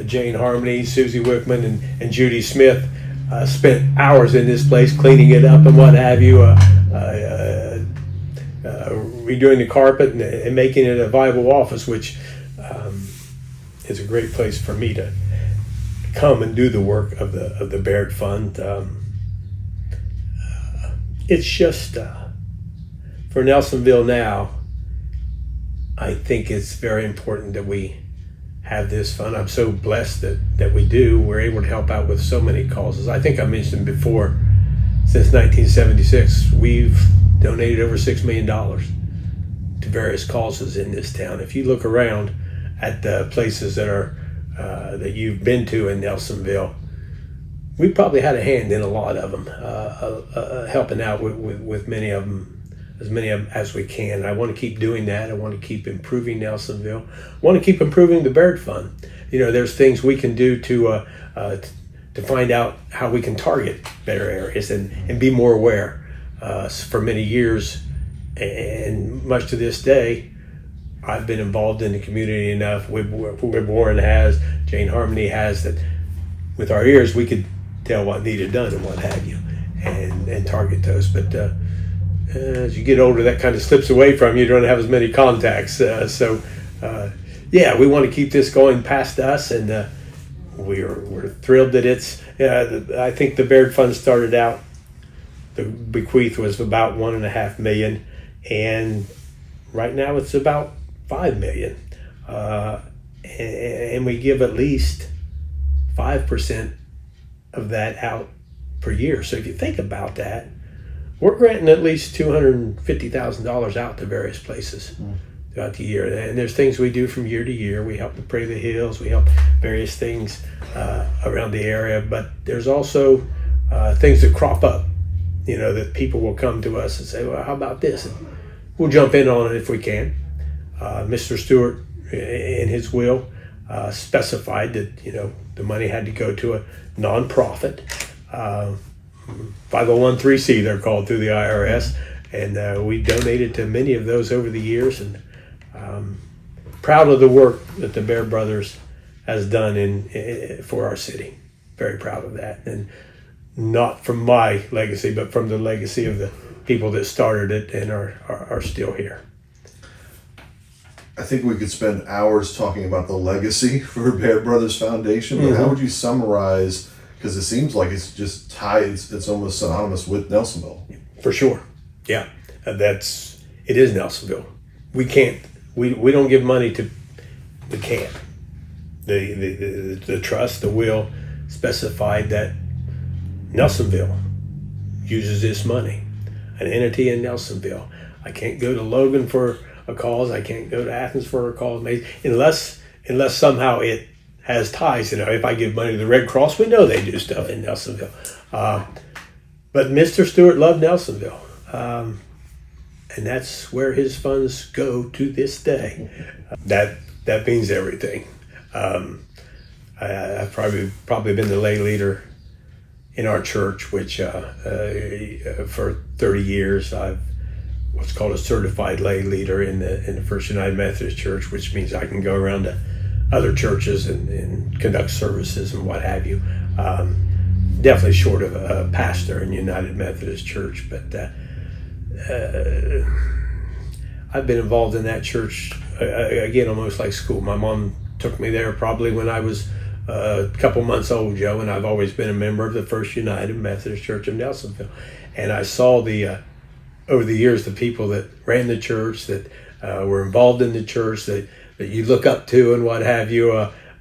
Jane Harmony, Susie Wickman, and Judy Smith spent hours in this place cleaning it up and what have you, redoing the carpet and making it a viable office, which is a great place for me to come and do the work of the Baird Fund. It's just for Nelsonville now, I think it's very important that we have this fund. I'm so blessed that we do. We're able to help out with so many causes. I think I mentioned before, since 1976, we've donated over $6 million to various causes in this town. If you look around at the places that are that you've been to in Nelsonville, we probably had a hand in a lot of them, helping out with many of them, as many of them as we can. I want to keep doing that. I want to keep improving Nelsonville. I want to keep improving the Baird Fund. There's things we can do to find out how we can target better areas and be more aware. For many years, and much to this day, I've been involved in the community enough. Wib Warren has, Jane Harmony has, that with our ears we could tell what needed done and what have you, and target those. But as you get older, that kind of slips away from you. You don't have as many contacts. So we want to keep this going past us, and we're thrilled that it's. I think the Baird Fund started out. The bequeath was about $1.5 million, and right now it's about $5 million, and we give at least 5% of that out per year. So if you think about that, we're granting at least $250,000 out to various places throughout the year. And there's things we do from year to year. We help to pray the hills. We help various things around the area. But there's also things that crop up, that people will come to us and say, well, how about this? And we'll jump in on it if we can. Mr. Stewart, in his will, specified that, the money had to go to a nonprofit, 501(c) they're called through the IRS, and we donated to many of those over the years, and proud of the work that the Baird Brothers has done for our city. Very proud of that, and not from my legacy, but from the legacy of the people that started it and are still here. I think we could spend hours talking about the legacy for Baird Brothers Foundation, but how would you summarize, because it seems like it's just tied, it's almost synonymous with Nelsonville. For sure. Yeah. It is Nelsonville. We don't give money to the camp. The trust, the will specified that Nelsonville uses this money, an entity in Nelsonville. I can't go to Logan for a cause. I can't go to Athens for a cause, unless somehow it has ties. If I give money to the Red Cross, we know they do stuff in Nelsonville. But Mr. Stewart loved Nelsonville, and that's where his funds go to this day. That means everything. I've probably been the lay leader in our church, which for 30 years I've what's called a certified lay leader in the First United Methodist Church, which means I can go around to other churches and conduct services and what have you. Definitely short of a pastor in United Methodist Church, but I've been involved in that church again almost like school. My mom took me there probably when I was a couple months old, Joe, and I've always been a member of the First United Methodist Church of Nelsonville. And I saw over the years, the people that ran the church, that were involved in the church, that you look up to and what have you,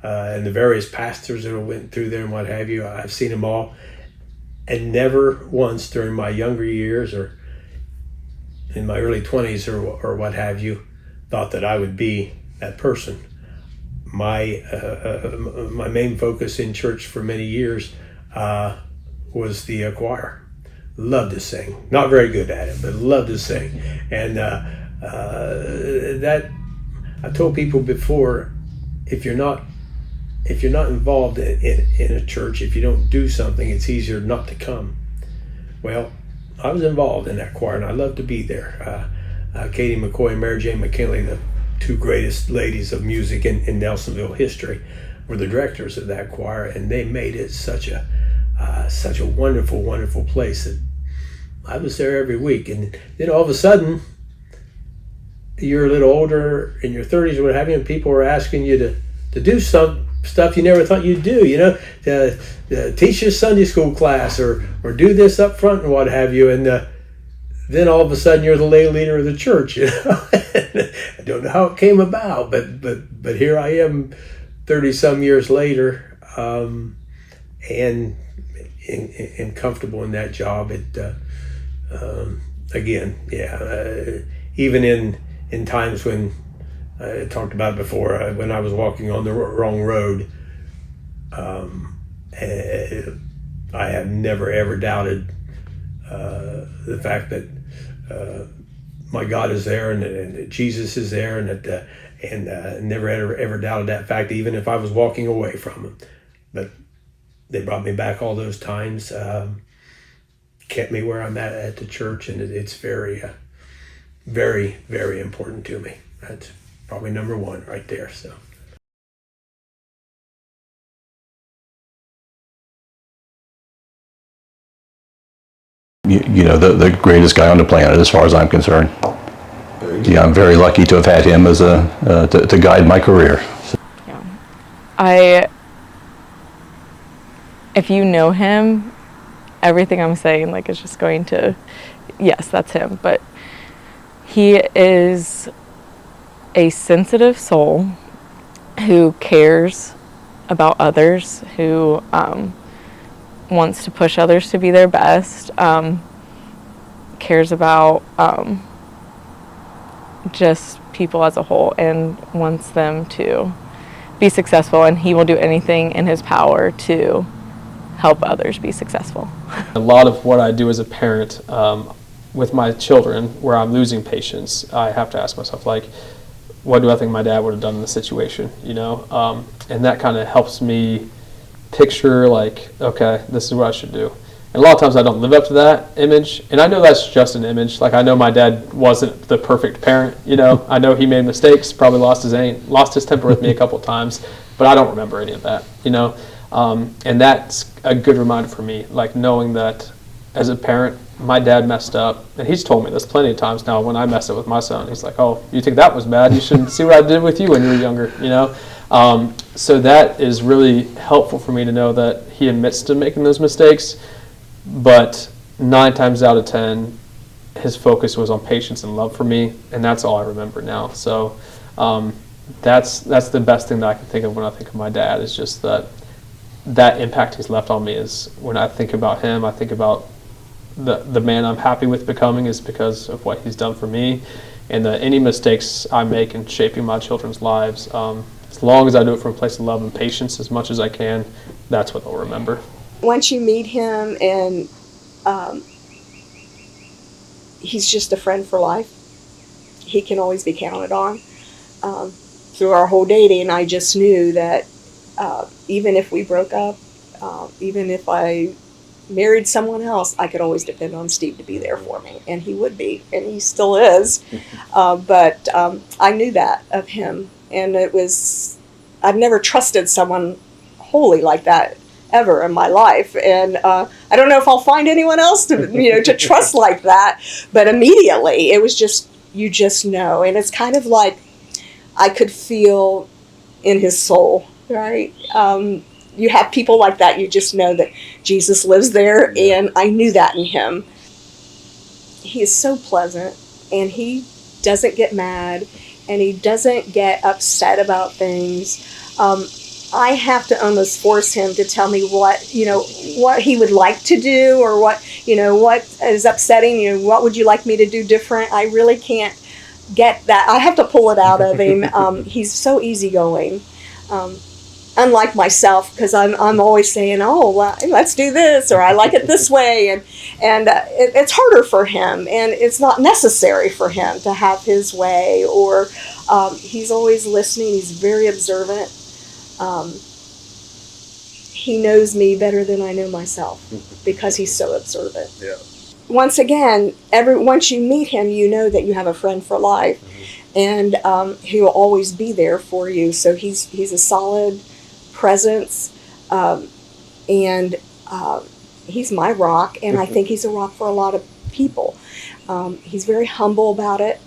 and the various pastors that went through there and what have you. I've seen them all. And never once during my younger years or in my early 20s or what have you, thought that I would be that person. My main focus in church for many years was the choir. Loved to sing. Not very good at it, but loved to sing. And that I told people before, if you're not involved in a church, if you don't do something, it's easier not to come. Well, I was involved in that choir, and I loved to be there. Katie McCoy and Mary Jane McKinley, the two greatest ladies of music in Nelsonville history, were the directors of that choir, and they made it such a wonderful, wonderful place that I was there every week. And then all of a sudden, you're a little older, in your 30s or what have you, and people are asking you to do some stuff you never thought you'd do, to teach your Sunday school class or do this up front and what have you. And then all of a sudden you're the lay leader of the church. I don't know how it came about, but here I am 30 some years later, and comfortable in that job. Even in times when I talked about it before, when I was walking on the wrong road, I have never ever doubted the fact that my God is there and that Jesus is there, and never ever doubted that fact, even if I was walking away from Him. But they brought me back all those times, kept me where I'm at the church, and it's very, very, very important to me. That's probably number one right there. So. The greatest guy on the planet, as far as I'm concerned. Yeah, I'm very lucky to have had him as to guide my career. Yeah. If you know him, everything I'm saying, is just going to, yes, that's him. But he is a sensitive soul who cares about others, who wants to push others to be their best, cares about just people as a whole, and wants them to be successful, and he will do anything in his power to help others be successful. A lot of what I do as a parent with my children, where I'm losing patience, I have to ask myself, what do I think my dad would have done in this situation, and that kind of helps me picture, okay, this is what I should do. And a lot of times I don't live up to that image, and I know that's just an image. I know my dad wasn't the perfect parent, I know he made mistakes, probably lost his temper with me a couple of times, but I don't remember any of that, and that's a good reminder for me, knowing that as a parent, my dad messed up, and he's told me this plenty of times now. When I messed up with my son, he's like, "Oh, you think that was bad? You should see what I did with you when you were younger," So that is really helpful for me to know that he admits to making those mistakes, but 9 times out of 10, his focus was on patience and love for me, and that's all I remember now. So that's the best thing that I can think of when I think of my dad, is just that impact he's left on me. Is when I think about him, I think about the man I'm happy with becoming is because of what he's done for me, and any mistakes I make in shaping my children's lives, as long as I do it from a place of love and patience as much as I can, that's what they'll remember. Once you meet him, and he's just a friend for life. He can always be counted on. Through our whole dating, I just knew that even if we broke up, even if I married someone else, I could always depend on Steve to be there for me, and he would be, and he still is. But I knew that of him, and I've never trusted someone wholly like that ever in my life, and I don't know if I'll find anyone else to trust like that. But immediately, it was just, you just know, and it's kind of like I could feel in his soul, right? You have people like that, you just know that Jesus lives there, and I knew that in him. He is so pleasant, and he doesn't get mad, and he doesn't get upset about things. I have to almost force him to tell me what he would like to do, or what what is upsetting you? What would you like me to do different? I really can't get that. I have to pull it out of him. He's so easygoing. Unlike myself, because I'm always saying, oh, well, let's do this, or I like it this way, and it's harder for him, and it's not necessary for him to have his way, or he's always listening. He's very observant. He knows me better than I know myself because he's so observant. Yeah. Once again, once you meet him, you know that you have a friend for life, and he will always be there for you. So he's a solid presence, and he's my rock, and I think he's a rock for a lot of people. He's very humble about it,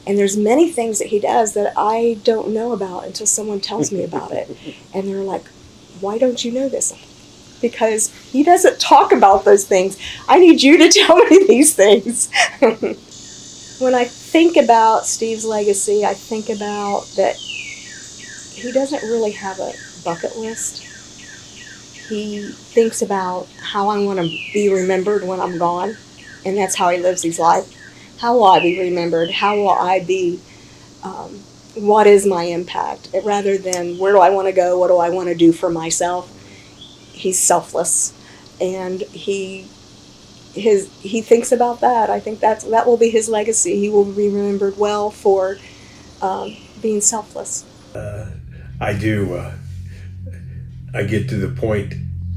and there's many things that he does that I don't know about until someone tells me about it, and they're like, why don't you know this? Because he doesn't talk about those things. I need you to tell me these things. When I think about Steve's legacy, I think about that he doesn't really have a bucket list. He thinks about how I want to be remembered when I'm gone, and that's how he lives his life. How will I be remembered? How will I be, what is my impact? Rather than where do I want to go, what do I want to do for myself? He's selfless, and he thinks about that. I think that will be his legacy. He will be remembered well for being selfless. I do. I get to the point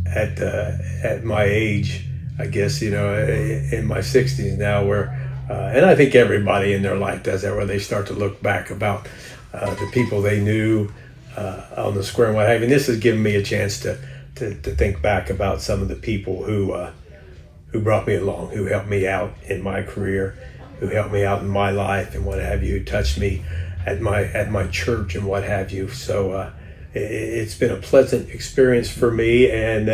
at my age, I guess, in my 60s now, where, and I think everybody in their life does that, where they start to look back about the people they knew on the square and what have you. And this has given me a chance to think back about some of the people who brought me along, who helped me out in my career, who helped me out in my life and what have you, who touched me at my church and what have you. So it's been a pleasant experience for me, and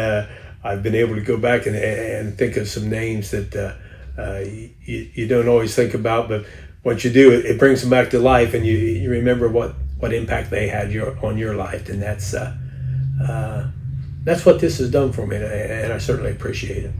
I've been able to go back and think of some names that you don't always think about, but once you do, it brings them back to life, and you remember what impact they had on your life, and that's what this has done for me, and I certainly appreciate it.